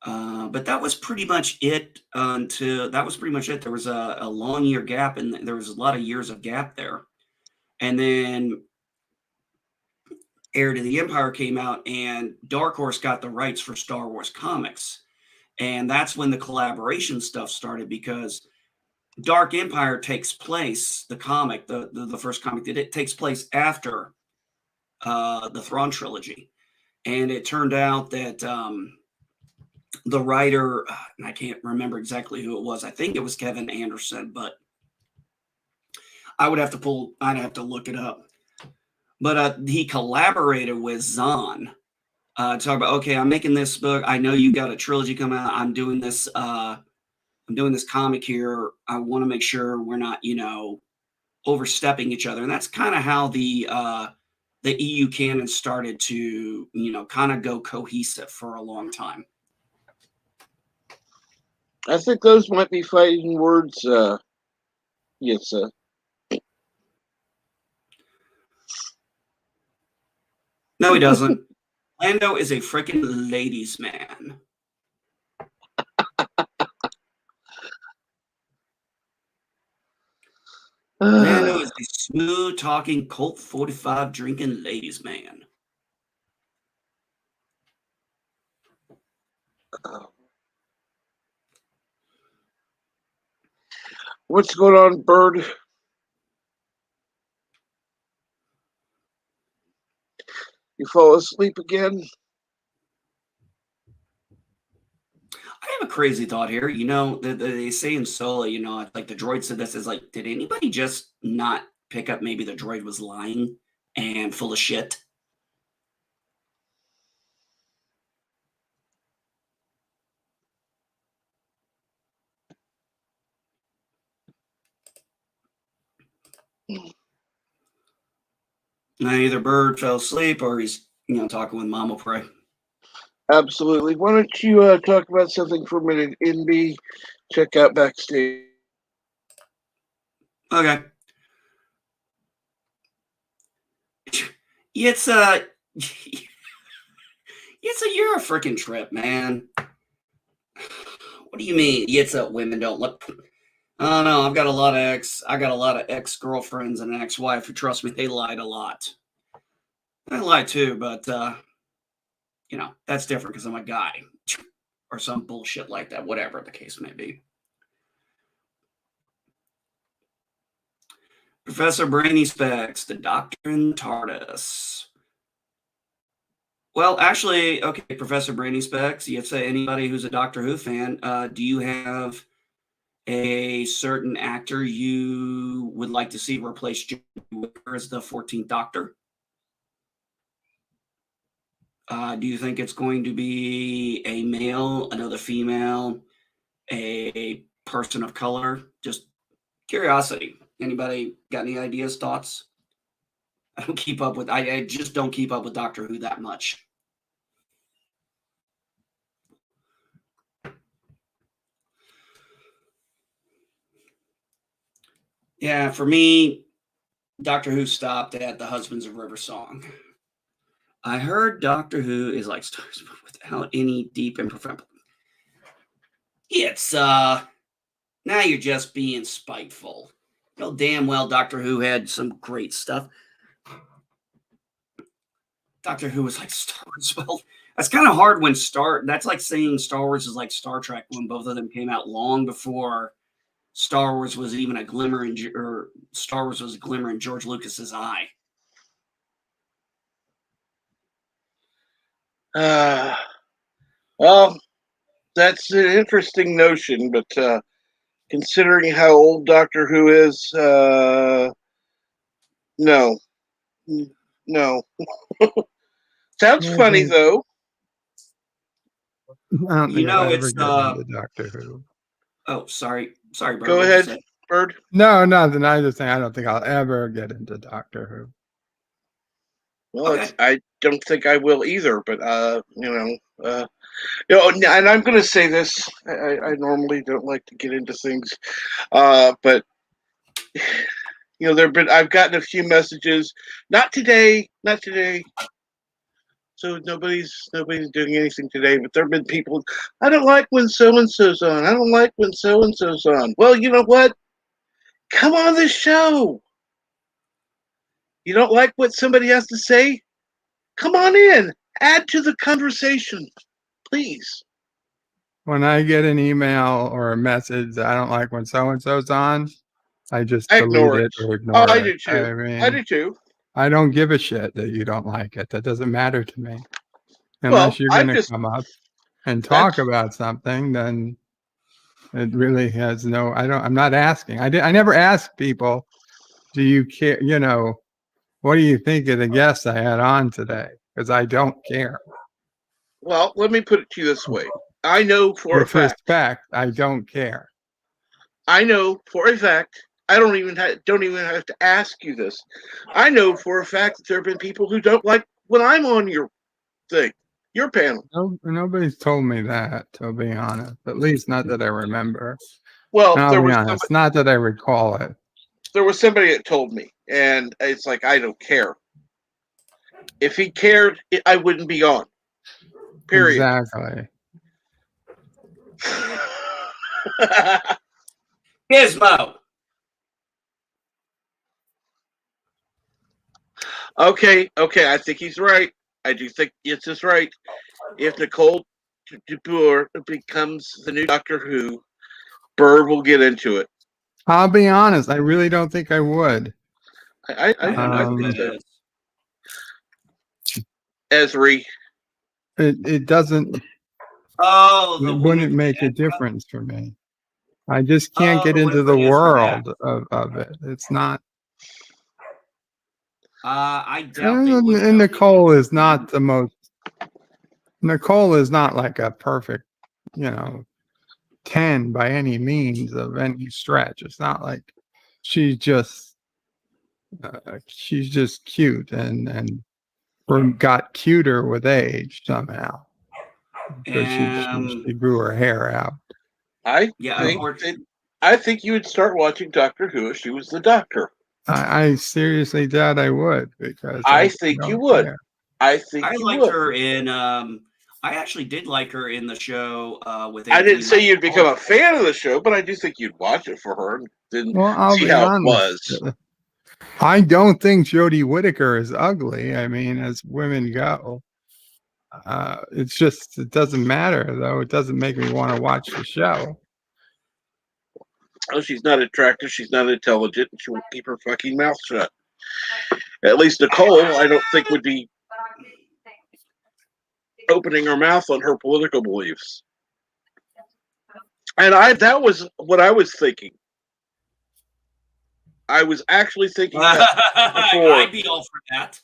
But that was pretty much it. There was a long year gap, and there was a lot of years of gap there. And then Heir to the Empire came out, and Dark Horse got the rights for Star Wars comics. And that's when the collaboration stuff started, because Dark Empire takes place, the comic, the first comic that it takes place after the Thrawn trilogy. And it turned out that the writer, and I can't remember exactly who it was, I think it was Kevin Anderson, but I'd have to look it up. But he collaborated with Zahn to talk about, okay, I'm making this book. I know you got a trilogy coming out. I'm doing this comic here. I want to make sure we're not, overstepping each other. And that's kind of how the EU canon started to, kind of go cohesive for a long time. I think those might be fighting words. Yes, No, he doesn't. Lando is a freaking ladies' man. Lando is a smooth talking Colt 45 drinking ladies' man. What's going on, Bird? You fall asleep again? I have a crazy thought here. They say in Solo, like the droid said this, is like, did anybody just not pick up maybe the droid was lying and full of shit? Now either Bird fell asleep or he's, talking with Mama Pray. Absolutely. Why don't you talk about something for a minute, NB? Check out backstage. Okay. It's you're a freaking trip, man. What do you mean? It's women don't look. Oh no, I've got a lot of ex-girlfriends and an ex-wife who, trust me, they lied a lot. I lie too, but that's different because I'm a guy or some bullshit like that, whatever the case may be. Professor Brainy Specs, the Doctor in TARDIS. Well, actually, okay, Professor Brainy Specs, you say anybody who's a Doctor Who fan, do you have a certain actor you would like to see replace Jodie Whittaker as the 14th Doctor? Do you think it's going to be a male, another female, a person of color? Just curiosity. Anybody got any ideas, thoughts? I just don't keep up with Doctor Who that much. Yeah, for me, Doctor Who stopped at the Husbands of River Song. I heard Doctor Who is like stars without any deep and profound. It's now you're just being spiteful. You know damn well Doctor Who had some great stuff. Doctor Who was like Star Wars. Well, that's kind of hard when that's like saying Star Wars is like Star Trek when both of them came out long before Star Wars was even a glimmer Star Wars was a glimmer in George Lucas's eye. Well, that's an interesting notion, but considering how old Doctor Who is, no. Sounds funny, though. I don't think I'll ever get into Doctor Who. Oh, sorry, Bird. Go ahead, Bird. No, nothing. I just think I don't think I'll ever get into Doctor Who. Well, okay. I don't think I will either, but and I'm going to say this. I normally don't like to get into things, but I've gotten a few messages. Not today. So nobody's doing anything today, but there have been people. I don't like when so and so's on. I don't like when so and so's on. Well, you know what? Come on the show. You don't like what somebody has to say? Come on in. Add to the conversation, please. When I get an email or a message that I don't like when so-and-so's on, I just delete it or ignore it. I do too. I do too. I don't give a shit that you don't like it. That doesn't matter to me. Unless you're going to come up and talk about something, then it really has no. I'm not asking. I never ask people do you care? You know, what do you think of the guests I had on today? Because I don't care. Well, let me put it to you this way. I know for a With fact. respect, I don't care. I know for a fact. I don't even have to ask you this. I know for a fact that there have been people who don't like when I'm on your thing, your panel. No, nobody's told me that, to be honest. At least not that I remember. Well, And I'll there be was honest, not that I recall it. somebody that told me, and it's like I don't care. If he cared, I wouldn't be on. Period. Exactly. Gizmo. Okay. I think he's right. I do think it's just right. If Nicole DeBoer becomes the new Doctor Who, Bird will get into it. I'll be honest, I really don't think I would. I think so. Esri. It doesn't. Oh, It wouldn't make a difference for me. I just can't Oh, get the into woman the who answered world of it. It's not. I doubt they And, would. and Nicole is not the most. Nicole is not like a perfect, 10 by any means of any stretch. It's not like she's just cute and got cuter with age somehow because she grew her hair out. I think you would start watching Doctor Who if she was the Doctor. I seriously doubt I would because I think you would. Care. I liked her in. I actually did like her in the show with. I didn't say you'd become a fan of the show, but I do think you'd watch it for her and then I'll see be how honest. it was. I don't think Jodie Whittaker is ugly. I mean, as women go, it's just it doesn't matter though. It doesn't make me want to watch the show. Oh, she's not attractive. She's not intelligent, and she won't keep her fucking mouth shut. At least Nicole, I don't think would be opening her mouth on her political beliefs. And that was what I was thinking. I was actually thinking that before. I'd be all for that.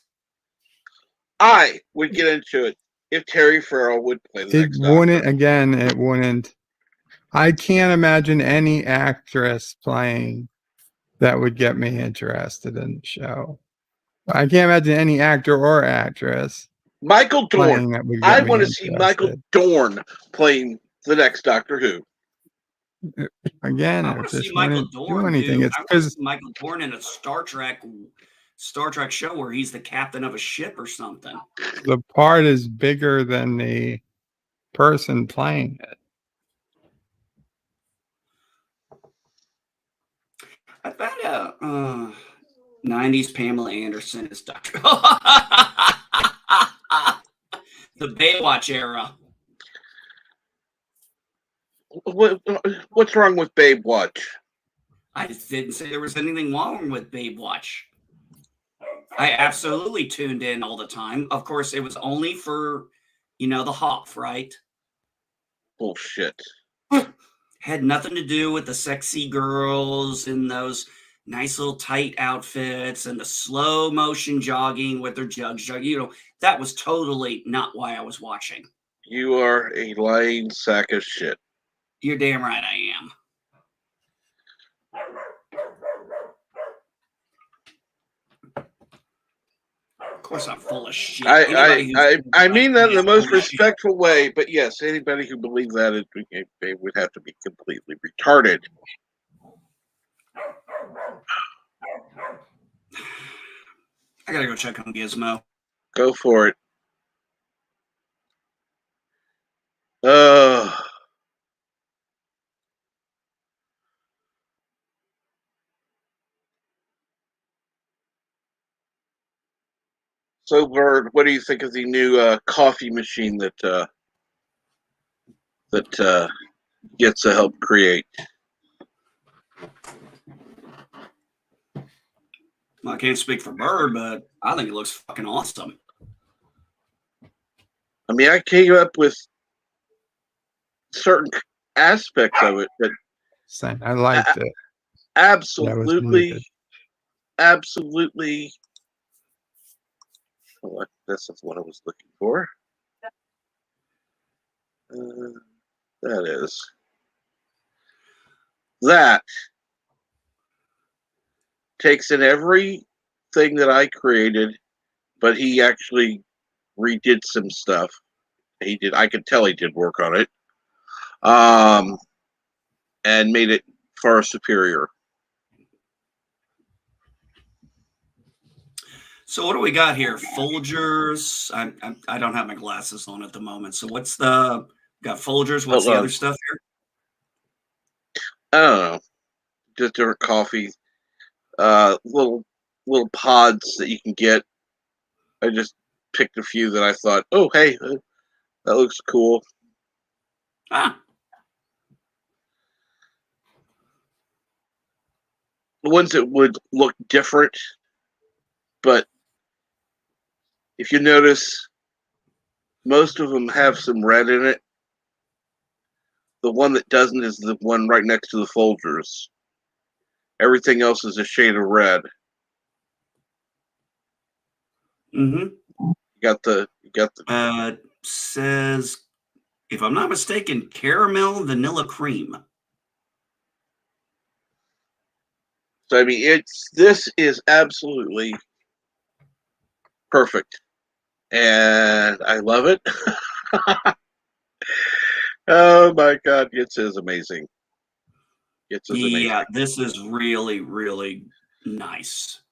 I would get into it if Terry Farrell would play the next Doctor. It wouldn't. I can't imagine any actress playing that would get me interested in the show. I can't imagine any actor or actress. Michael Dorn. I want to see Michael Dorn playing the next Doctor Who. Again, I want to see Michael Dorn It's because Michael Dorn in a Star Trek show where he's the captain of a ship or something. The part is bigger than the person playing it. I bet 90s Pamela Anderson is Dr. The Baywatch era. What's wrong with Baywatch? I didn't say there was anything wrong with Baywatch. I absolutely tuned in all the time. Of course, it was only for, the Hoff, right? Bullshit. Had nothing to do with the sexy girls in those nice little tight outfits and the slow motion jogging with their jugs. That was totally not why I was watching. You are a lying sack of shit. You're damn right I am. Of course I'm full of shit. I mean that in the most respectful way, but yes, anybody who believes that they would have to be completely retarded. I gotta go check on Gizmo. Go for it. So, Bird, what do you think of the new coffee machine that gets to help create? Well, I can't speak for Bird, but I think it looks fucking awesome. I mean, I came up with certain aspects of it, but I liked it. Absolutely absolutely. Oh, that's not what I was looking for. That is that takes in everything that I created, but he actually redid some stuff. He did. I could tell he did work on it, and made it far superior. So what do we got here? Folgers. I don't have my glasses on at the moment. So what's the got Folgers? What's the other stuff here? I don't know. Just different coffee, little pods that you can get. I just picked a few that I thought, oh hey, that looks cool. Ah. The ones that would look different, but if you notice, most of them have some red in it. The one that doesn't is the one right next to the Folgers. Everything else is a shade of red. Mm-hmm. You got the. Says, if I'm not mistaken, caramel vanilla cream. So I mean, this is absolutely perfect, and I love it. Oh my God, it is amazing. It's amazing. Yeah, this is really, really nice.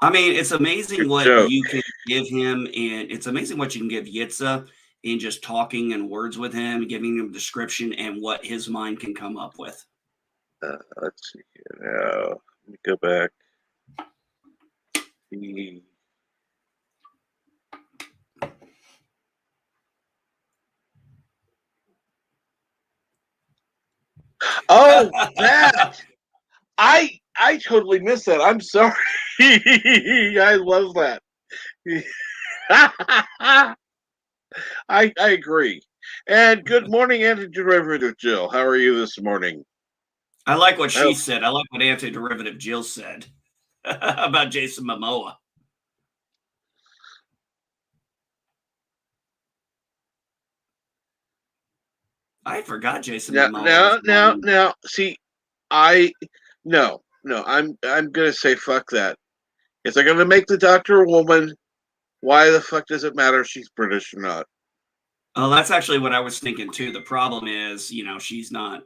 I mean, it's amazing what you can give him, and it's amazing what you can give Yitza in just talking and words with him, giving him a description and what his mind can come up with. Let's see here now. Let me go back. Oh, that! I totally missed that. I'm sorry. I love that. I agree. And good morning, Antiderivative Jill. How are you this morning? I like what she said. I like what Antiderivative Jill said about Jason Momoa. I forgot Jason Momoa. Now. See, no. I'm gonna say fuck that. If they're gonna make the Doctor a woman, why the fuck does it matter if she's British or not? Oh, that's actually what I was thinking too. The problem is, she's not.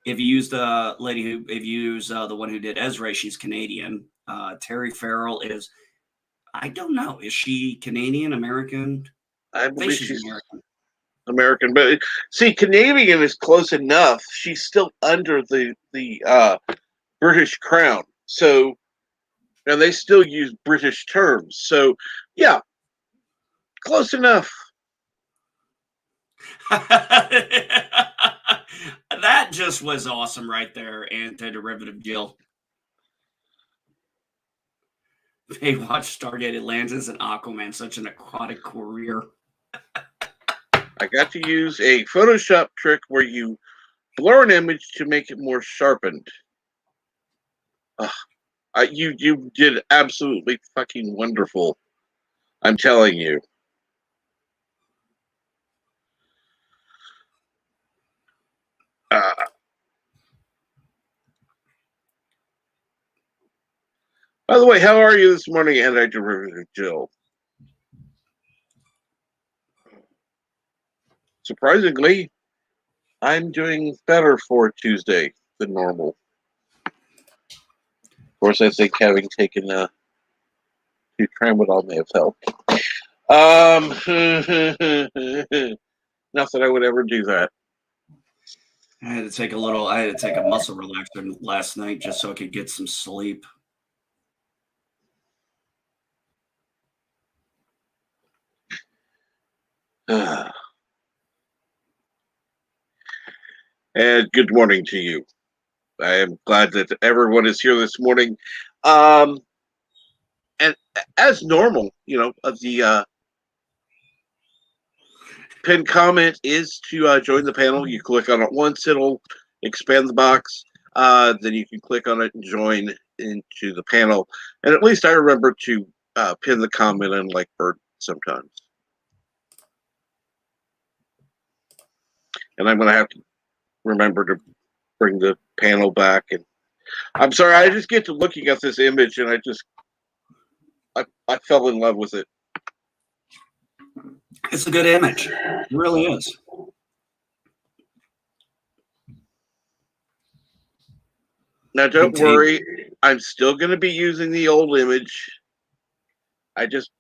If you use the one who did Ezra, she's Canadian. Terry Farrell is, I don't know, is she Canadian, American? I believe she's American, but see, Canadian is close enough. She's still under the British crown, so and they still use British terms. So, yeah, close enough. That just was awesome right there, Antiderivative Jill. They watched Stargate Atlantis and Aquaman, such an aquatic career. I got to use a Photoshop trick where you blur an image to make it more sharpened. You did absolutely fucking wonderful. I'm telling you. By the way, how are you this morning, Antiderivative Jill? Surprisingly, I'm doing better for Tuesday than normal. Of course, I think having taken 2 tramadol may have helped. Not that I would ever do that. I had to take a muscle relaxer last night just so I could get some sleep. And good morning to you. I am glad that everyone is here this morning. And as normal, the pinned comment is to join the panel. You click on it once, it'll expand the box. then you can click on it and join into the panel. And at least I remember to pin the comment in like Bird sometimes. And I'm going to have to remember to bring the panel back. And I'm sorry, I just get to looking at this image and I fell in love with it. It's a good image. It really is. Now, don't worry. I'm still going to be using the old image. I just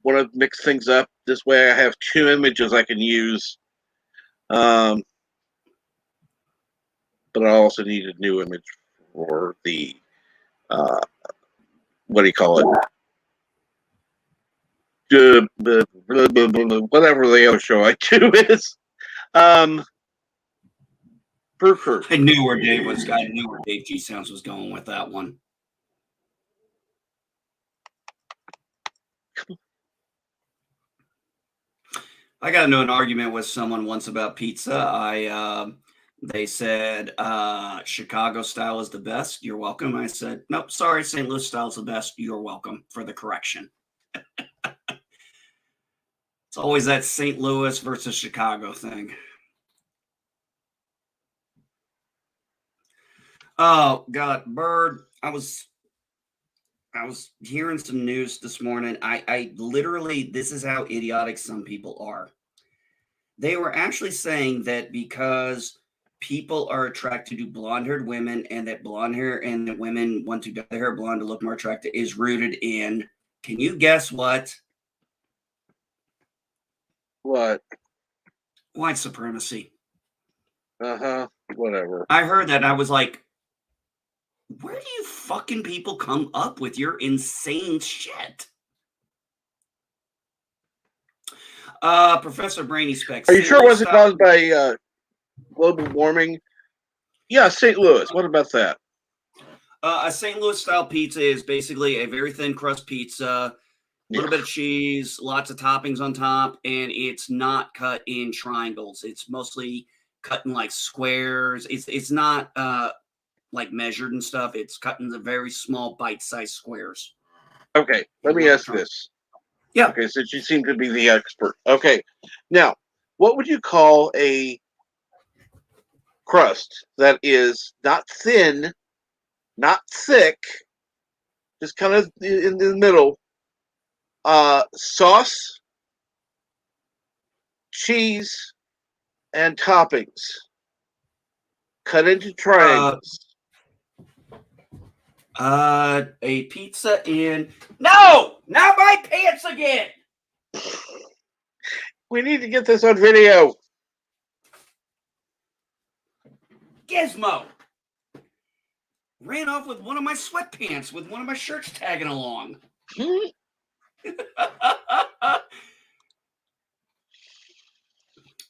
want to mix things up. This way I have two images I can use. But I also need a new image for the, what do you call it? Whatever the other show I do is. Brew Crew. I knew where Dave was. I knew where Dave G Sounds was going with that one. I got into an argument with someone once about pizza. They said Chicago style is the best. You're welcome. I said, nope, sorry, St. Louis style is the best. You're welcome for the correction. It's always that St. Louis versus Chicago thing. Oh God, Bird. I was hearing some news this morning. I literally, this is how idiotic some people are. They were actually saying that because people are attracted to blonde-haired women and that blonde hair and that women want to dye their hair blonde to look more attractive is rooted in, can you guess what? What? White supremacy. Uh-huh. Whatever. I heard that and I was like, where do you fucking people come up with your insane shit? Professor Brainy Specs. Are you sure it wasn't caused by global warming? Yeah, St. Louis. What about that? A St. Louis style pizza is basically a very thin crust pizza, a little bit of cheese, lots of toppings on top, and it's not cut in triangles. It's mostly cut in like squares. It's not like measured and stuff. It's cut in the very small bite-sized squares. Okay, let me ask this. Yeah. Okay, since you seem to be the expert. Okay, now, what would you call a crust that is not thin, not thick, just kind of in the middle? Sauce, cheese, and toppings cut into triangles. A pizza in... No! Not my pants again! We need to get this on video. Gizmo ran off with one of my sweatpants with one of my shirts tagging along.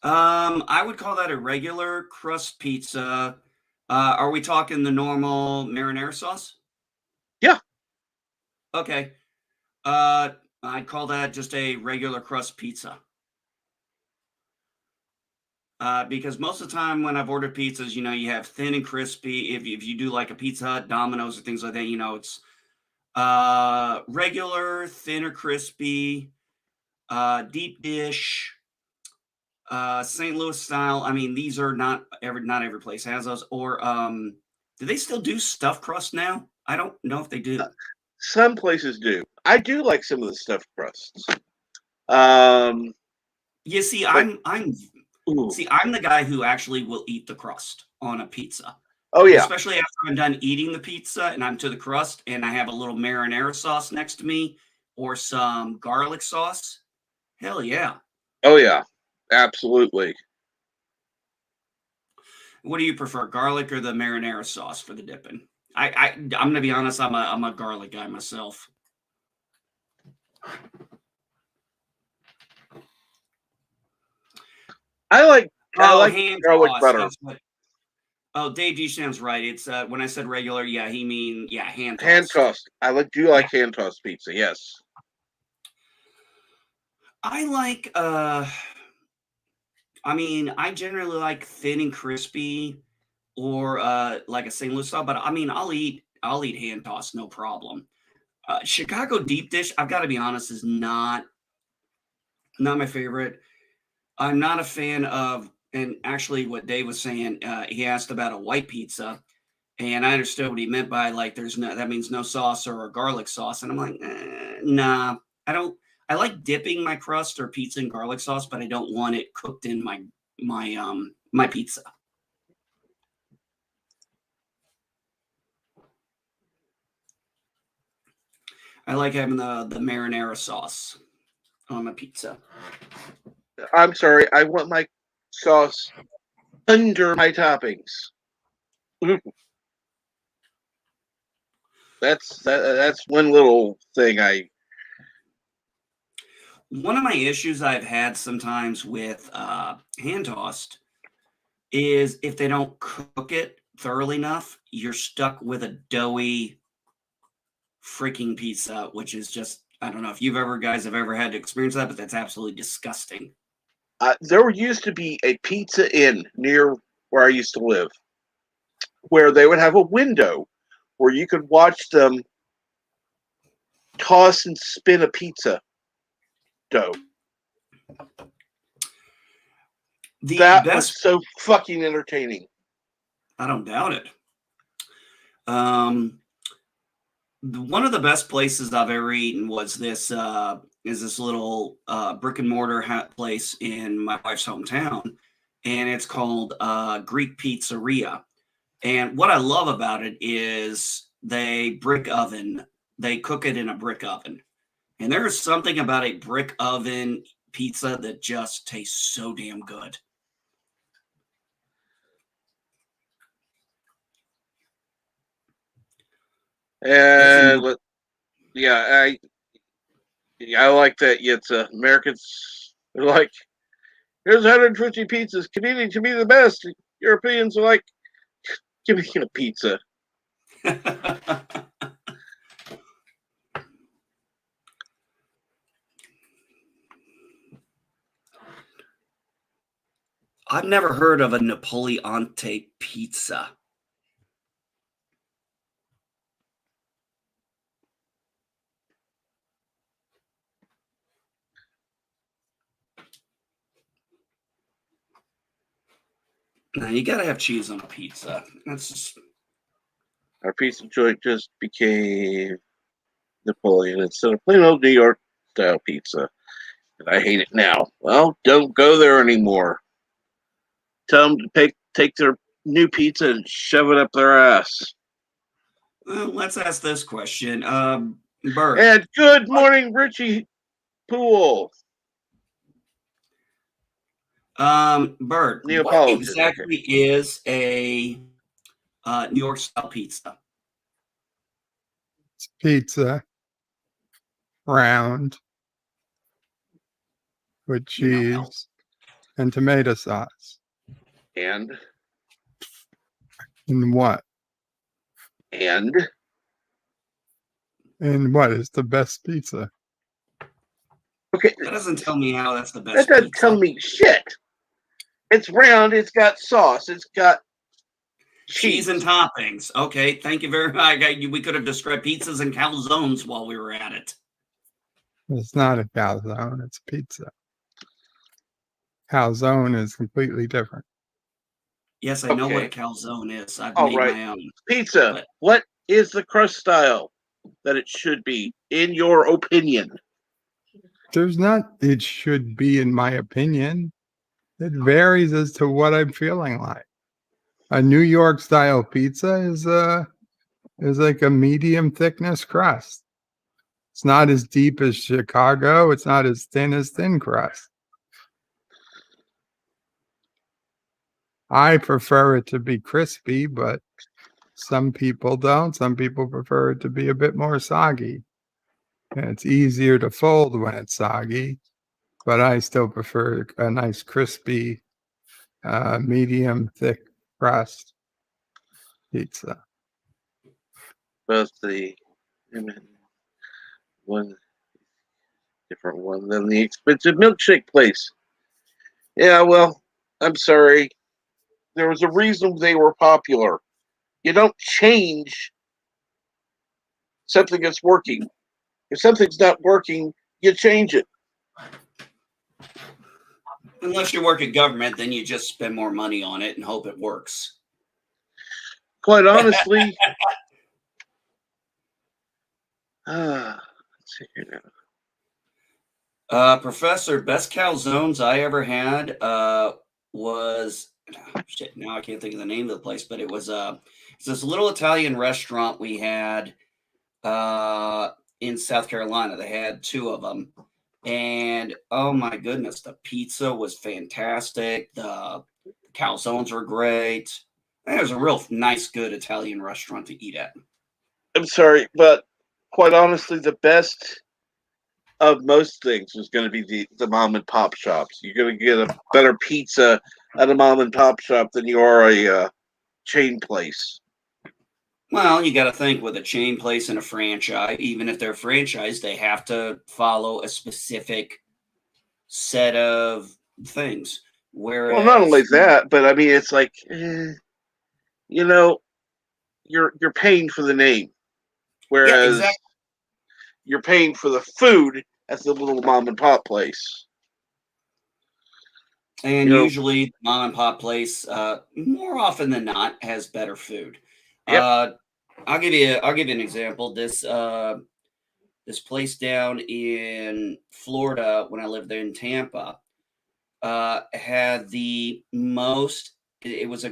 I would call that a regular crust pizza. Are we talking the normal marinara sauce? Yeah. Okay. I'd call that just a regular crust pizza. Because most of the time when I've ordered pizzas, you have thin and crispy. If you do like a Pizza Hut, Domino's, or things like that, it's regular, thin or crispy, deep dish, St. Louis style. I mean, these are not every place has those. Or do they still do stuffed crust now? I don't know if they do. Some places do. I do like some of the stuffed crusts. You see, I'm the guy who actually will eat the crust on a pizza. Oh yeah. Especially after I'm done eating the pizza and I'm to the crust and I have a little marinara sauce next to me or some garlic sauce. Hell yeah. Oh yeah. Absolutely. What do you prefer, garlic or the marinara sauce for the dipping? I'm gonna be honest, I'm a garlic guy myself. I like garlic butter. Dave G sounds right. It's when I said regular, hand tossed. Hand tossed. I like hand tossed pizza, yes. I like I generally like thin and crispy. or like a St. Louis style. But I mean, I'll eat hand tossed, no problem. Chicago deep dish, I've got to be honest, is not my favorite. I'm not a fan of, and actually, what Dave was saying, he asked about a white pizza, and I understood what he meant by like, that means no sauce or a garlic sauce, and I'm like, nah, I don't. I like dipping my crust or pizza in garlic sauce, but I don't want it cooked in my pizza. I like having the marinara sauce on my pizza. I'm sorry, I want my sauce under my toppings. That's one little thing One of my issues I've had sometimes with hand tossed is if they don't cook it thoroughly enough, you're stuck with a doughy freaking pizza, which is just, I don't know if guys have ever had to experience that, but that's absolutely disgusting. there used to be a Pizza Inn near where I used to live, where they would have a window where you could watch them toss and spin a pizza dough. That was so fucking entertaining. I don't doubt it. One of the best places I've ever eaten was this little brick and mortar place in my wife's hometown, and it's called Greek Pizzeria. And what I love about it is they cook it in a brick oven. And there is something about a brick oven pizza that just tastes so damn good. And I like that. It's Americans are like, here's 150 pizzas. Canadian to be the best. Europeans are like, give me a pizza. I've never heard of a Napoleonte pizza. Now you gotta have cheese on a pizza. That's just... Our pizza joint just became Napoleon instead of plain old New York style pizza. And I hate it now. Well, don't go there anymore. Tell them to take their new pizza and shove it up their ass. Well, let's ask this question. Bert. And good morning, Richie Poole. Bert, what exactly is a New York style pizza? It's pizza, round, with cheese and tomato sauce. And what? And what is the best pizza? Okay. That doesn't tell me how that's the best. That doesn't tell me shit. It's round. It's got sauce. It's got cheese and toppings. Okay, thank you very much. We could have described pizzas and calzones while we were at it. It's not a calzone. It's pizza. Calzone is completely different. Yes, I know what a calzone is. I've made my own. Pizza. But what is the crust style that it should be, in your opinion? There's not, it should be, in my opinion. It varies as to what I'm feeling like. A New York style pizza is like a medium thickness crust. It's not as deep as Chicago. It's not as thin crust. I prefer it to be crispy, but some people don't. Some people prefer it to be a bit more soggy. And it's easier to fold when it's soggy, but I still prefer a nice crispy, medium thick crust pizza. Both one different one than the expensive milkshake place. Yeah, well, I'm sorry. There was a reason they were popular. You don't change something that's working. If something's not working, you change it. Unless you work at government, then you just spend more money on it and hope it works. Quite honestly, let's see here now. Professor, best calzones I ever had was shit. Now I can't think of the name of the place, but it's this little Italian restaurant we had in South Carolina. They had 2 of them, and oh my goodness, the pizza was fantastic. The calzones were great. It was a real nice, good Italian restaurant to eat at. I'm sorry, but quite honestly, the best of most things is going to be the mom and pop shops. You're going to get a better pizza at a mom and pop shop than you are a chain place. Well, you got to think with a chain place and a franchise, even if they're franchised, they have to follow a specific set of things. Well, not only Whereas, that, but I mean, it's like, you know, you're paying for the name, yeah, whereas exactly. you're paying for the food at the little mom and pop place. And You know, usually, the mom and pop place, more often than not, has better food. yep. I'll give you an example. This place down in Florida, when I lived there in Tampa, had the most. It was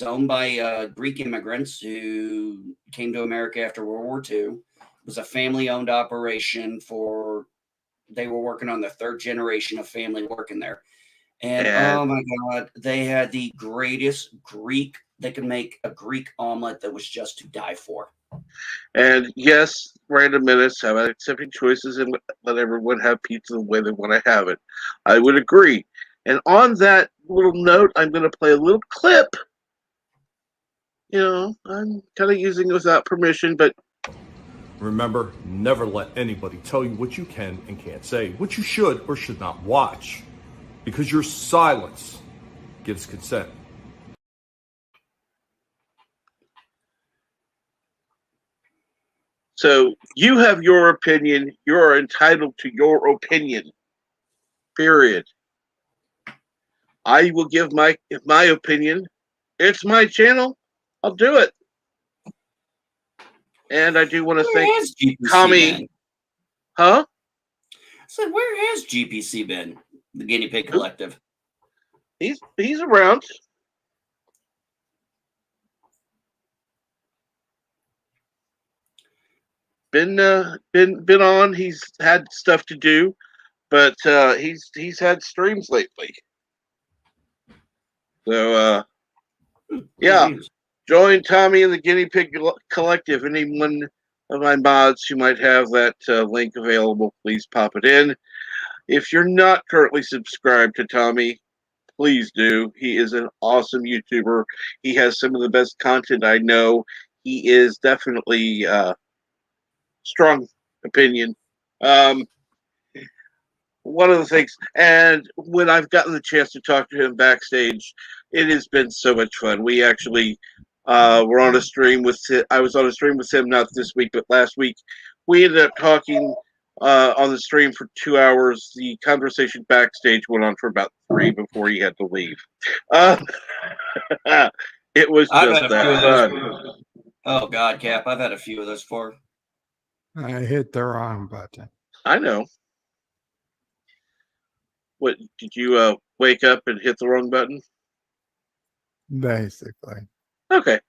owned by Greek immigrants who came to America after World War II. It was a family owned operation for. They were working on the 3rd generation of family working there, and And oh my god, they had the greatest Greek. They could make a Greek omelet that was just to die for. and yes, random minutes have accepting choices and let everyone have pizza the way they want to have it. I would agree. And on that little note, I'm going to play a little clip. You know, I'm kind of using it without permission, but remember, never let anybody tell you what you can and can't say, what you should or should not watch, because your silence gives consent. so you have your opinion. You're entitled to your opinion. Period. I will give my opinion. It's my channel. I'll do it. And I do want to Where thank has GPC Tommy. been? Huh? So where has GPC been? The Guinea Pig Collective. He's around. Been on. He's had stuff to do, but he's had streams lately. So yeah, join Tommy and the Guinea Pig Collective. Anyone of my mods who might have that link available, please pop it in. If you're not currently subscribed to Tommy, please do. He is an awesome YouTuber. He has some of the best content I know. He is definitely strong opinion. One of the things, and when I've gotten the chance to talk to him backstage, it has been so much fun. We actually were on a stream with. I was on a stream with him not this week, but last week. We ended up talking on the stream for 2 hours. The conversation backstage went on for about 3 before he had to leave. It was I've just had a few of that those. fun. Oh God, Cap! I've had a few of those for. I hit the wrong button. I know. What did you wake up and hit the wrong button? Basically. Okay.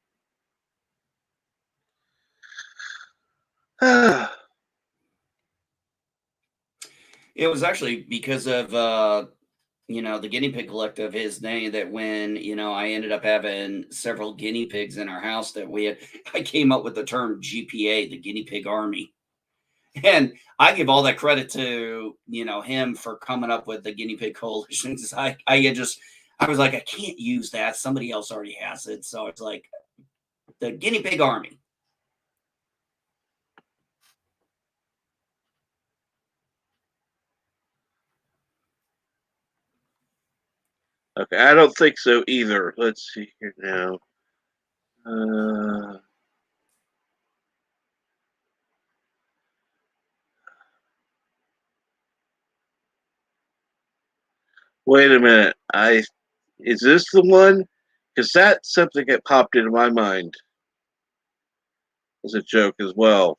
It was actually because of the Guinea Pig Collective, his name, that when I ended up having several guinea pigs in our house that I came up with the term GPA, the Guinea Pig Army. And I give all that credit to him for coming up with the Guinea Pig Coalition. I was like, I can't use that. Somebody else already has it. So it's like the Guinea Pig Army. Okay, I don't think so either. Let's see here now. Wait a minute. Is this the one? Because that's something that popped into my mind as a joke as well,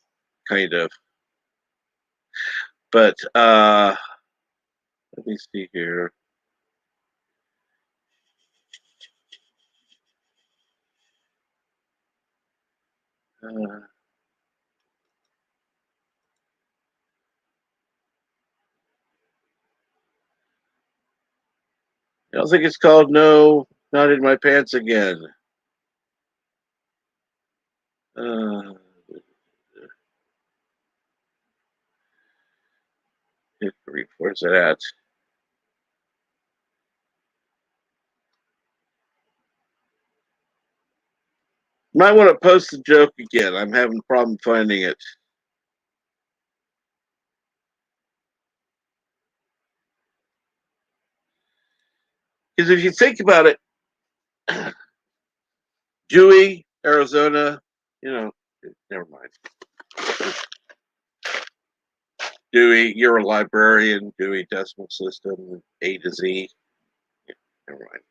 kind of. But let me see here. I don't think it's called No, Not in My Pants Again. Where's it at? Might want to post the joke again. I'm having a problem finding it. Because if you think about it, Dewey, Arizona, never mind. Dewey, you're a librarian, Dewey Decimal System, A to Z. Yeah, never mind.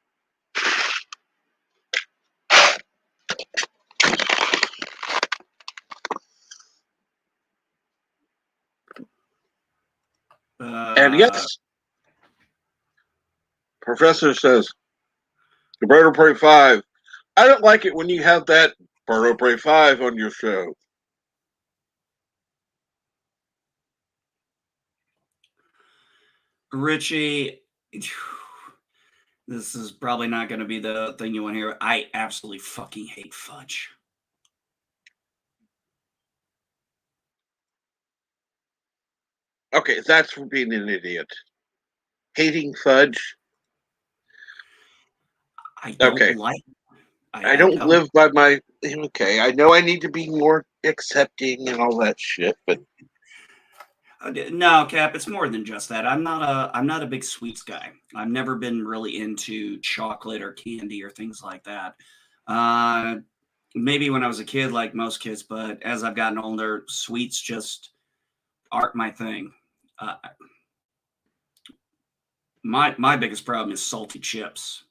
And yes, Professor says, Roberto Prey 5. I don't like it when you have that Roberto Prey 5 on your show. Richie, this is probably not going to be the thing you want to hear. I absolutely fucking hate fudge. Okay, that's for being an idiot. Hating fudge. I don't like. I don't live by my. Okay, I know I need to be more accepting and all that shit, but no, Cap. It's more than just that. I'm not a big sweets guy. I've never been really into chocolate or candy or things like that. Maybe when I was a kid, like most kids, but as I've gotten older, sweets just aren't my thing. My biggest problem is salty chips.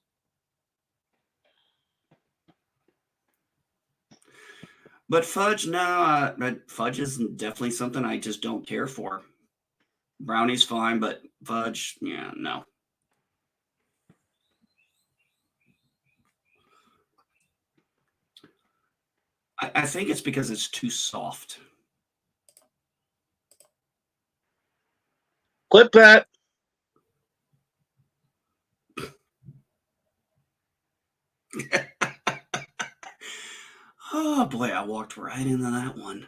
But fudge, no, fudge is definitely something I just don't care for. Brownie's fine, but fudge, yeah, no. I think it's because it's too soft. Clip that. Oh boy, I walked right into that one.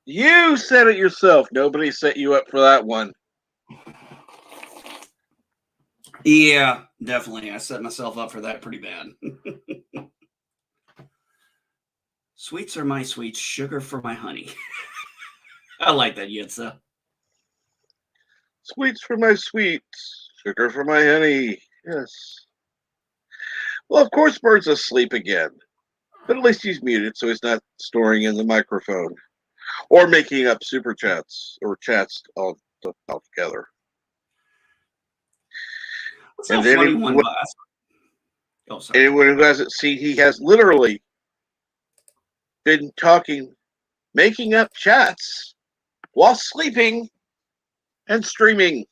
You said it yourself. Nobody set you up for that one. Yeah, definitely. I set myself up for that pretty bad. Sweets are my sweets, sugar for my honey. I like that, Yitza. Sweets for my sweets, sugar for my honey. Yes. Well, of course, Bird's asleep again. But at least he's muted, so he's not snoring in the microphone or making up super chats or chats all together. What's a funny one? Oh, sorry. Anyone who hasn't seen, he has literally been talking, making up chats while sleeping and streaming.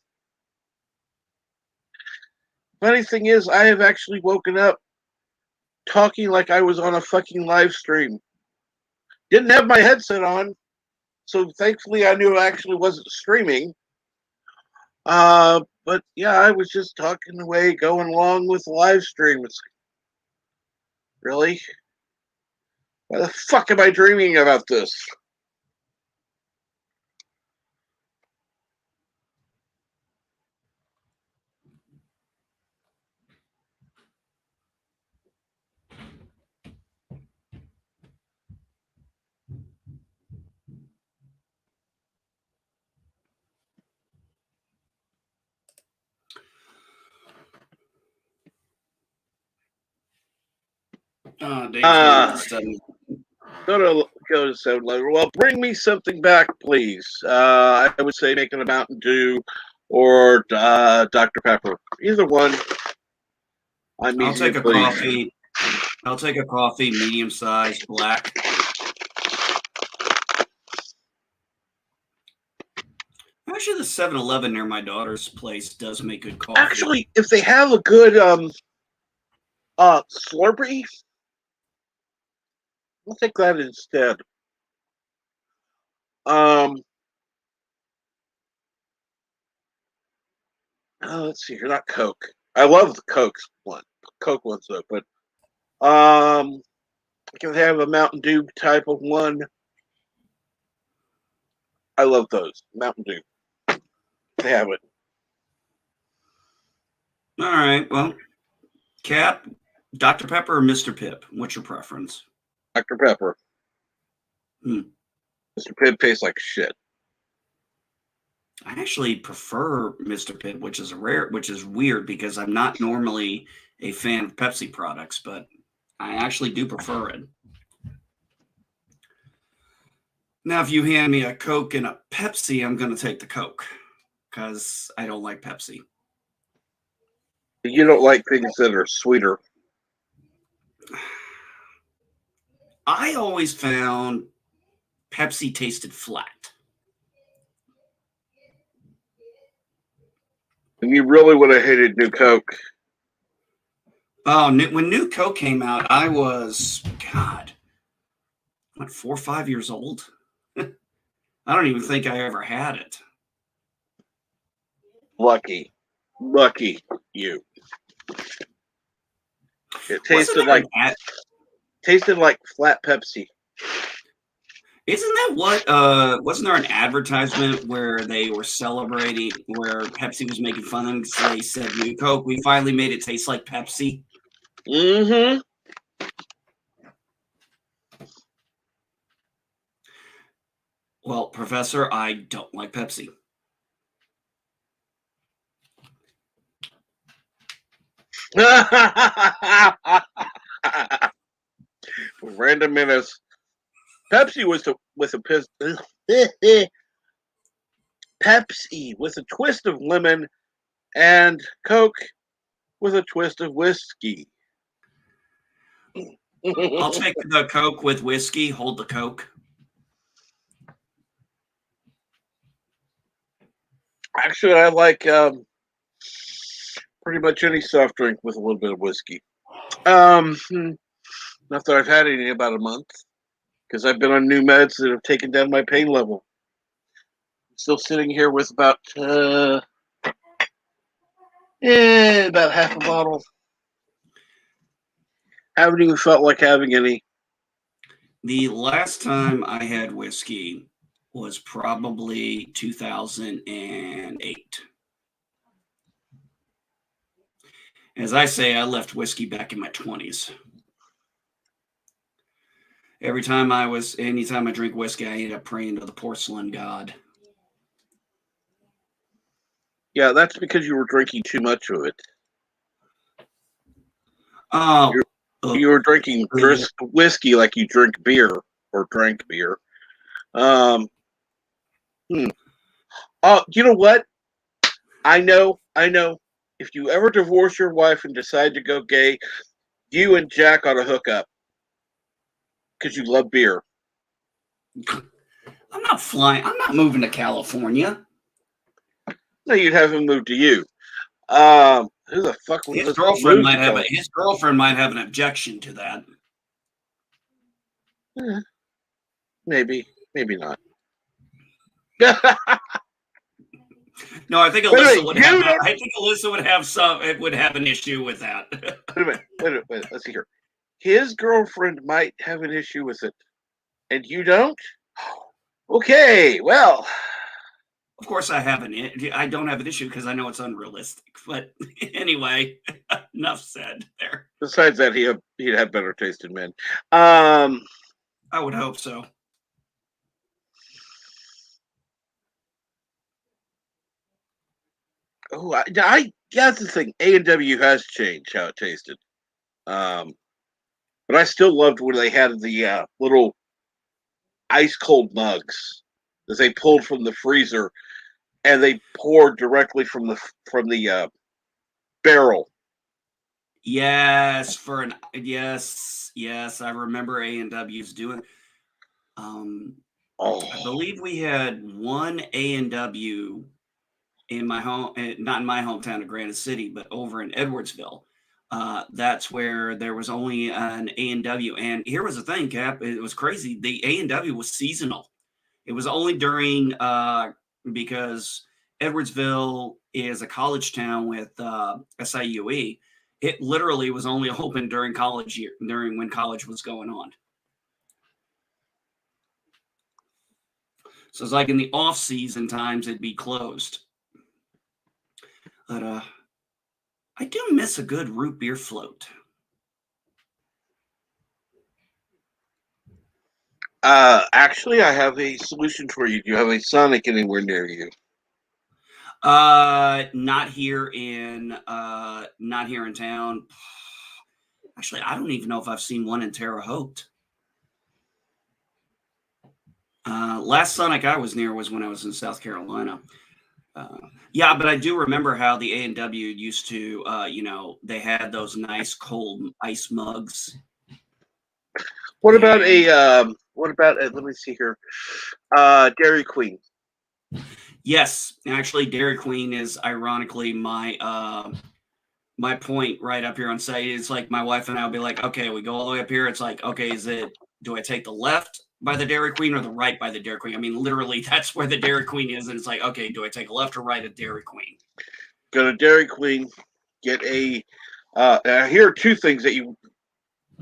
Funny thing is, I have actually woken up talking like I was on a fucking live stream. Didn't have my headset on, so thankfully I knew I actually wasn't streaming. But yeah, I was just talking away, going along with the live stream. It's really? Why the fuck am I dreaming about this? Dave's going Go to 7-Eleven. Well, bring me something back, please. I would say making a Mountain Dew or Dr. Pepper. Either one. I'll take a coffee. I'll take a coffee, medium size, black. Actually, the 7-Eleven near my daughter's place does make good coffee. Actually, if they have a good Slurpee, I'll take that instead. Let's see here, not Coke. I love the Coke ones though, but can they have a Mountain Dew type of one? I love those Mountain Dew. They have it. All right. Well, Cap, Dr. Pepper or Mr. Pibb? What's your preference? Dr. Pepper. Hmm. Mr. Pibb tastes like shit. I actually prefer Mr. Pibb, which is weird because I'm not normally a fan of Pepsi products, but I actually do prefer it. Now, if you hand me a Coke and a Pepsi, I'm going to take the Coke because I don't like Pepsi. You don't like things that are sweeter. I always found Pepsi tasted flat. And you really would have hated New Coke. Oh, when New Coke came out, I was, 4 or 5 years old? I don't even think I ever had it. Lucky you. It tasted like flat Pepsi. Isn't that what? Wasn't there an advertisement where they were celebrating, where Pepsi was making fun of them because they said New Coke, we finally made it taste like Pepsi? Mm-hmm. Well, Professor, I don't like Pepsi. Random Menace. Pepsi with a Pepsi with a twist of lemon, and Coke with a twist of whiskey. I'll take the Coke with whiskey. Hold the Coke. Actually, I like pretty much any soft drink with a little bit of whiskey. Not that I've had any in about a month, because I've been on new meds that have taken down my pain level. I'm still sitting here with about half a bottle. Haven't even felt like having any. The last time I had whiskey was probably 2008. As I say, I left whiskey back in my 20s. Anytime I drink whiskey, I end up praying to the porcelain god. Yeah, that's because you were drinking too much of it. Oh, you were drinking whiskey like you drink beer or drank beer. Oh, you know what? I know. If you ever divorce your wife and decide to go gay, you and Jack ought to hook up because you love beer. I'm not flying. I'm not moving to California. No, you'd have him move to you. Who the fuck would his girlfriend might have his girlfriend might have an objection to that. Maybe not. No, I think Alyssa would have. I think Alyssa would have an issue with that. Wait a minute. Let's see here. His girlfriend might have an issue with it, and you don't. Okay, well. Of course, I don't have an issue because I know it's unrealistic. But anyway, enough said there. Besides that, he'd have better taste in men. I would hope so. Oh, that's the thing. A&W has changed how it tasted. But I still loved when they had the little ice cold mugs that they pulled from the freezer and they poured directly from the barrel. Yes, yes, I remember A&W's doing. I believe we had one A&W in my home, not in my hometown of Granite City, but over in Edwardsville. That's where there was only an A&W. And here was the thing, Cap. It was crazy. The A&W was seasonal. It was only during because Edwardsville is a college town with SIUE. It literally was only open during college year, during when college was going on. So it's like in the off season times, it'd be closed. But I do miss a good root beer float. Actually, I have a solution for you. Do you have a Sonic anywhere near you? Not here in town. Actually, I don't even know if I've seen one in Terre Haute. Last Sonic I was near was when I was in South Carolina. Yeah, but I do remember how the A&W used to, they had those nice cold ice mugs. What about let me see here, Dairy Queen? Yes, actually, Dairy Queen is ironically my my point right up here on site. It's like my wife and I will be like, okay, we go all the way up here. It's like, okay, do I take the left by the Dairy Queen or the right by the Dairy Queen? I mean, literally, that's where the Dairy Queen is. And it's like, okay, do I take left or right at Dairy Queen? Go to Dairy Queen, get a, here are two things that you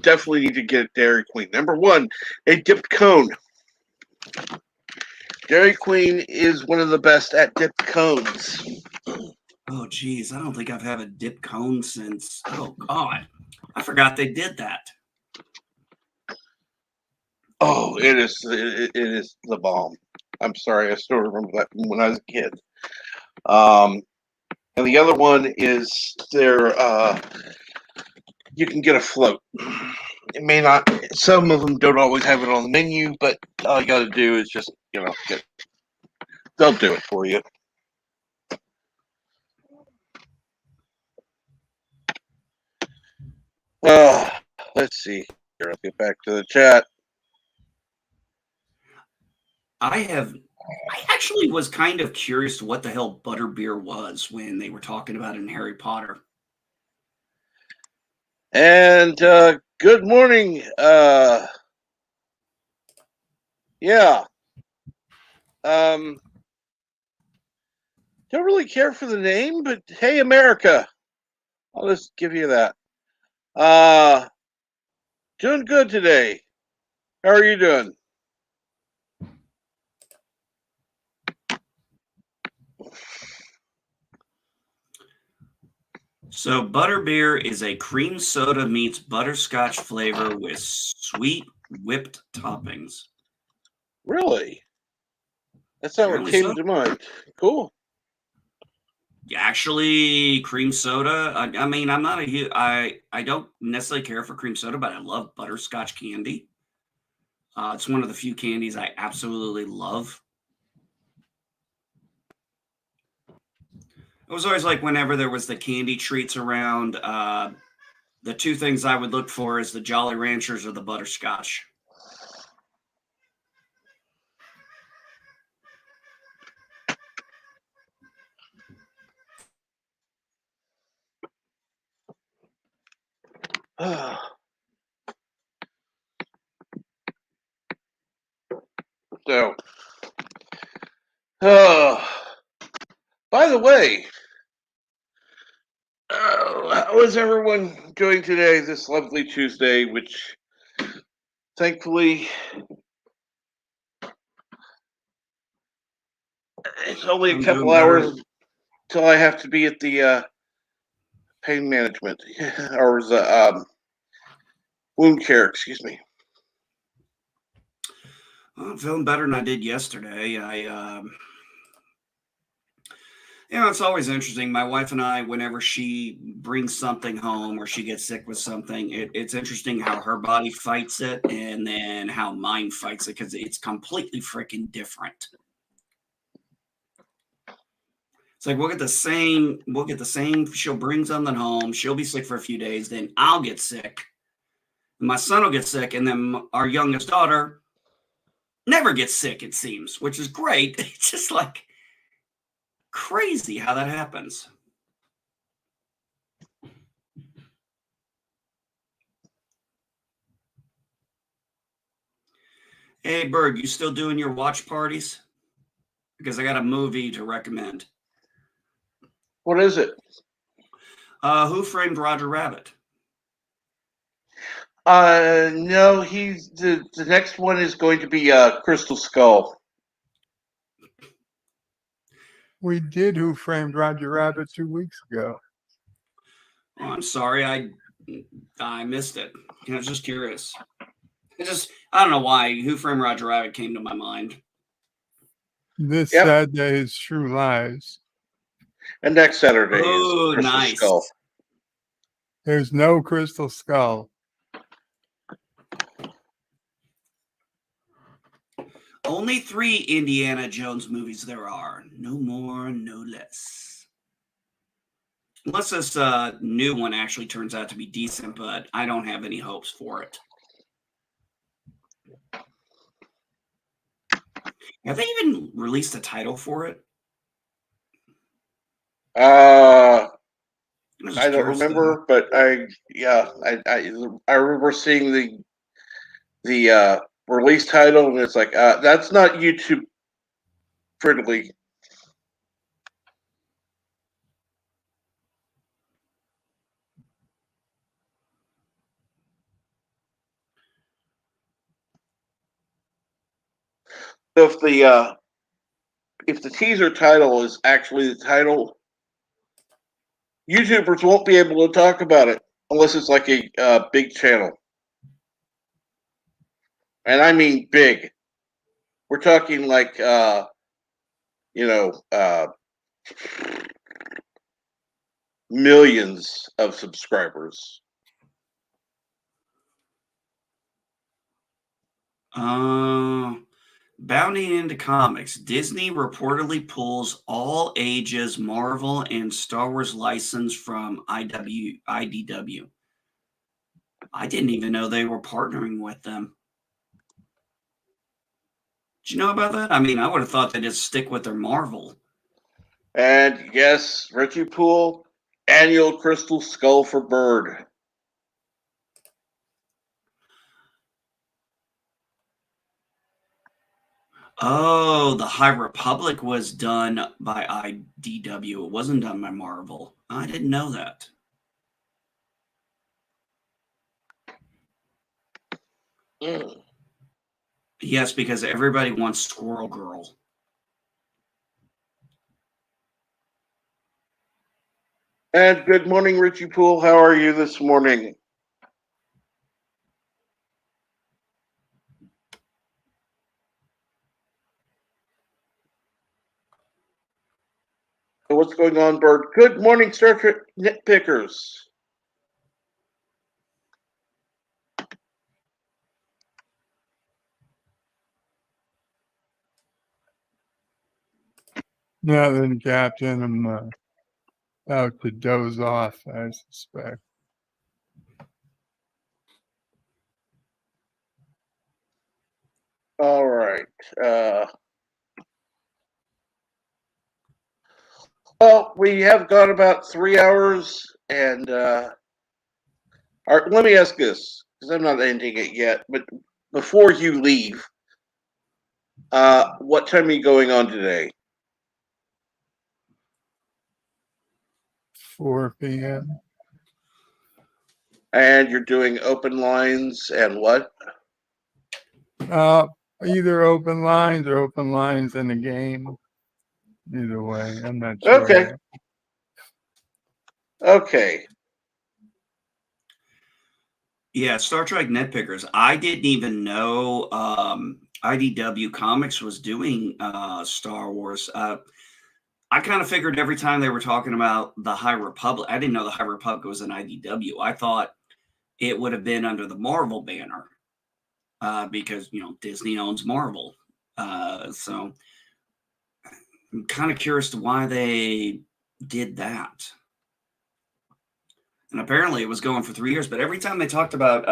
definitely need to get at Dairy Queen. Number one, a dipped cone. Dairy Queen is one of the best at dipped cones. Oh, geez. I don't think I've had a dip cone since. Oh, God. I forgot they did that. Oh, it is the bomb. I'm sorry, I still remember that from when I was a kid. And the other one is you can get a float. It may not. Some of them don't always have it on the menu, but all you got to do is just get. They'll do it for you. Let's see here. I'll get back to the chat. I actually was kind of curious what the hell butterbeer was when they were talking about it in Harry Potter. And good morning. Yeah. Don't really care for the name, but hey, America. I'll just give you that. Doing good today. How are you doing? So butterbeer is a cream soda meets butterscotch flavor with sweet whipped toppings. Really? That's not what came to mind. Cool. Actually, cream soda. I mean, I'm not I don't necessarily care for cream soda, but I love butterscotch candy. It's one of the few candies I absolutely love. It was always like whenever there was the candy treats around, the two things I would look for is the Jolly Ranchers or the butterscotch. So, by the way, how is everyone doing today, this lovely Tuesday, which thankfully it's only a couple hours till I have to be at the pain management or the wound care, excuse me. Well, I'm feeling better than I did yesterday. You know, it's always interesting. My wife and I, whenever she brings something home or she gets sick with something, it's interesting how her body fights it and then how mine fights it because it's completely freaking different. It's like we'll get the same. She'll bring something home. She'll be sick for a few days. Then I'll get sick. My son will get sick, and then our youngest daughter never gets sick. It seems, which is great. It's just like crazy how that happens. Hey, Berg, you still doing your watch parties? Because I got a movie to recommend. What is it? Who Framed Roger Rabbit? No, the next one is going to be Crystal Skull. We did Who Framed Roger Rabbit 2 weeks ago. Oh, I'm sorry, I missed it. I was just curious. I don't know why Who Framed Roger Rabbit came to my mind. This Saturday is True Lies. And next Saturday is Crystal nice. Skull. There's no Crystal Skull. Only 3 Indiana Jones movies there are. No more, no less. Unless this new one actually turns out to be decent, but I don't have any hopes for it. Have they even released a title for it? I don't remember, but I remember seeing the release title, and it's like that's not YouTube friendly. So if the teaser title is actually the title, YouTubers won't be able to talk about it unless it's like a big channel. And I mean big. We're talking like millions of subscribers. Bounding into comics, Disney reportedly pulls all ages Marvel and Star Wars license from IDW. I didn't even know they were partnering with them. Did you know about that? I mean, I would have thought they'd just stick with their Marvel. And yes, Richie Poole, annual Crystal Skull for Bird. Oh, the High Republic was done by IDW. It wasn't done by Marvel. I didn't know that. Yes, because everybody wants Squirrel Girl. And good morning, Richie Poole. How are you this morning? So what's going on, Bird? Good morning, Star Trek nitpickers. Nothing, Captain. I'm about to doze off, I suspect. All right. Well, we have got about 3 hours, and all right, let me ask this, because I'm not ending it yet, but before you leave, what time are you going on today? 4 p.m. And you're doing open lines and what? Either open lines or open lines in the game. Either way, I'm not sure. Okay. Yet. Okay. Yeah, Star Trek nitpickers. I didn't even know IDW Comics was doing Star Wars. I kind of figured every time they were talking about the High Republic, I didn't know the High Republic was an IDW. I thought it would have been under the Marvel banner because, Disney owns Marvel. So I'm kind of curious to why they did that. And apparently it was going for 3 years. But every time they talked about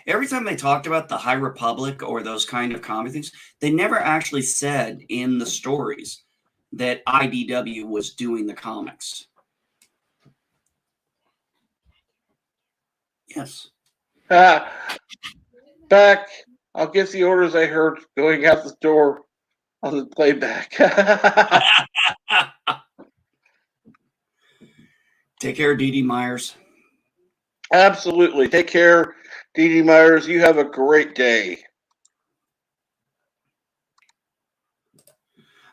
every time they talked about the High Republic or those kind of comic things, they never actually said in the stories that IDW was doing the comics. Yes. Back. I'll get the orders I heard going out the door on the playback. Take care, Dee Dee Myers. Absolutely. Take care, Dee Dee Myers. You have a great day.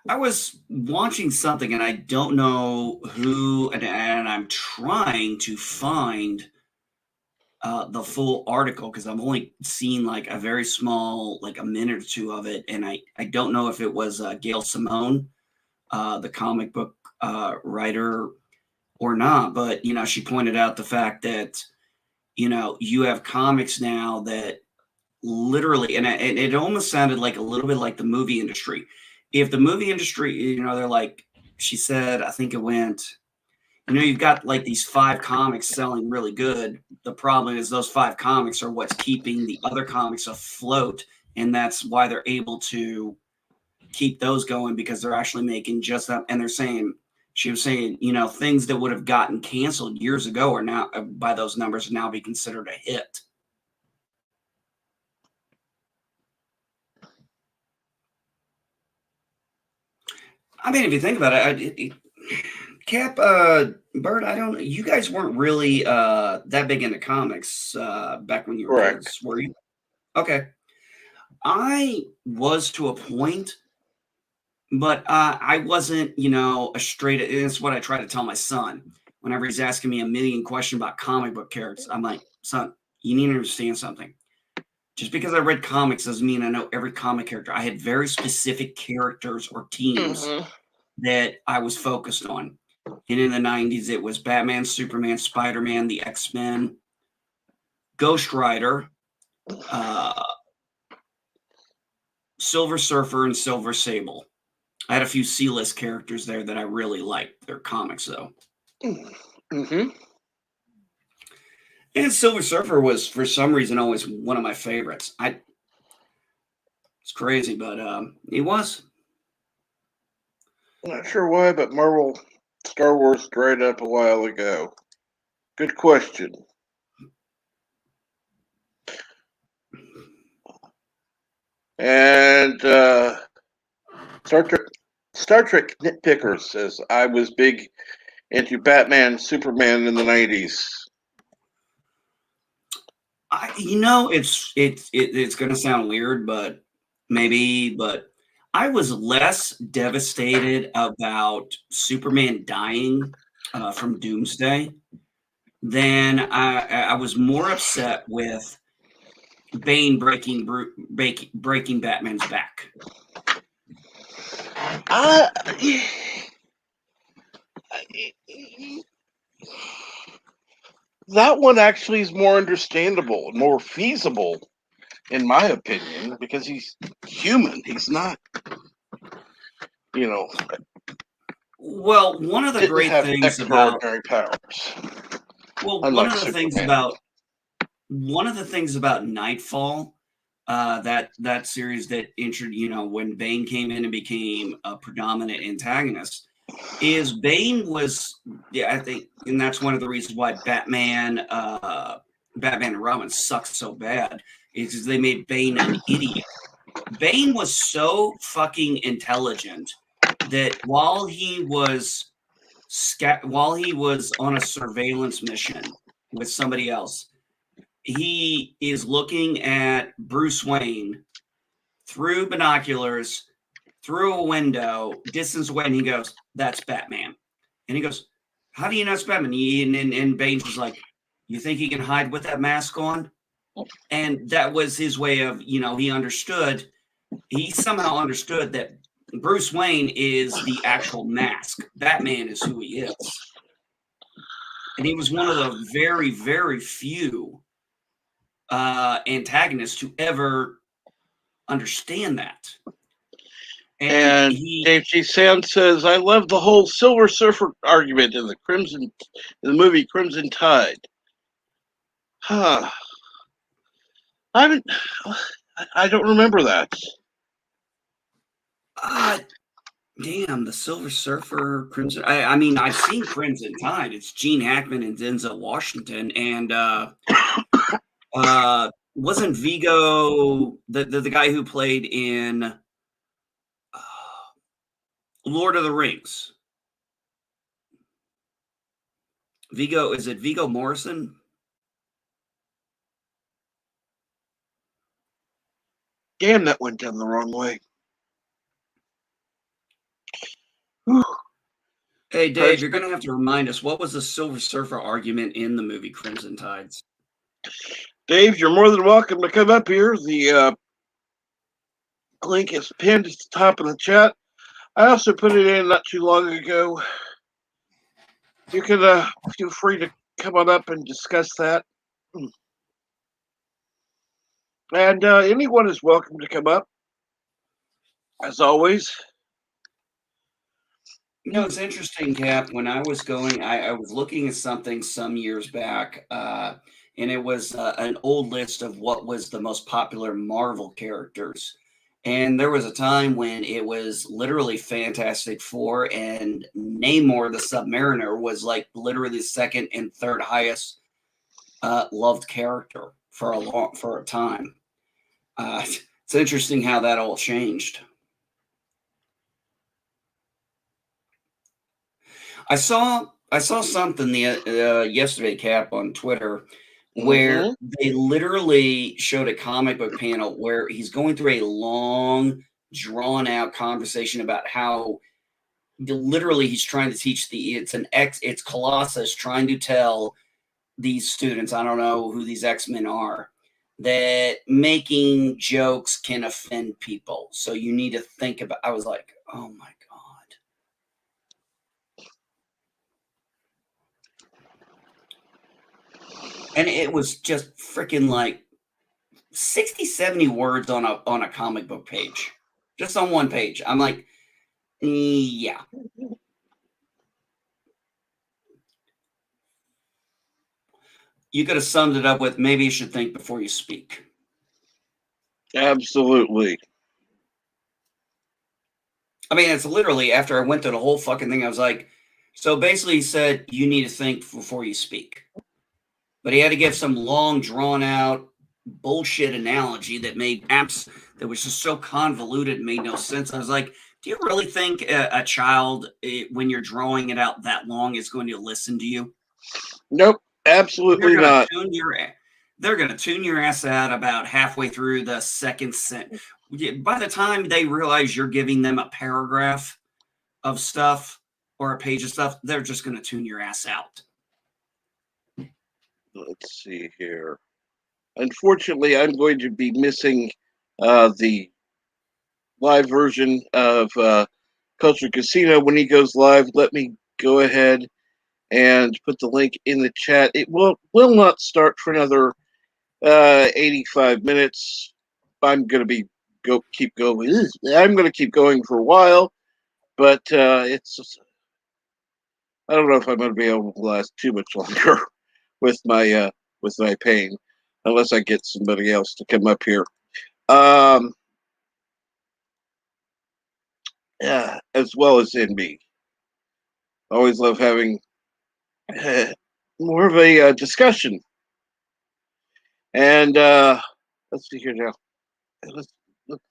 I was watching something and I don't know who, and I'm trying to find the full article because I've only seen like a very small, like a minute or two of it. And I don't know if it was Gail Simone, the comic book writer, or not. But, she pointed out the fact that, you have comics now that literally, and it almost sounded like a little bit like the movie industry. If the movie industry, they're like, she said, I think it went, you've got like these 5 comics selling really good. The problem is those 5 comics are what's keeping the other comics afloat. And that's why they're able to keep those going because they're actually making just that. And they're saying, she was saying, things that would have gotten canceled years ago are now, by those numbers, now be considered a hit. I mean, if you think about it, Cap, Bird, you guys weren't really that big into comics back when you were kids, were you? Okay. I was to a point, but I wasn't, a straight, it's what I try to tell my son. Whenever he's asking me a million questions about comic book characters, I'm like, son, you need to understand something. Just because I read comics doesn't mean I know every comic character. I had very specific characters or teams that I was focused on. And in the 90s, it was Batman, Superman, Spider-Man, the X-Men, Ghost Rider, Silver Surfer, and Silver Sable. I had a few C-list characters there that I really liked. Their comics, though. Mm-hmm. And Silver Surfer was, for some reason, always one of my favorites. It's crazy, but he was. I'm not sure why, but Marvel Star Wars dried up a while ago. Good question. And Star Trek Nitpicker says, I was big into Batman, Superman in the 90s. It's going to sound weird, but I was less devastated about Superman dying from Doomsday than I was more upset with Bane breaking Batman's back. That one actually is more understandable, more feasible, in my opinion, because he's human. He's not, Well, one of the great things about powers. Well, one of the things about Nightfall, that series that when Bane came in and became a predominant antagonist, is Bane was, I think, and that's one of the reasons why Batman and Robin sucks so bad, is because they made Bane an idiot. Bane was so fucking intelligent that while he was on a surveillance mission with somebody else, he is looking at Bruce Wayne through binoculars, through a window, distance away, and he goes, "That's Batman." And he goes, "How do you know it's Batman?" And Bane's just like, "You think he can hide with that mask on?" And that was his way of, he somehow understood that Bruce Wayne is the actual mask. Batman is who he is. And he was one of the very, very few antagonists to ever understand that. And Dave G. Sand says, I love the whole Silver Surfer argument in the movie Crimson Tide. Huh. I don't remember that. Damn, the Silver Surfer, Crimson. I mean, I've seen Crimson Tide. It's Gene Hackman and Denzel Washington, and wasn't Vigo the guy who played in Lord of the Rings? Vigo, is it Vigo Morrison? Damn, that went down the wrong way. Whew. Hey, Dave, you're going to have to remind us, what was the Silver Surfer argument in the movie Crimson Tides? Dave, you're more than welcome to come up here. The link is pinned at the top of the chat. I also put it in not too long ago. You can feel free to come on up and discuss that. And anyone is welcome to come up, as always. You know, it's interesting, Cap. When I was going, I was looking at something some years back, and it was an old list of what was the most popular Marvel characters. And there was a time when it was literally Fantastic Four, and Namor the Submariner was like literally the second and third highest loved character for a time. It's interesting how that all changed. I saw something yesterday, Cap, on Twitter, where they literally showed a comic book panel where he's going through a long, drawn-out conversation about how literally he's trying to teach it's Colossus trying to tell these students, I don't know who these X-Men are, that making jokes can offend people. So you need to think about. I was like, oh my God. And it was just freaking like 60, 70 words on a comic book page, just on one page. I'm like, yeah. You could have summed it up with, maybe you should think before you speak. Absolutely. I mean, it's literally, after I went through the whole fucking thing, I was like, so basically he said, you need to think before you speak. But he had to give some long, drawn-out bullshit analogy that that was just so convoluted and made no sense. I was like, do you really think a child, when you're drawing it out that long, is going to listen to you? Nope, absolutely not. They're going to tune your ass out about halfway through the second sentence. By the time they realize you're giving them a paragraph of stuff or a page of stuff, they're just going to tune your ass out. Let's see here. Unfortunately, I'm going to be missing the live version of Culture Casino when he goes live. Let me go ahead and put the link in the chat. It will not start for another 85 minutes. I'm going to keep going. I'm going to keep going for a while, but it's. I don't know if I'm going to be able to last too much longer with my pain, unless I get somebody else to come up here. Yeah, as well as NB. Always love having more of a discussion. And let's see here now. Let's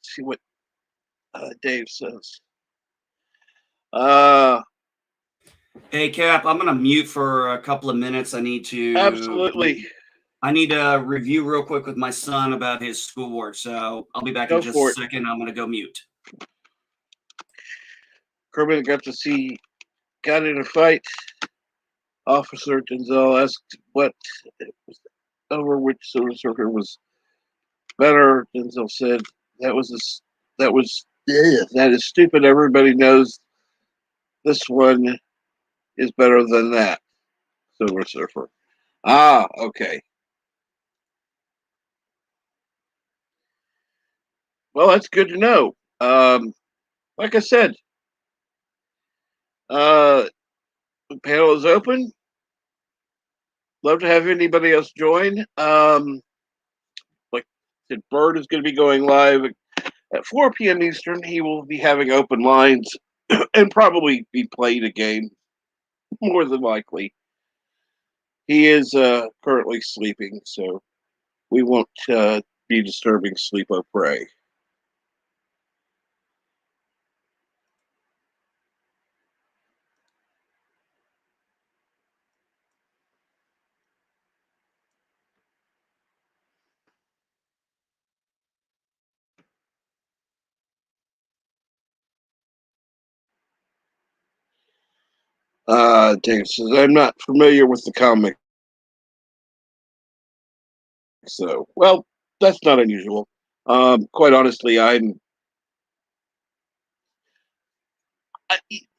see what Dave says. Hey, Cap, I'm going to mute for a couple of minutes. I need to... Absolutely. I need to review real quick with my son about his schoolwork, so I'll be back in just a second. I'm going to go mute. Kermit got in a fight. Officer Denzel asked what over which Silver Surfer was better. Denzel said that was that is stupid. Everybody knows this one is better than that. Silver Surfer. Ah, okay. Well, that's good to know. Like I said, the panel is open. Love to have anybody else join. Like I said, Bird is going to be going live at 4 p.m. Eastern. He will be having open lines and probably be playing a game, more than likely. He is currently sleeping, so we won't be disturbing sleep or prey. Dave says, I'm not familiar with the comic, so, well, that's not unusual. Quite honestly, I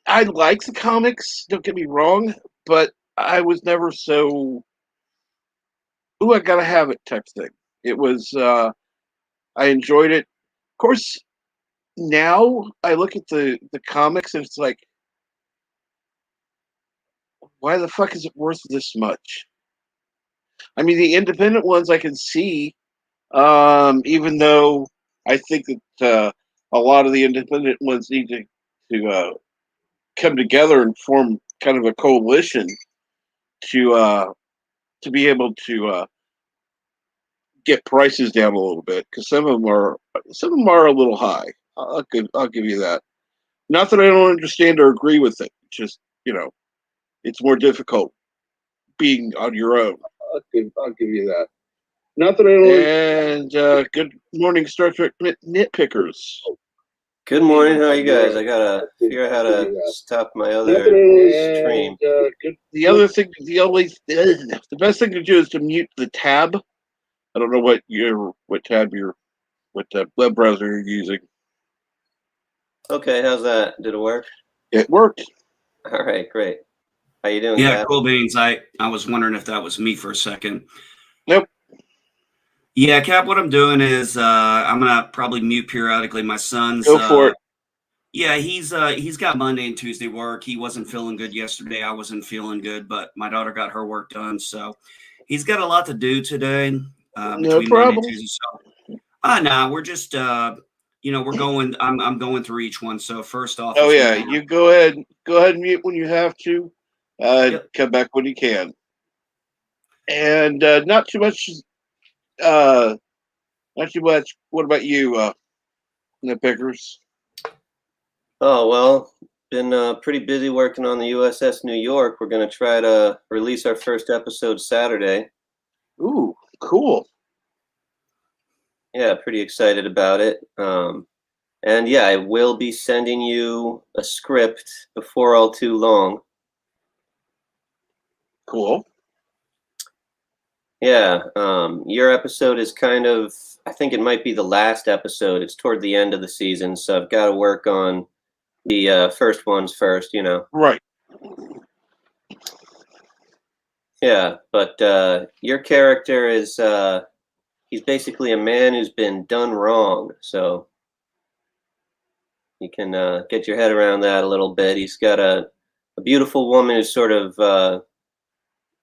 like the comics, don't get me wrong, but I was never so, ooh, I gotta have it type thing. It was, I enjoyed it. Of course, now I look at the comics and it's like, why the fuck is it worth this much? I mean, the independent ones I can see, even though I think that a lot of the independent ones need to come together and form kind of a coalition to be able to get prices down a little bit because some of them are a little high. I'll give you that. Not that I don't understand or agree with it. Just it's more difficult being on your own. I'll give you that. Not that I don't. And good morning, Star Trek nitpickers. Good morning. How are you guys? I gotta figure out how to stop my other stream. The other thing, the best thing to do is to mute the tab. I don't know what web browser you're using. Okay, how's that? Did it work? It worked. All right, great. How you doing? Yeah, Cap? cool beans. I was wondering if that was me for a second. Nope. Yeah, Cap, what I'm doing is I'm gonna probably mute periodically. My son's Go for it. Yeah, he's got Monday and Tuesday work. He wasn't feeling good yesterday. I wasn't feeling good, but my daughter got her work done, so he's got a lot to do today. No Between Monday problem. and Tuesday. So nah, we're just we're going. I'm going through each one. So first off, Oh yeah, you go ahead and mute when you have to. Yep. Come back when you can. And not too much. Not too much. What about you, nitpickers? Oh well, been pretty busy working on the USS New York. We're gonna try to release our first episode Saturday. Ooh, cool. Yeah, pretty excited about it. And yeah, I will be sending you a script before all too long. Cool. Yeah, your episode is kind of, I think it might be the last episode. It's toward the end of the season, so I've got to work on the first ones first, Right. Yeah, but your character is, he's basically a man who's been done wrong, so you can get your head around that a little bit. He's got a beautiful woman who's sort of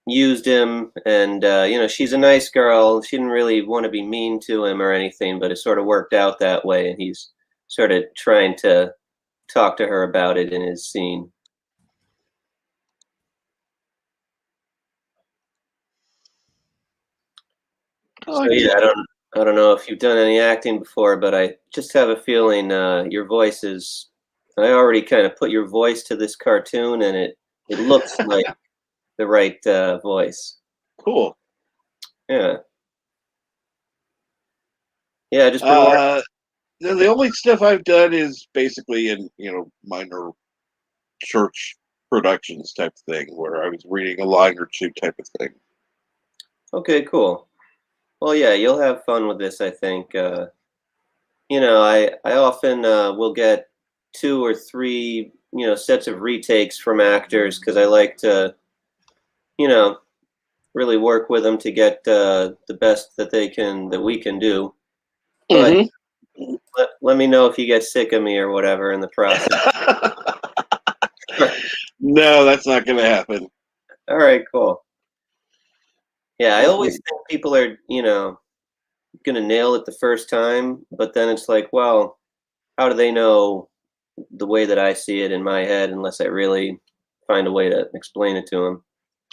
used him, and she's a nice girl. She didn't really want to be mean to him or anything, but it sort of worked out that way, and he's sort of trying to talk to her about it in his scene. So yeah, I don't know if you've done any acting before, but I just have a feeling your voice is. I already kind of put your voice to this cartoon, and it looks like the right voice. Cool. Yeah. Yeah, just been the only stuff I've done is basically in minor church productions type thing where I was reading a line or two type of thing. Okay, cool. Well, yeah, you'll have fun with this, I think. I often will get 2 or 3 sets of retakes from actors because I like to really work with them to get the best that we can do. But let me know if you get sick of me or whatever in the process. No, that's not going to happen. All right, cool. Yeah, I always think people are, gonna nail it the first time, but then it's like, well, how do they know the way that I see it in my head unless I really find a way to explain it to them?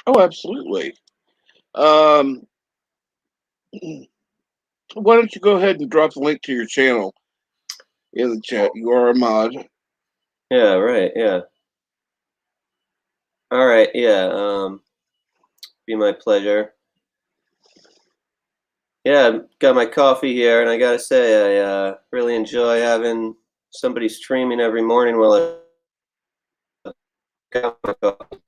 Oh, absolutely. Um, why don't you go ahead and drop the link to your channel in the chat? You are a mod. Yeah, right. Yeah. All right. Yeah. Be my pleasure. Yeah, I've got my coffee here, and I gotta say, I really enjoy having somebody streaming every morning while I got my coffee.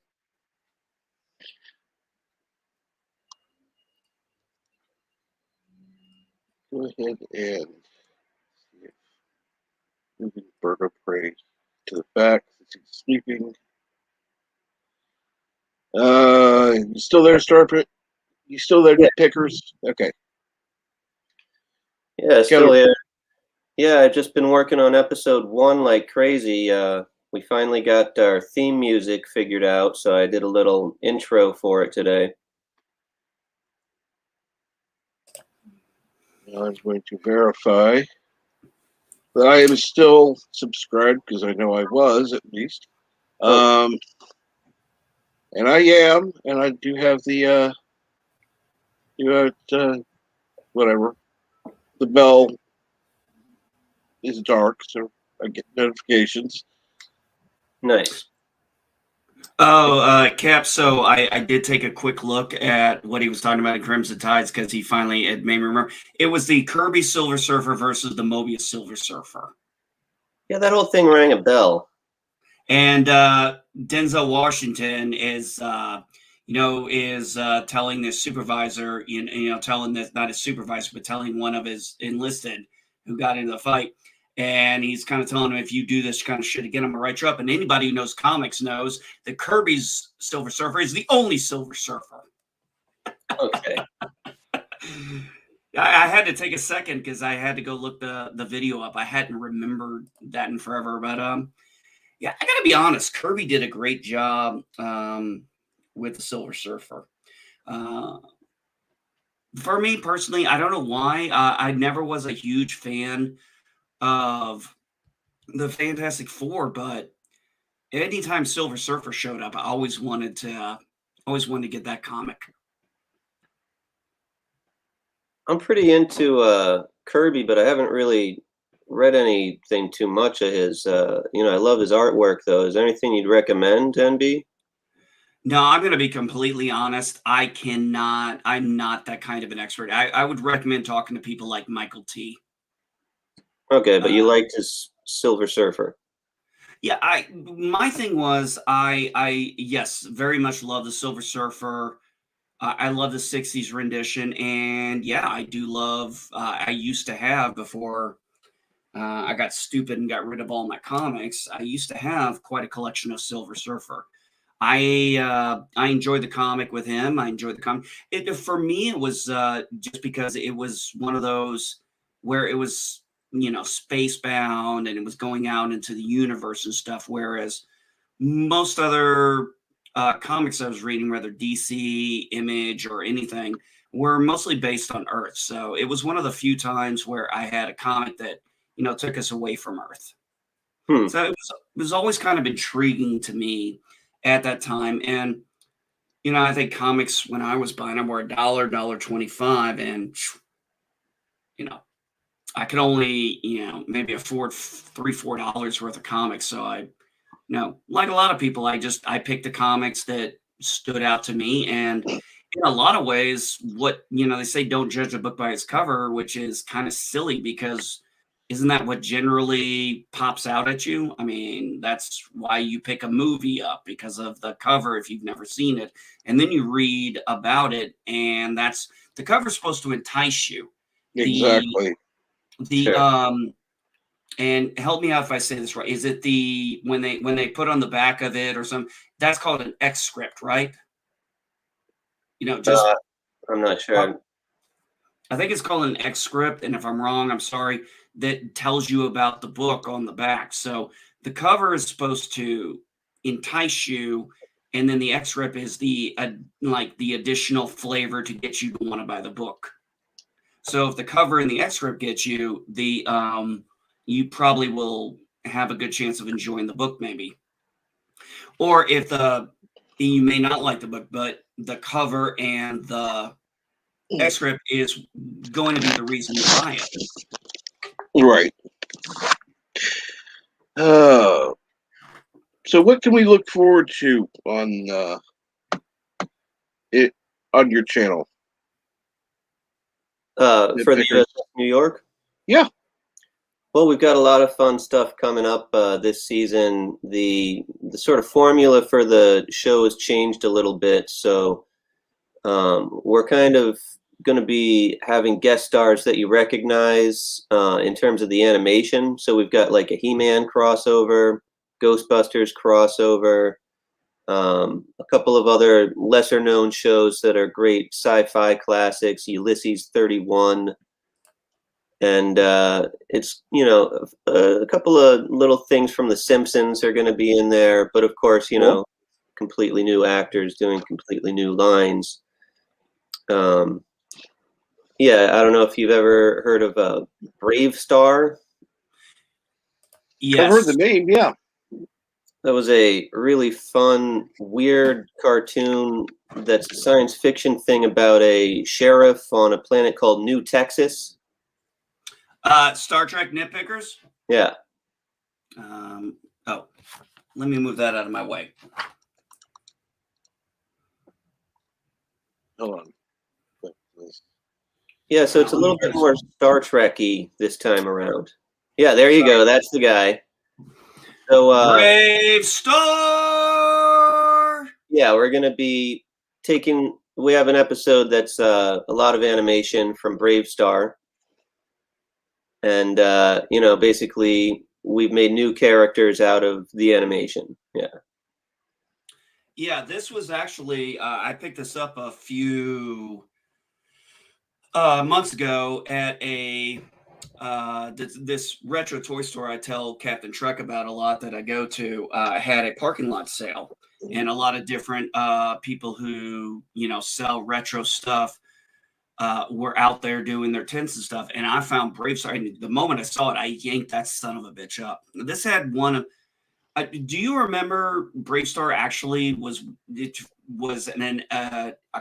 Go ahead and see if we can bird prey to the back since he's sleeping. You still there, Starpit? You still there, Yeah. Pickers? Okay. Yeah, still here. Yeah, I've just been working on episode 1 like crazy. We finally got our theme music figured out, so I did a little intro for it today. I was going to verify that I am still subscribed because I know I was at least. And I am, and I do have the whatever. The bell is dark, so I get notifications. Nice. Oh, Cap, so I did take a quick look at what he was talking about in Crimson Tides because he finally it made me remember. It was the Kirby Silver Surfer versus the Mobius Silver Surfer. Yeah, that whole thing rang a bell. And Denzel Washington is, telling this supervisor, telling this, not his supervisor, but telling one of his enlisted who got into the fight. And he's kind of telling him, if you do this kind of shit again, I'm going to write you up. And anybody who knows comics knows that Kirby's Silver Surfer is the only Silver Surfer. Okay. I had to take a second because I had to go look the video up. I hadn't remembered that in forever. But yeah, I got to be honest. Kirby did a great job with the Silver Surfer. For me personally, I don't know why. I never was a huge fan of the Fantastic Four, but anytime Silver Surfer showed up, I always wanted to get that comic. I'm pretty into Kirby, but I haven't really read anything too much of his. I love his artwork, though. Is there anything you'd recommend, NB? No, I'm going to be completely honest. I'm not that kind of an expert. I would recommend talking to people like Michael T. Okay, but you liked his Silver Surfer. Yeah, my thing was I yes, very much love the Silver Surfer. I love the 60s rendition, and yeah, I do love I used to have before I got stupid and got rid of all my comics. I used to have quite a collection of Silver Surfer. I enjoyed the comic with him. I enjoyed the comic. For me, it was just because it was one of those where it was space bound and it was going out into the universe and stuff. Whereas most other comics I was reading, whether DC, Image, or anything, were mostly based on Earth. So it was one of the few times where I had a comic that took us away from Earth. So it was always kind of intriguing to me at that time. And, I think comics when I was buying them were $1.25. And, I could only, maybe afford $3-4 worth of comics. So I, like a lot of people, I picked the comics that stood out to me. And in a lot of ways, they say don't judge a book by its cover, which is kind of silly because isn't that what generally pops out at you? I mean, that's why you pick a movie up, because of the cover if you've never seen it. And then you read about it, and the cover's supposed to entice you. Exactly. The and help me out if I say this right. Is it the when they put on the back of it or something? That's called an X script, right? Just I'm not sure. I think it's called an X script, and if I'm wrong, I'm sorry. That tells you about the book on the back. So the cover is supposed to entice you, and then the X script is the the additional flavor to get you to want to buy the book. So if the cover and the X script gets you, you probably will have a good chance of enjoying the book, maybe. Or if you may not like the book, but the cover and the X script is going to be the reason you buy it. Right. So what can we look forward to on it on your channel? For the USS New York? Yeah. Well, we've got a lot of fun stuff coming up this season. The sort of formula for the show has changed a little bit, so we're kind of going to be having guest stars that you recognize in terms of the animation. So we've got like a He-Man crossover, Ghostbusters crossover, a couple of other lesser known shows that are great sci-fi classics, Ulysses 31, and it's a couple of little things from The Simpsons are going to be in there, but of course completely new actors doing completely new lines. Yeah, I don't know if you've ever heard of Brave Star. Yes. I've heard the name, yeah. That was a really fun, weird cartoon that's a science fiction thing about a sheriff on a planet called New Texas. Star Trek Nitpickers? Yeah. Oh, let me move that out of my way. Hold on. Yeah, so it's a little bit more Star Trek-y this time around. Yeah, there you go. That's the guy. So, Brave Star! Yeah, we're going to be we have an episode that's a lot of animation from Brave Star. And, basically we've made new characters out of the animation. Yeah. Yeah, this was actually, I picked this up a few months ago at this retro toy store I tell Captain Trek about a lot that I go to, had a parking lot sale, and a lot of different people who sell retro stuff were out there doing their tents and stuff. And I found Brave Star, and the moment I saw it, I yanked that son of a bitch up. This had one of do you remember Brave Star actually was a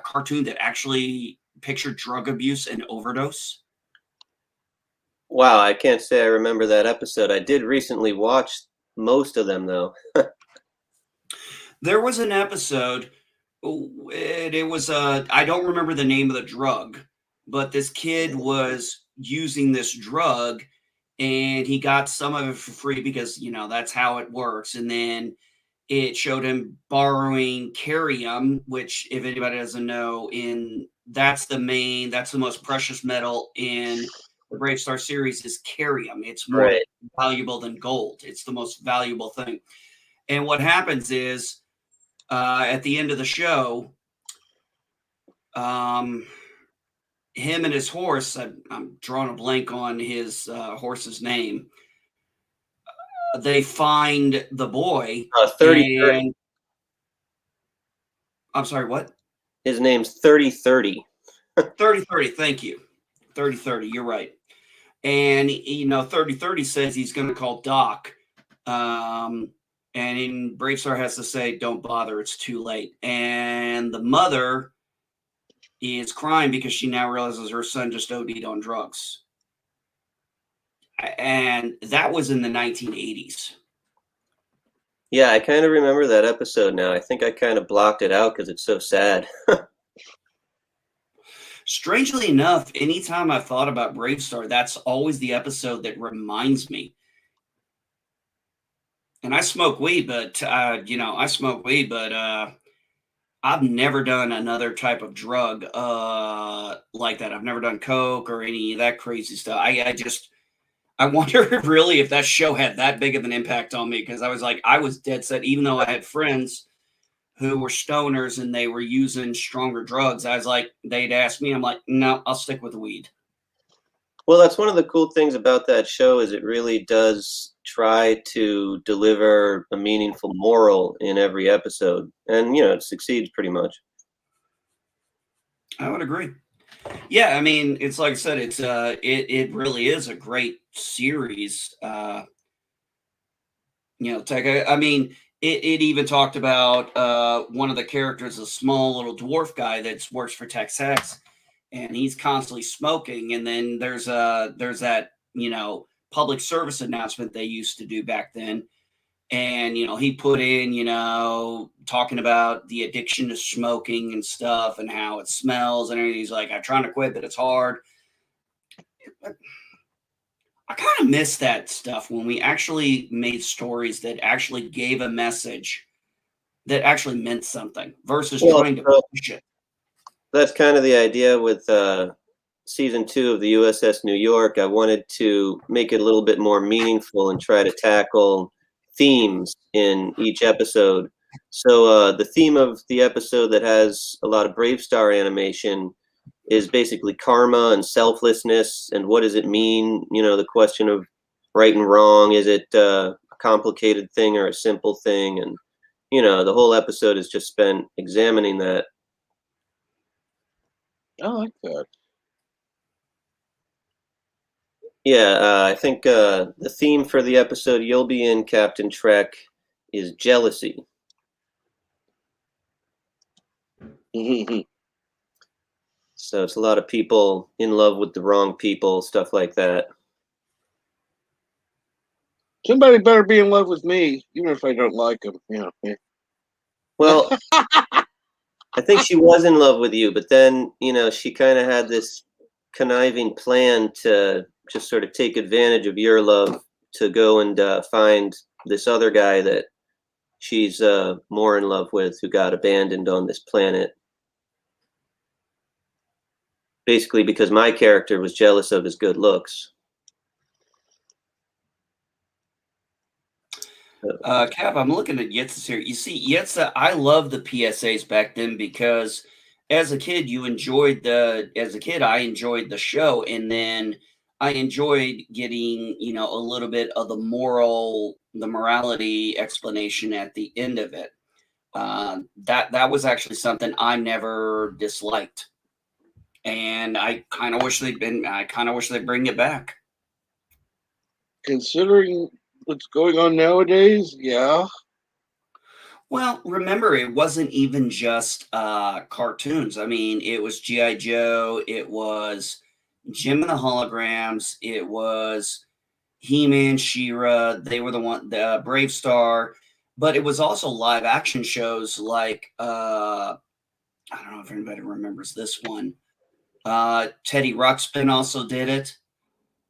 cartoon that actually pictured drug abuse and overdose? Wow, I can't say I remember that episode. I did recently watch most of them, though. There was an episode, it was I don't remember the name of the drug, but this kid was using this drug, and he got some of it for free because that's how it works. And then it showed him borrowing carium, which, if anybody doesn't know, that's the most precious metal in the Brave Star series is carium. It's more valuable than gold. It's the most valuable thing. And what happens is at the end of the show, him and his horse, I'm drawing a blank on his horse's name. They find the boy. 3030. I'm sorry, what? His name's 3030. 3030, thank you. 3030, you're right. And 3030 says he's going to call Doc. And in Brave Star has to say, "Don't bother, it's too late." And the mother is crying because she now realizes her son just OD'd on drugs. And that was in the 1980s. Yeah, I kind of remember that episode now. I think I kind of blocked it out because it's so sad. Strangely enough, anytime I've thought about Brave Star, that's always the episode that reminds me. And I smoke weed, but I've never done another type of drug like that. I've never done coke or any of that crazy stuff. I wonder really if that show had that big of an impact on me, because I was dead set, even though I had friends who were stoners and they were using stronger drugs. I was like, they'd ask me, I'm like, no, I'll stick with weed. Well, that's one of the cool things about that show is it really does try to deliver a meaningful moral in every episode, and it succeeds pretty much. I would agree. Yeah, I mean, it's like I said, it really is a great series. I mean, it even talked about one of the characters, a small little dwarf guy that works for Texas, and he's constantly smoking. And then there's that public service announcement they used to do back then, and he put in talking about the addiction to smoking and stuff and how it smells and everything. He's like, I'm trying to quit, but it's hard. I kind of miss that stuff when we actually made stories that actually gave a message that actually meant something versus trying to push it. That's kind of the idea with season 2 of the USS New York. I wanted to make it a little bit more meaningful and try to tackle themes in each episode. So the theme of the episode that has a lot of Brave Star animation is basically karma and selflessness, and what does it mean? The question of right and wrong. Is it a complicated thing or a simple thing? And the whole episode is just spent examining that. I like that. Yeah, I think the theme for the episode you'll be in, Captain Trek, is jealousy. So it's a lot of people in love with the wrong people, stuff like that. Somebody better be in love with me, even if I don't like them. Well, I think she was in love with you, but then, she kind of had this conniving plan to just sort of take advantage of your love to go and find this other guy that she's more in love with, who got abandoned on this planet. Basically because my character was jealous of his good looks. Cap, I'm looking at Yetza's here. You see, Yetza, I love the PSAs back then because as a kid, I enjoyed the show, and then I enjoyed getting, a little bit of the morality explanation at the end of it. That was actually something I never disliked, and I kind of wish they'd bring it back. Considering what's going on nowadays, yeah. Well, remember, it wasn't even just cartoons. I mean, it was G.I. Joe, it was Jim and the Holograms, it was He-Man, She-Ra. They were the Brave Star, but it was also live action shows like I don't know if anybody remembers this one. Teddy Ruxpin also did it.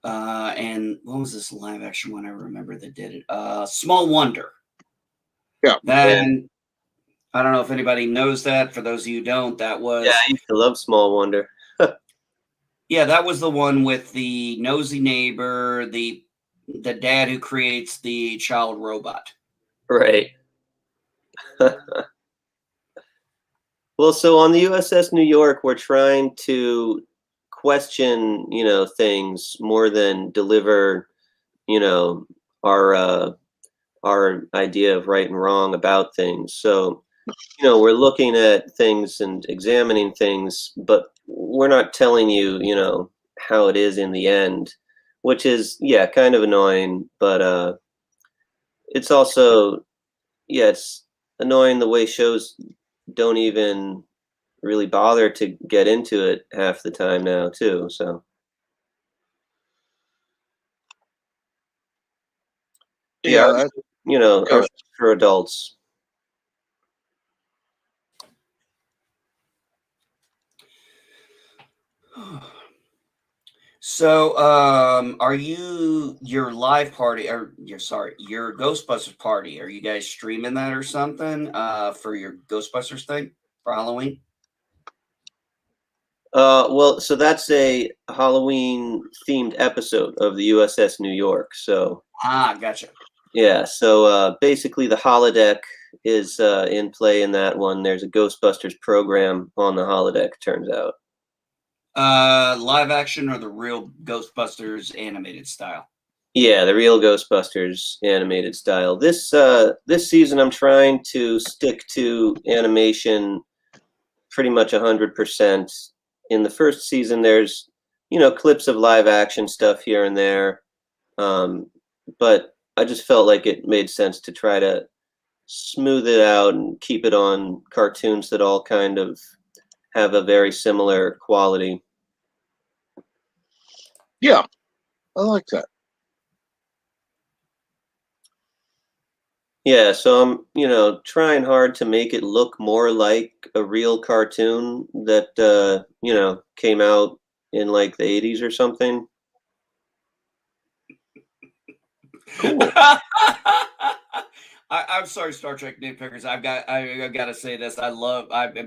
And what was this live action one I remember that did it? Small Wonder. Yeah. Then I don't know if anybody knows that. For those of you who don't, that was. Yeah, I used to love Small Wonder. Yeah, that was the one with the nosy neighbor, the dad who creates the child robot. Right. Well, so on the USS New York, we're trying to question, things more than deliver, our idea of right and wrong about things. So, we're looking at things and examining things, but we're not telling you, how it is in the end, which is, yeah, kind of annoying, but it's also, yeah, it's annoying the way shows don't even really bother to get into it half the time now too. So Yeah, for adults. So, are you your live party or your Ghostbusters party? Are you guys streaming that or something for your Ghostbusters thing for Halloween? Well, so that's a Halloween-themed episode of the USS New York. So, Gotcha. yeah. So basically, the holodeck is in play in that one. There's a Ghostbusters program on the holodeck. Turns out. Live action or the real Ghostbusters animated style? Yeah, the real Ghostbusters animated style. This season, I'm trying to stick to animation pretty much 100%. In the first season, there's clips of live action stuff here and there, but I just felt like it made sense to try to smooth it out and keep it on cartoons that all kind of have a very similar quality. Yeah, I like that. Yeah, so I'm trying hard to make it look more like a real cartoon that came out in like the 80s or something. Cool. I'm sorry, Star Trek nitpickers. I got to say this. I'm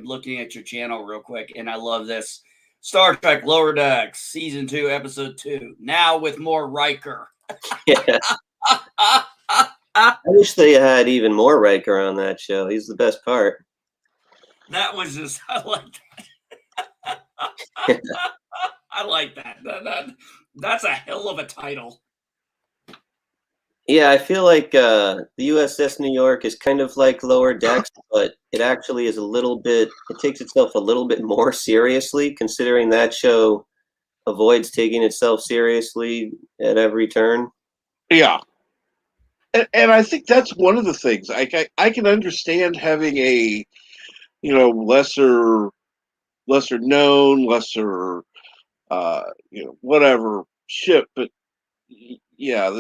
looking at your channel real quick, and I love this. Star Trek Lower Decks, Season 2, Episode 2. Now with more Riker. Yeah. I wish they had even more Riker on that show. He's the best part. That was just, I like that. I like that. That's a hell of a title. Yeah, I feel like the USS New York is kind of like Lower Decks, but it actually is it takes itself a little bit more seriously, considering that show avoids taking itself seriously at every turn. Yeah. And I think that's one of the things. I can understand having a, lesser known, lesser, whatever ship, but yeah,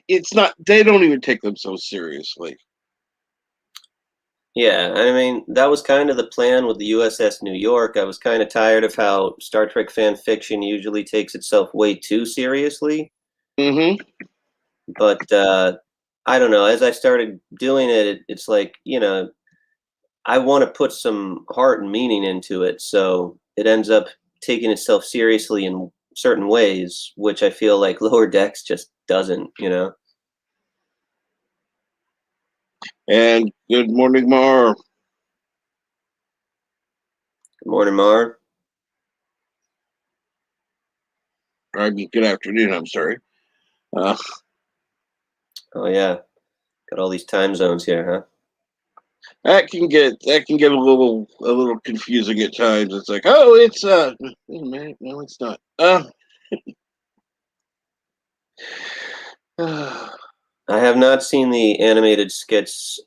it's not. They don't even take them so seriously. Yeah, I mean, that was kind of the plan with the USS New York. I was kind of tired of how Star Trek fan fiction usually takes itself way too seriously. Mm-hmm. But I don't know. As I started doing it, it's like, I want to put some heart and meaning into it. So it ends up taking itself seriously in certain ways, which I feel like Lower Decks just doesn't, And good morning, Mar. Good morning, Mar. I mean, good afternoon. I'm sorry. Oh yeah, got all these time zones here, huh? That can get a little confusing at times. It's like, oh, it's wait a minute, no, it's not. I have not seen the animated skits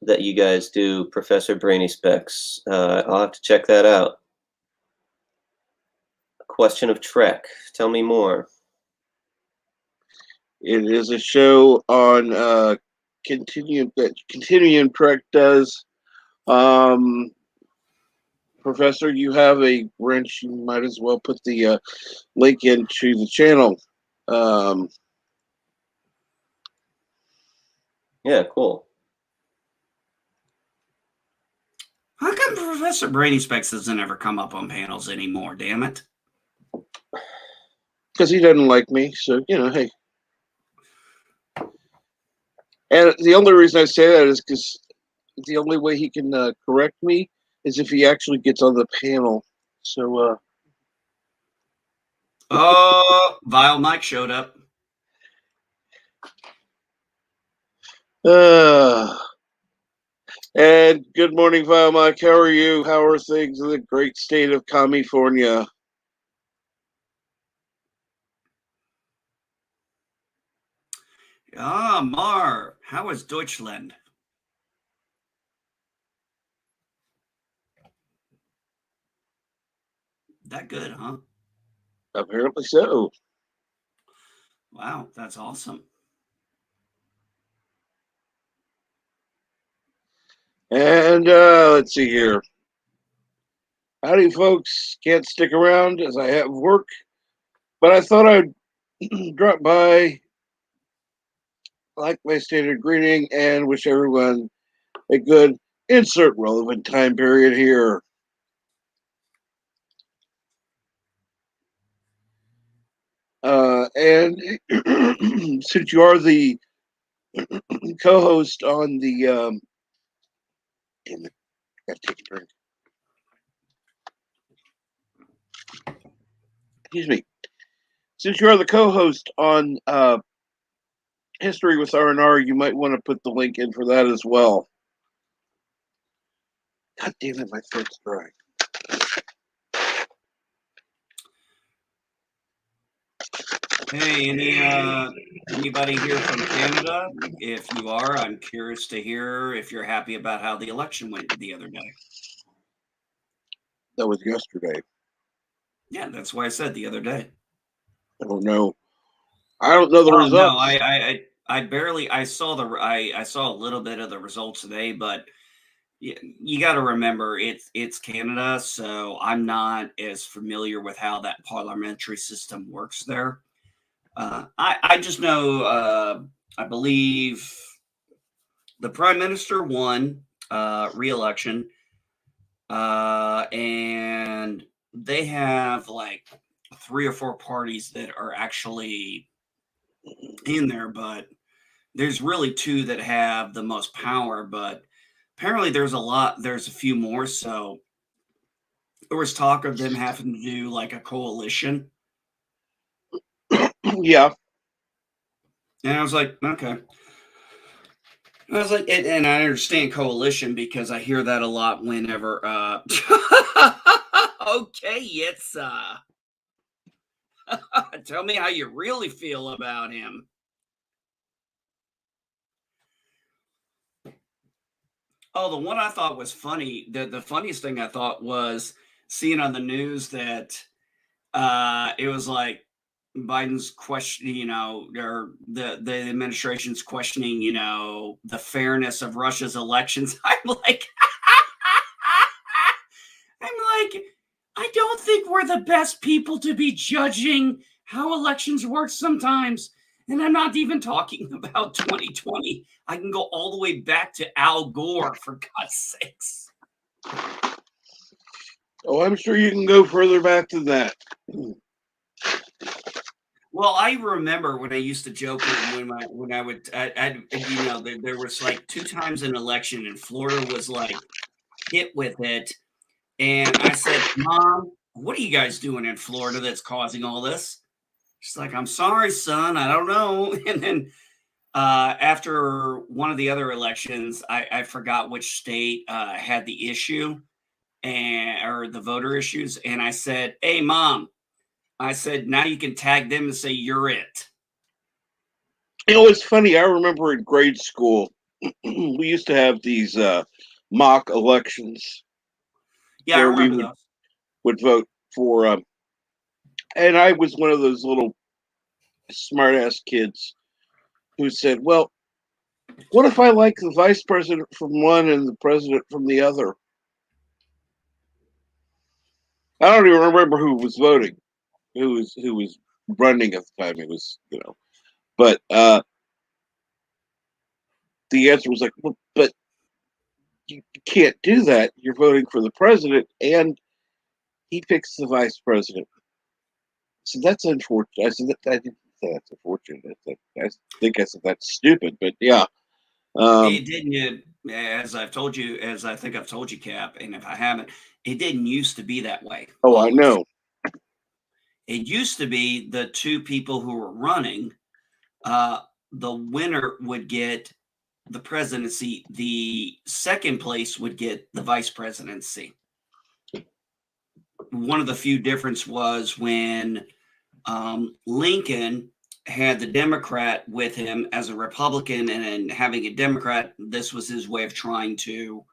that you guys do, Professor Brainy Specs. I'll have to check that out. Question of Trek. Tell me more. It is a show on Continuum that Continuum Trek does. Professor, you have a wrench. You might as well put the link into the channel. Yeah, cool. How come Professor Brady Specs doesn't ever come up on panels anymore? Damn it! Because he doesn't like me, so hey. And the only reason I say that is because the only way he can correct me is if he actually gets on the panel. So, Oh, Vile Mike showed up. And good morning, Vile Mike. How are you? How are things in the great state of California? Ah, Mar, how is Deutschland? That good, huh? Apparently so. Wow, that's awesome. And let's see here. Howdy, folks. Can't stick around as I have work, but I thought I'd drop by, like my standard greeting, and wish everyone a good insert relevant time period here. And since you are the co-host on the, damn it, gotta take a drink. Excuse me. Since you are the co-host on History with R&R, you might want to put the link in for that as well. God damn it, my throat's dry. Hey, anybody here from Canada? If you are, I'm curious to hear if you're happy about how the election went the other day. That was yesterday. Yeah, that's why I said the other day. I don't know. I don't know the results. No, I saw I saw a little bit of the results today, but you got to remember it's Canada, so I'm not as familiar with how that parliamentary system works there. I just know I believe the prime minister won re-election, and they have like 3 or 4 parties that are actually in there, but there's really 2 that have the most power. But apparently, there's a few more. So there was talk of them having to do like a coalition. Yeah. And I was like, okay. I was like, and I understand coalition because I hear that a lot whenever. Okay, it's tell me how you really feel about him. Oh, the one I thought was funny. The funniest thing I thought was seeing on the news that it was like Biden's question, or the administration's questioning, the fairness of Russia's elections. I'm like, I don't think we're the best people to be judging how elections work sometimes. And I'm not even talking about 2020. I can go all the way back to Al Gore, for God's sakes. Oh, I'm sure you can go further back than that. Well, I remember when I used to joke when I would, there was like 2 times an election and Florida was like hit with it. And I said, Mom, what are you guys doing in Florida that's causing all this? She's like, I'm sorry, son. I don't know. And then after one of the other elections, I forgot which state had the issue or the voter issues. And I said, hey, Mom, I said, now you can tag them and say you're it. It's funny. I remember in grade school, we used to have these mock elections. Yeah, I remember those. Would vote for, and I was one of those little smart-ass kids who said, well, what if I like the vice president from one and the president from the other? I don't even remember who was voting, who was running at the time. It was, but the answer was like, well, but you can't do that. You're voting for the president, and he picks the vice president. So that's unfortunate. I said I didn't say that's unfortunate. I think I said that's stupid, but yeah. It didn't, as I think I've told you, Cap, and if I haven't, it didn't used to be that way. Oh, always. I know. It used to be the 2 people who were running, the winner would get the presidency. The second place would get the vice presidency. One of the few difference was when Lincoln had the Democrat with him as a Republican, and having a Democrat, this was his way of trying to,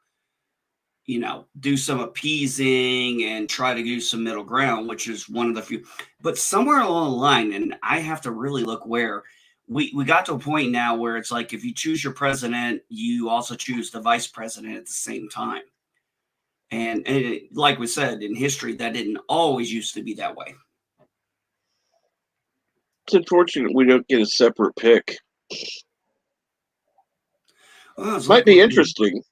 do some appeasing and try to do some middle ground, which is one of the few. But somewhere along the line, and I have to really look where, we got to a point now where it's like if you choose your president, you also choose the vice president at the same time. And like we said, in history, that didn't always used to be that way. It's unfortunate we don't get a separate pick. Well, might be interesting.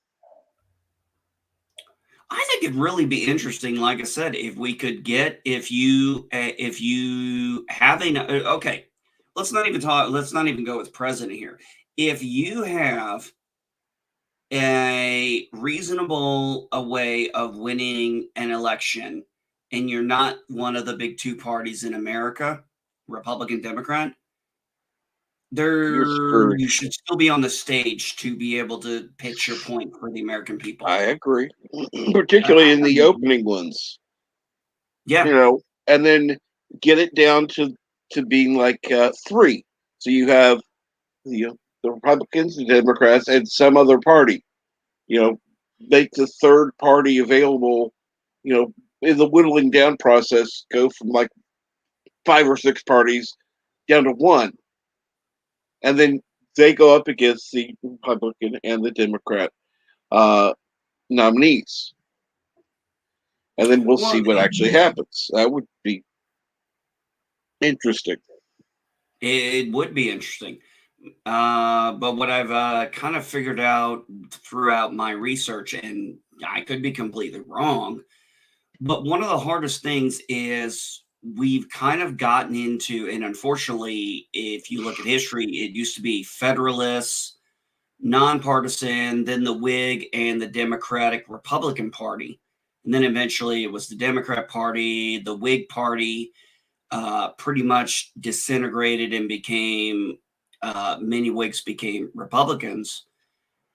I think it'd really be interesting. Like I said, if we could get, if you have okay, let's not even talk. Let's not even go with president here. If you have a reasonable a way of winning an election, and you're not one of the big two parties in America, Republican, Democrat, You're there screwed. you should still be on the stage to be able to pitch your point for the American people. I agree, particularly in the opening ones. Yeah. And then get it down to being like three. So you have the Republicans, the Democrats, and some other party. Make the third party available. In the whittling down process, go from like 5 or 6 parties down to one, and then they go up against the Republican and the Democrat nominees, and then we'll see what actually happens. That would be interesting. It would be interesting. But what I've kind of figured out throughout my research, and I could be completely wrong, but one of the hardest things is we've kind of gotten into, and unfortunately, if you look at history, it used to be Federalists, nonpartisan, then the Whig and the Democratic Republican Party. And then eventually it was the Democrat Party, the Whig Party, pretty much disintegrated and became many Whigs became Republicans.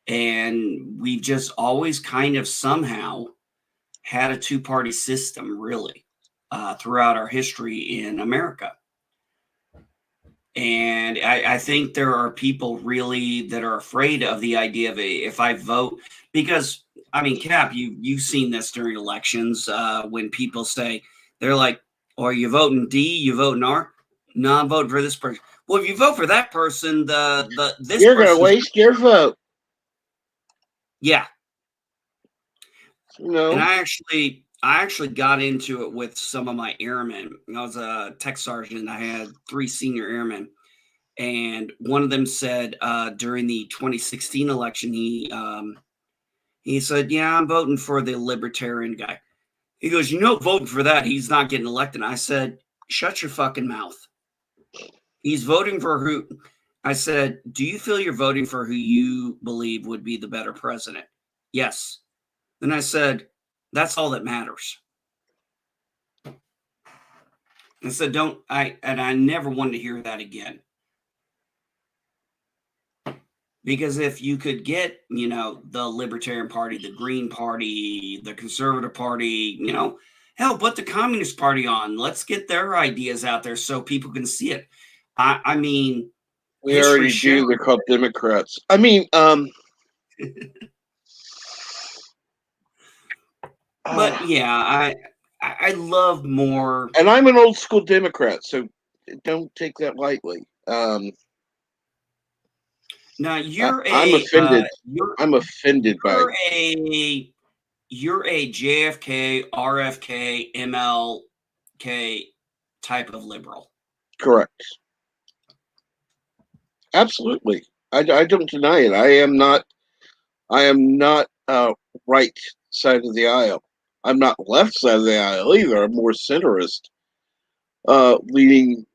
And we've just always kind of somehow had a two-party system, really, throughout our history in America. And I think there are people really that are afraid of the idea of if I vote, because I mean, Cap, you've seen this during elections when people say they're like, "Oh, are you voting D? You voting R? No, I'm voting for this person." Well, if you vote for that person, this You're gonna person's waste your vote. yeah. No. And I actually got into it with some of my airmen. I was a tech sergeant. I had 3 senior airmen. And one of them said during the 2016 election, he said, "Yeah, I'm voting for the libertarian guy." He goes, "Voting for that, he's not getting elected." I said, "Shut your fucking mouth. He's voting for who?" I said, "Do you feel you're voting for who you believe would be the better president?" "Yes." Then I said, "That's all that matters." I said, I never wanted to hear that again. Because if you could get, the Libertarian Party, the Green Party, the Conservative Party, hell, put the Communist Party on. Let's get their ideas out there so people can see it. I mean, We already do. They're called Democrats. I mean, but yeah, I love more. And I'm an old school Democrat, so don't take that lightly. Now you're I'm offended. I'm offended by you're a JFK, RFK, MLK type of liberal. Correct. Absolutely. I don't deny it. I am not right side of the aisle. I'm not left side of the aisle either. I'm more centrist, leaning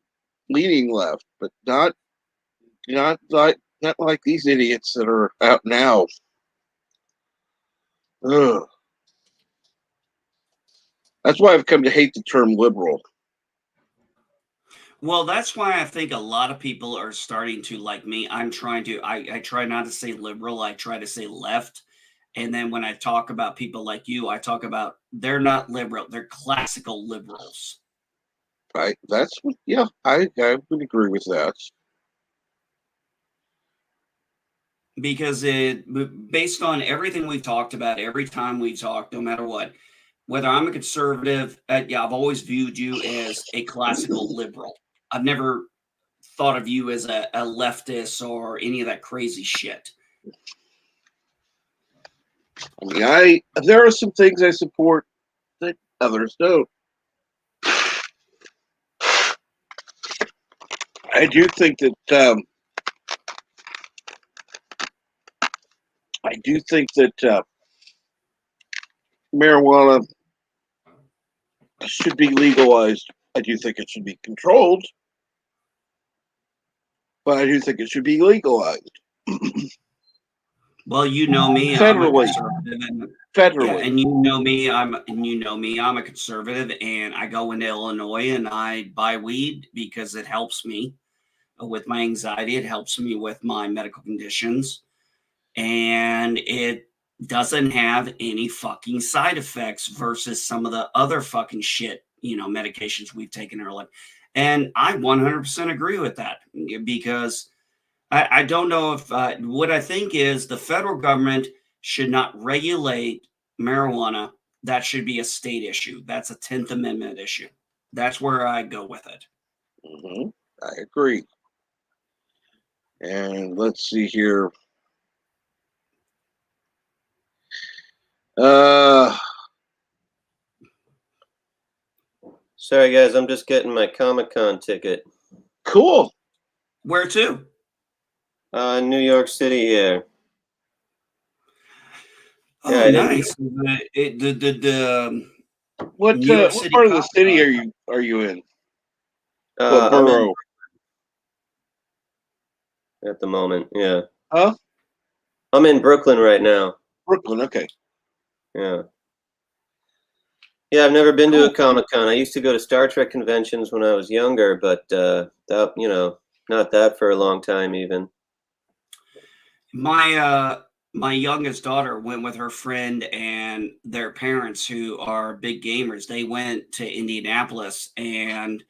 left, but not like these idiots that are out now. Ugh. That's why I've come to hate the term liberal. Well, that's why I think a lot of people are starting to, like me. I try not to say liberal. I try to say left. And then when I talk about people like you, I talk about they're not liberal. They're classical liberals. Right. I would agree with that. Because based on everything we've talked about, every time we've talked, no matter what, whether I'm a conservative, I've always viewed you as a classical liberal. I've never thought of you as a leftist or any of that crazy shit. I mean, there are some things I support that others don't. I do think that marijuana should be legalized. I do think it should be controlled, but I do think it should be legalized. Well, you know me, I'm a Federally. conservative, and Federally. and you know me, I'm a conservative, and I go into Illinois and I buy weed because it helps me with my anxiety. It helps me with my medical conditions, and it doesn't have any fucking side effects versus some of the other fucking shit, medications we've taken in our life. And I 100% agree with that because I don't know if what I think is the federal government should not regulate marijuana. That should be a state issue. That's a 10th Amendment issue. That's where I go with it. Mm-hmm. I agree. And let's see here. Sorry, guys, I'm just getting my Comic-Con ticket. Cool. Where to? New York City here. Oh, Yeah, nice. What New York what City part of the Comic city Con. are you in? I'm What in borough? at the moment, yeah. Huh? I'm in Brooklyn right now. Brooklyn, okay. Yeah. Yeah, I've never been to a Comic-Con. I used to go to Star Trek conventions when I was younger, but that, not that for a long time even. My youngest daughter went with her friend and their parents, who are big gamers. They went to Indianapolis and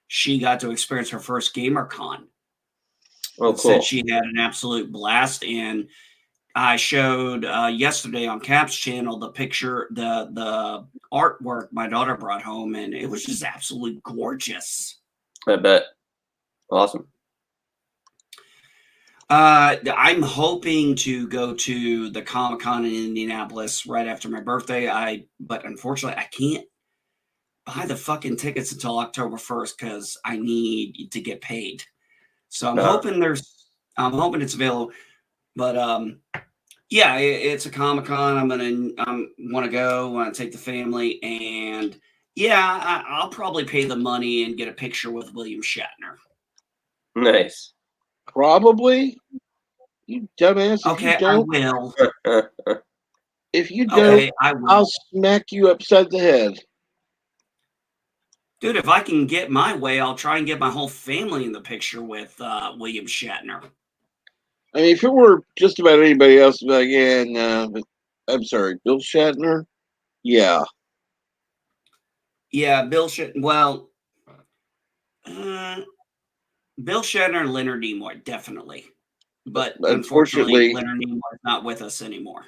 she got to experience her first gamer con. Oh, And said cool. she had an absolute blast. And I showed yesterday on Cap's channel the picture, the artwork my daughter brought home, and it was just absolutely gorgeous. I bet. Awesome. I'm hoping to go to the Comic-Con in Indianapolis right after my birthday. But unfortunately, I can't buy the fucking tickets until October 1st because I need to get paid. So I'm hoping it's available. But yeah, it's a Comic-Con. I'm want to go. Want to take the family, and yeah, I'll probably pay the money and get a picture with William Shatner. Nice. Probably. You dumbass. If Okay, you don't, I will. If you Okay, don't, I will. I'll smack you upside the head. Dude, if I can get my way, I'll try and get my whole family in the picture with William Shatner. I mean, if it were just about anybody else, I'd be like, yeah, no. But I'm sorry, Bill Shatner? Yeah. Yeah, Bill Shatner. Well, Bill Shatner and Leonard Nimoy, definitely. But unfortunately, Leonard Nimoy is not with us anymore.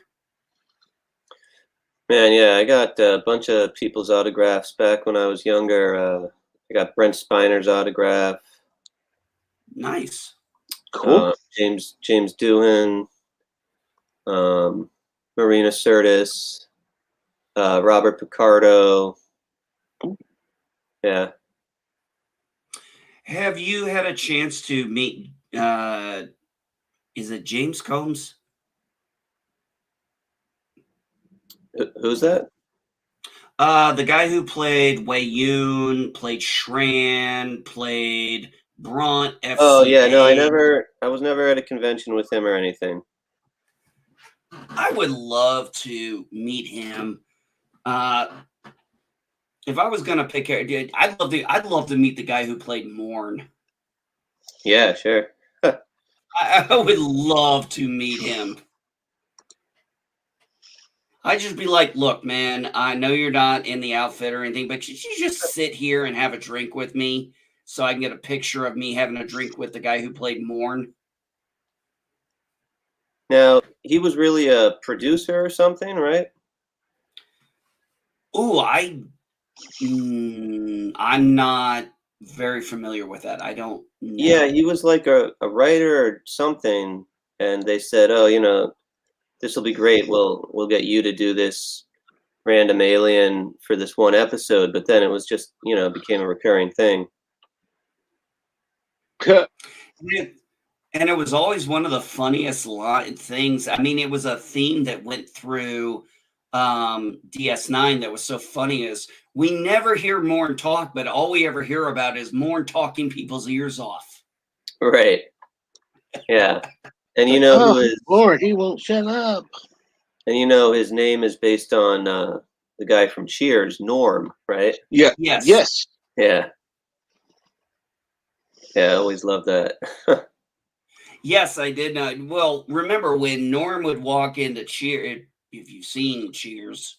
Man, yeah, I got a bunch of people's autographs back when I was younger. I got Brent Spiner's autograph. Nice. Cool. James Doohan, Marina Sirtis, Robert Picardo. Yeah. Have you had a chance to meet, is it James Combs? Who's that? The guy who played Wei Yun, played Shran, played Brunt, FCA. Oh, yeah, no, I was never at a convention with him or anything. I would love to meet him. If I was gonna pick, I'd love to meet the guy who played Morn. Yeah, sure. I would love to meet him. I'd just be like, look, man, I know you're not in the outfit or anything, but could you just sit here and have a drink with me so I can get a picture of me having a drink with the guy who played Morn? Now, he was really a producer or something, right? Ooh, I'm not very familiar with that. I don't know. Yeah, he was like a writer or something, and they said, "Oh, this will be great. We'll get you to do this random alien for this one episode." But then it was just, became a recurring thing. And it was always one of the funniest things. I mean, it was a theme that went through DS9 that was so funny is we never hear Morn talk, but all we ever hear about is Morn talking people's ears off. Right. Yeah. And you know who is Lord, he won't shut up. And you know his name is based on the guy from Cheers, Norm, right? Yeah. Yes. Yes. Yeah. Yeah, I always love that. Yes, I did not. Well, remember when Norm would walk into Cheers, if you've seen Cheers,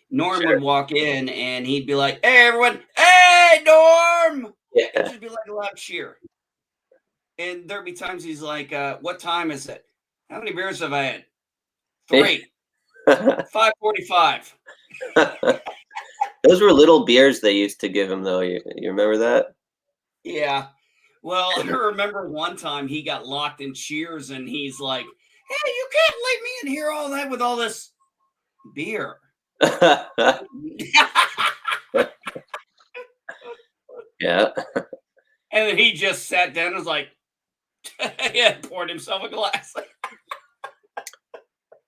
Norm would walk in and he'd be like, "Hey, everyone. Hey, Norm." It'd Yeah. just be like a loud cheer. And there'd be times he's like, "What time is it? How many beers have I had? 3. 5:45." Those were little beers they used to give him, though. You remember that? Yeah. Well, I remember one time he got locked in Cheers and he's like, "Hey, you can't leave me in here all night with all this beer." Yeah. And then he just sat down and was like, yeah, poured himself a glass.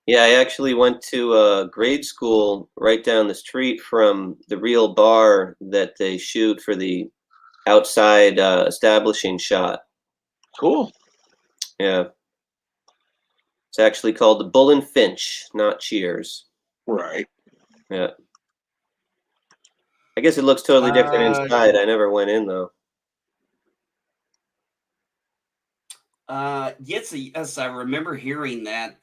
Yeah, I actually went to grade school right down the street from the real bar that they shoot for the outside establishing shot. Cool. Yeah. It's actually called the Bull and Finch, not Cheers. Right. Yeah. I guess it looks totally different inside. I never went in, though. Yes, I remember hearing that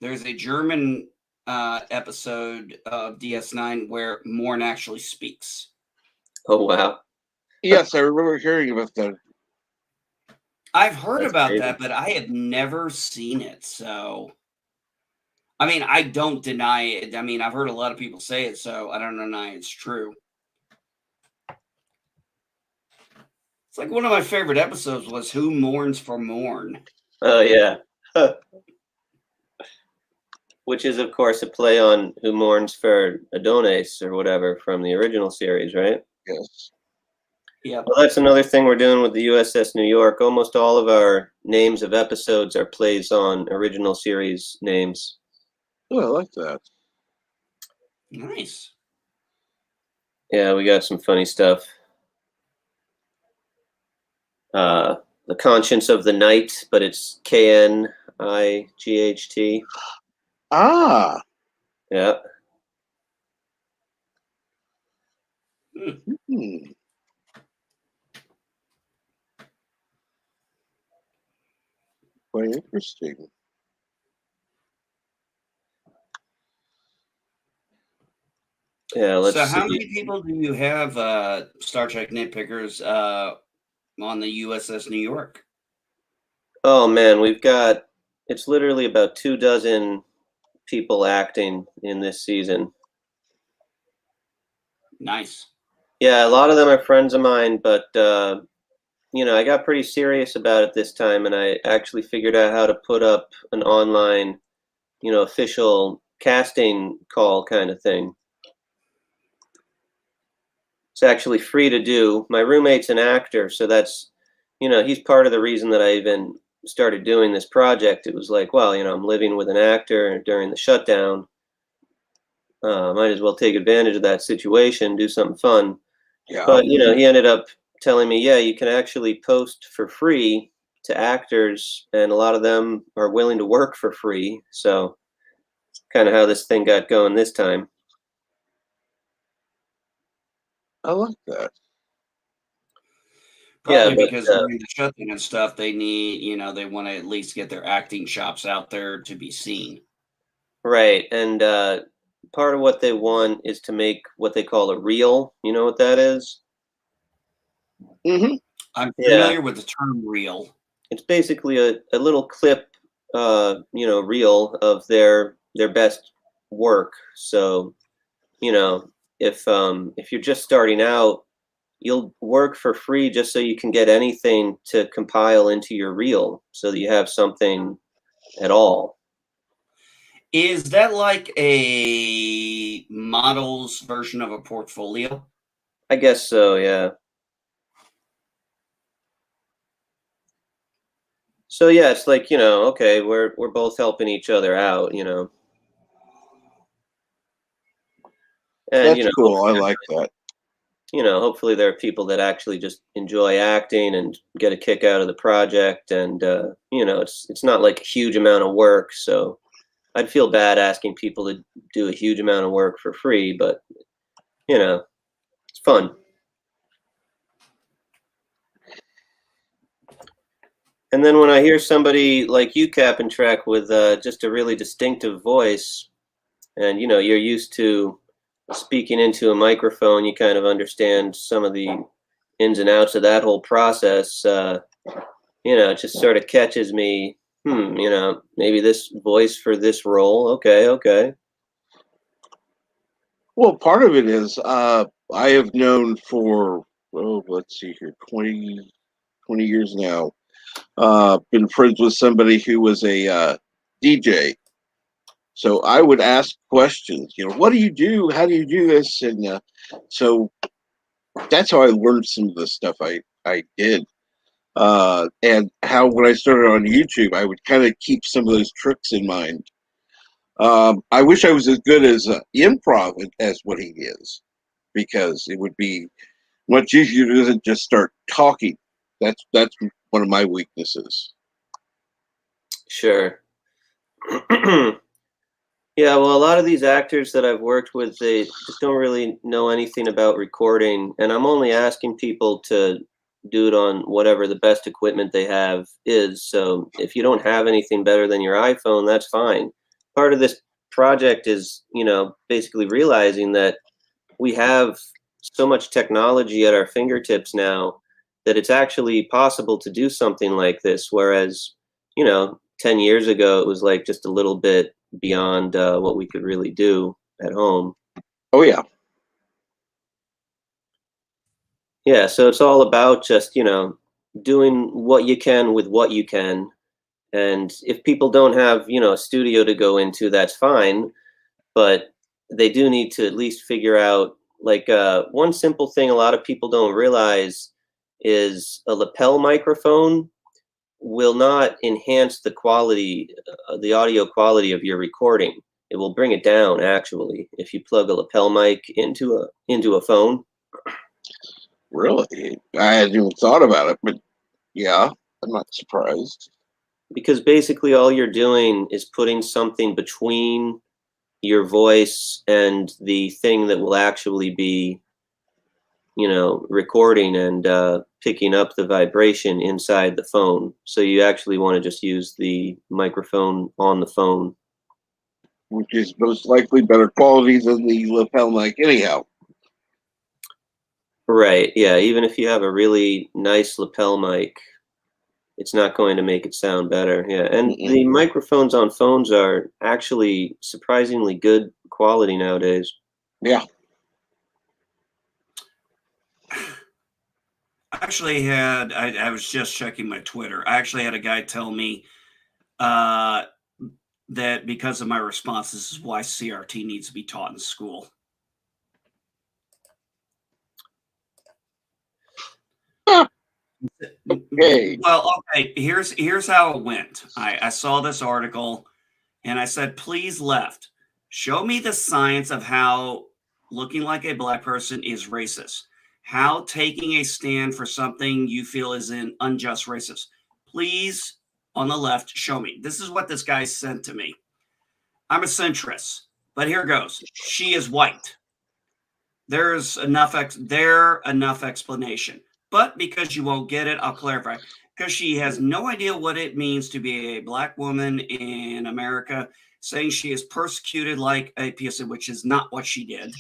there's a German episode of DS9 where Morn actually speaks. Oh, wow. Yes, I remember hearing about that. I've heard That's about crazy. that, but I had never seen it. So, I mean, I don't deny it. I mean, I've heard a lot of people say it, so I don't deny it's true. It's like one of my favorite episodes was Who Mourns for Morn? Oh, yeah. Which is, of course, a play on Who Mourns for Adonis or whatever from the original series, right? Yes. Yeah. Well, that's another thing we're doing with the USS New York. Almost all of our names of episodes are plays on original series names. Oh, I like that. Nice. Yeah, we got some funny stuff. The Conscience of the Night, but it's Knight. Ah. Yeah. Hmm. Quite interesting. Yeah, let's So see. how many people do you have, Star Trek nitpickers, on the USS New York? Oh man, it's literally about 24 people acting in this season. Nice. Yeah, a lot of them are friends of mine, but I got pretty serious about it this time, and I actually figured out how to put up an online, official casting call kind of thing. It's actually free to do. My roommate's an actor, so that's, he's part of the reason that I even started doing this project. It was like, well, I'm living with an actor during the shutdown. Might as well take advantage of that situation, do something fun. Yeah. But, he ended up telling me, yeah, you can actually post for free to actors, and a lot of them are willing to work for free. So kind of how this thing got going this time. I like that. Probably but, because during the shutdown and stuff, they need, they want to at least get their acting chops out there to be seen. Right. And part of what they want is to make what they call a reel. You know what that is? Mm-hmm. I'm familiar with the term reel. It's basically a little clip, reel of their best work. So, if you're just starting out, you'll work for free just so you can get anything to compile into your reel, so that you have something at all. Is that like a model's version of a portfolio? I guess so, yeah. So yeah, it's like, okay, we're both helping each other out, And That's cool. I like that. hopefully there are people that actually just enjoy acting and get a kick out of the project, and it's not like a huge amount of work, so I'd feel bad asking people to do a huge amount of work for free, but it's fun. And then when I hear somebody like you, Cap and Trek, with just a really distinctive voice, and you're used to speaking into a microphone, you kind of understand some of the ins and outs of that whole process. It just sort of catches me. Maybe this voice for this role. Okay. Well, part of it is I have known for, let's see here, 20 years now. Been friends with somebody who was a DJ. So I would ask questions, what do you do? How do you do this? And so that's how I learned some of the stuff I did. And how when I started on YouTube, I would kind of keep some of those tricks in mind. I wish I was as good as improv as what he is, because it would be much easier to just start talking. That's one of my weaknesses. Sure. Yeah, well, a lot of these actors that I've worked with, they just don't really know anything about recording, and I'm only asking people to do it on whatever the best equipment they have is. So if you don't have anything better than your iPhone, that's fine. Part of this project is, basically realizing that we have so much technology at our fingertips now that it's actually possible to do something like this, whereas, 10 years ago, it was like just a little bit beyond what we could really do at home. Oh, yeah. Yeah, so it's all about just, doing what you can with what you can. And if people don't have, a studio to go into, that's fine. But they do need to at least figure out, like, one simple thing a lot of people don't realize is a lapel microphone will not enhance the quality, the audio quality of your recording. It will bring it down, actually, if you plug a lapel mic into a phone. Really? I hadn't even thought about it, but yeah, I'm not surprised. Because basically all you're doing is putting something between your voice and the thing that will actually be, recording and picking up the vibration inside the phone. So you actually want to just use the microphone on the phone. Which is most likely better quality than the lapel mic anyhow. Right, yeah, even if you have a really nice lapel mic, it's not going to make it sound better. Yeah, and the microphones on phones are actually surprisingly good quality nowadays. Yeah. I was just checking my Twitter. I actually had a guy tell me that because of my response, this is why CRT needs to be taught in school. Hey. Well, okay, here's how it went. I saw this article and I said, please, left, show me the science of how looking like a black person is racist. How taking a stand for something you feel is an unjust racist. Please, on the left, show me. This is what this guy sent to me. I'm a centrist, but here goes. She is white. There's enough explanation. But because you won't get it, I'll clarify. Because she has no idea what it means to be a black woman in America, saying she is persecuted like a PSA, which is not what she did.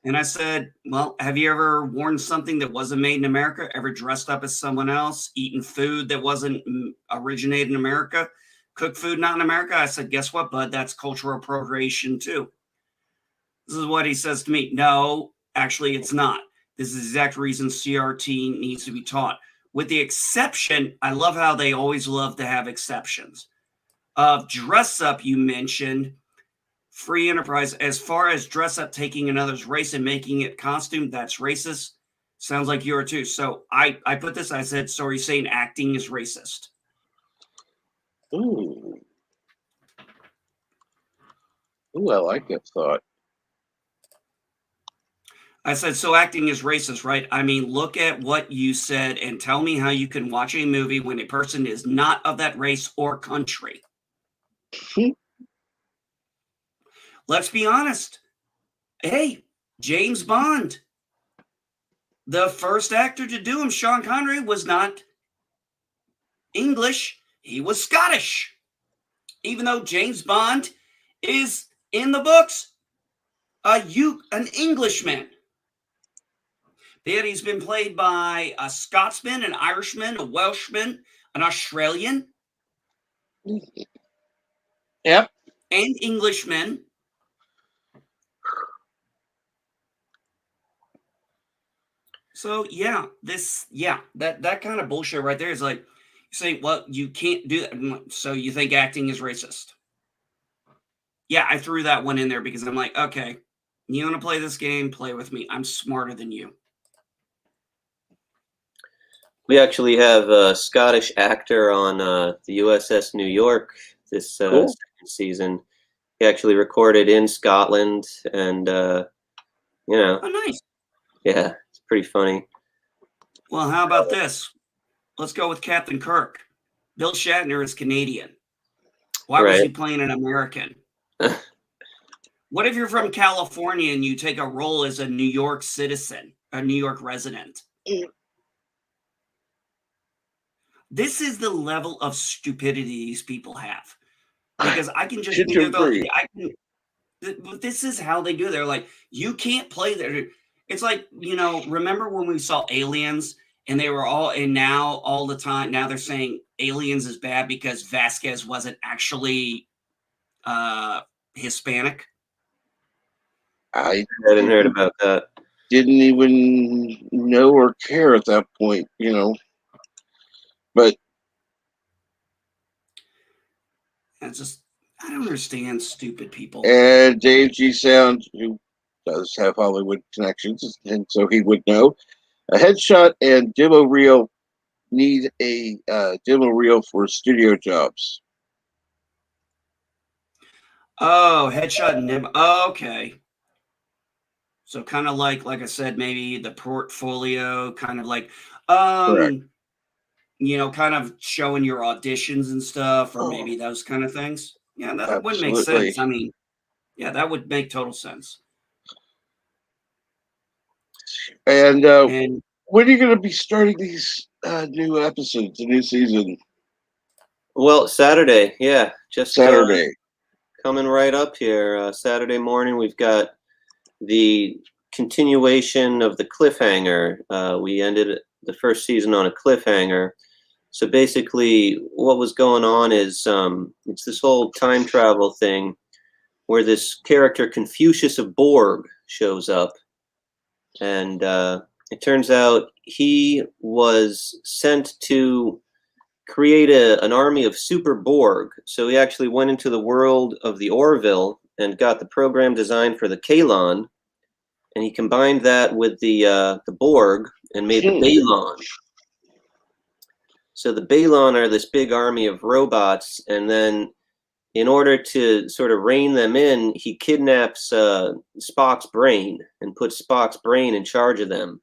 And I said, well, have you ever worn something that wasn't made in America? Ever dressed up as someone else? Eaten food that wasn't originated in America? Cooked food not in America? I said, guess what, bud? That's cultural appropriation too. This is what he says to me. No, actually, it's not. This is the exact reason CRT needs to be taught. With the exception, I love how they always love to have exceptions. Of dress up, you mentioned free enterprise. As far as dress up, taking another's race and making it costume, that's racist. Sounds like you are too. So I put this, I said, so are you saying acting is racist? Ooh. Ooh, I like that thought. I said, so acting is racist, right? I mean, look at what you said and tell me how you can watch a movie when a person is not of that race or country. Let's be honest. Hey, James Bond. The first actor to do him, Sean Connery, was not English. He was Scottish. Even though James Bond is in the books an Englishman. But he's been played by a Scotsman, an Irishman, a Welshman, an Australian. Yep. And Englishmen. So that kind of bullshit right there is like, you say, well, you can't do that. So you think acting is racist? Yeah, I threw that one in there because I'm like, okay, you want to play this game? Play with me. I'm smarter than you. We actually have a Scottish actor on the USS New York this Cool. second season. He actually recorded in Scotland, and Oh, nice. Yeah, it's pretty funny. Well, how about this? Let's go with Captain Kirk. Bill Shatner is Canadian. Why was he playing an American? What if you're from California and you take a role as a New York citizen, a New York resident? This is the level of stupidity these people have. Because I can just this is how they do it. They're like, you can't play there. It's like, remember when we saw Aliens and they were now all the time, now they're saying Aliens is bad because Vasquez wasn't actually Hispanic. I hadn't heard about that. Didn't even know or care at that point, But I don't understand stupid people. And Dave G. Sound, who does have Hollywood connections, and so he would know, a headshot and demo reel need a demo reel for studio jobs. Oh, headshot and demo. Oh, okay. So kind of like I said, maybe the portfolio, kind of like, Correct. kind of showing your auditions and stuff, or maybe those kind of things. Yeah, that would make Absolutely. sense. I mean, yeah, that would make total sense. And when are you going to be starting these new episodes, the new season? Well, Saturday, yeah, just Saturday. Coming right up here. Saturday morning, we've got the continuation of the cliffhanger. We ended the first season on a cliffhanger. So basically, what was going on is it's this whole time travel thing where this character Confucius of Borg shows up. And it turns out he was sent to create an army of super Borg. So he actually went into the world of the Orville and got the program designed for the Kalon. And he combined that with the Borg and made the Balon. So the Balon are this big army of robots, and then in order to sort of rein them in, he kidnaps Spock's brain and puts Spock's brain in charge of them.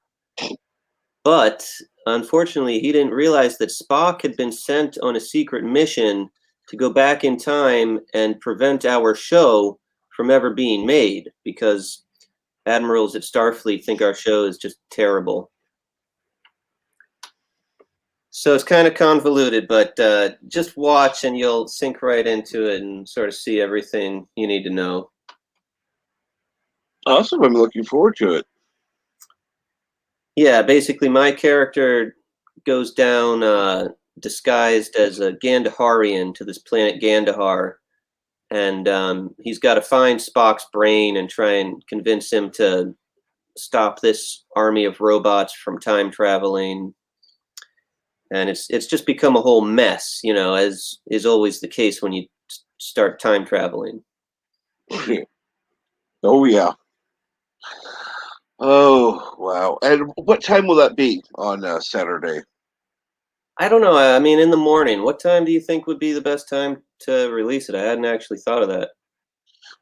But unfortunately, he didn't realize that Spock had been sent on a secret mission to go back in time and prevent our show from ever being made, because admirals at Starfleet think our show is just terrible. So it's kind of convoluted, but just watch and you'll sink right into it and sort of see everything you need to know. Awesome. I'm looking forward to it. Yeah, basically my character goes down disguised as a Gandaharian to this planet Gandahar. And he's got to find Spock's brain and try and convince him to stop this army of robots from time traveling. And it's just become a whole mess, as is always the case when you start time traveling. Oh, yeah. Oh, wow. And what time will that be on Saturday? I don't know. I mean, in the morning. What time do you think would be the best time to release it? I hadn't actually thought of that.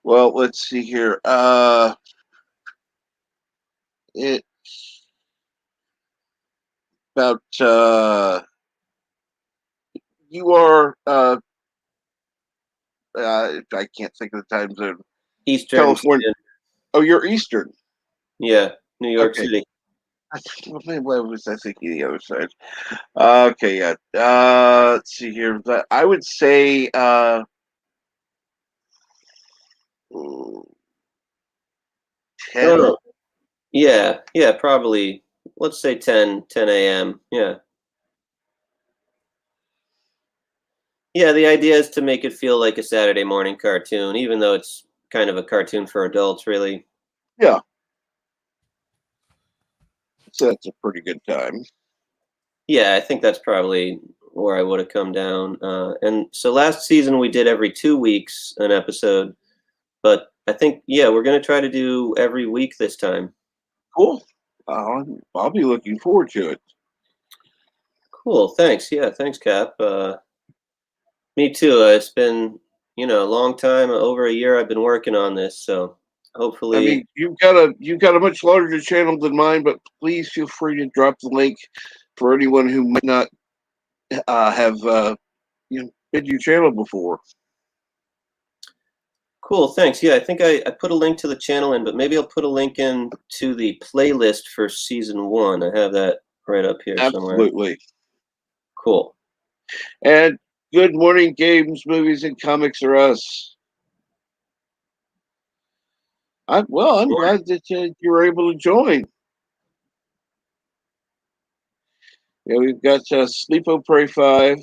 Well, let's see here. It's about you are I can't think of the time zone. Eastern. California. Oh, you're Eastern. Yeah, New York Okay. City. Why was I thinking the other side? Okay, yeah. Let's see here. I would say 10. Oh, yeah, probably. Let's say 10 a.m. Yeah. Yeah, the idea is to make it feel like a Saturday morning cartoon, even though it's kind of a cartoon for adults, really. Yeah. So that's a pretty good time. Yeah, I think that's probably where I would have come down. And so last season we did every 2 weeks an episode, but I think we're going to try to do every week this time. Cool. I'll be looking forward to it. Cool. Thanks. Yeah, thanks, Cap. Me too. It's been a long time, over a year. I've been working on this, so hopefully. I mean, you've got a much larger channel than mine, but please feel free to drop the link for anyone who might not have been to your channel before. Cool, thanks. Yeah, I think I put a link to the channel in, but maybe I'll put a link in to the playlist for season 1. I have that right up here somewhere. Absolutely. Cool. And good morning, games, movies, and comics are us. I'm glad that you were able to join. Yeah, we've got Sleep O Pray 5,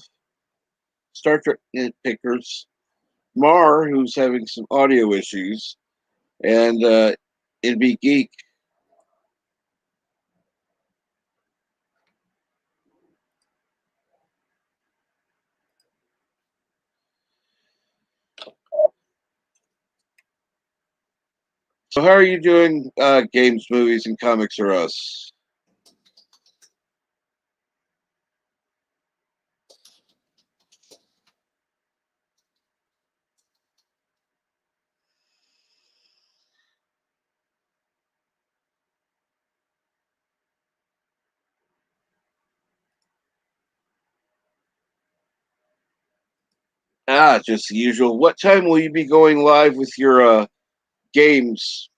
Star Trek Nitpickers, Mar, who's having some audio issues, and It'd Be Geek. So how are you doing, games, movies, and comics are us? Just the usual. What time will you be going live with your games?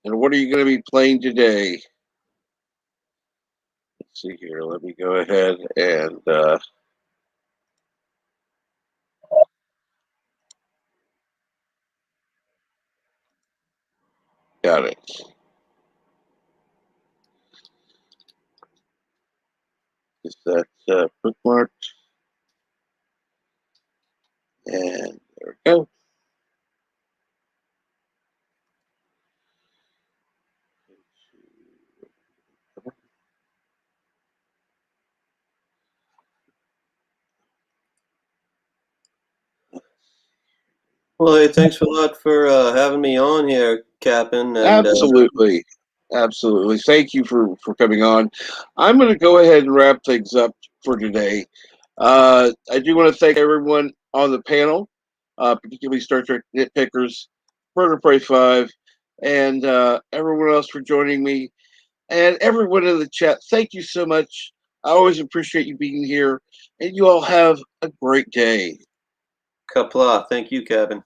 And what are you going to be playing today? Let's see here. Let me go ahead and got it. Is that bookmarked? And there we go. Well, hey, thanks a lot for having me on here, Captain. And, Absolutely. Absolutely. Thank you for coming on. I'm going to go ahead and wrap things up for today. I do want to thank everyone on the panel, particularly Star Trek Nitpickers, Murder Prey 5, and everyone else for joining me, and everyone in the chat. Thank you so much. I always appreciate you being here, and you all have a great day. Kapla. Thank you, Captain.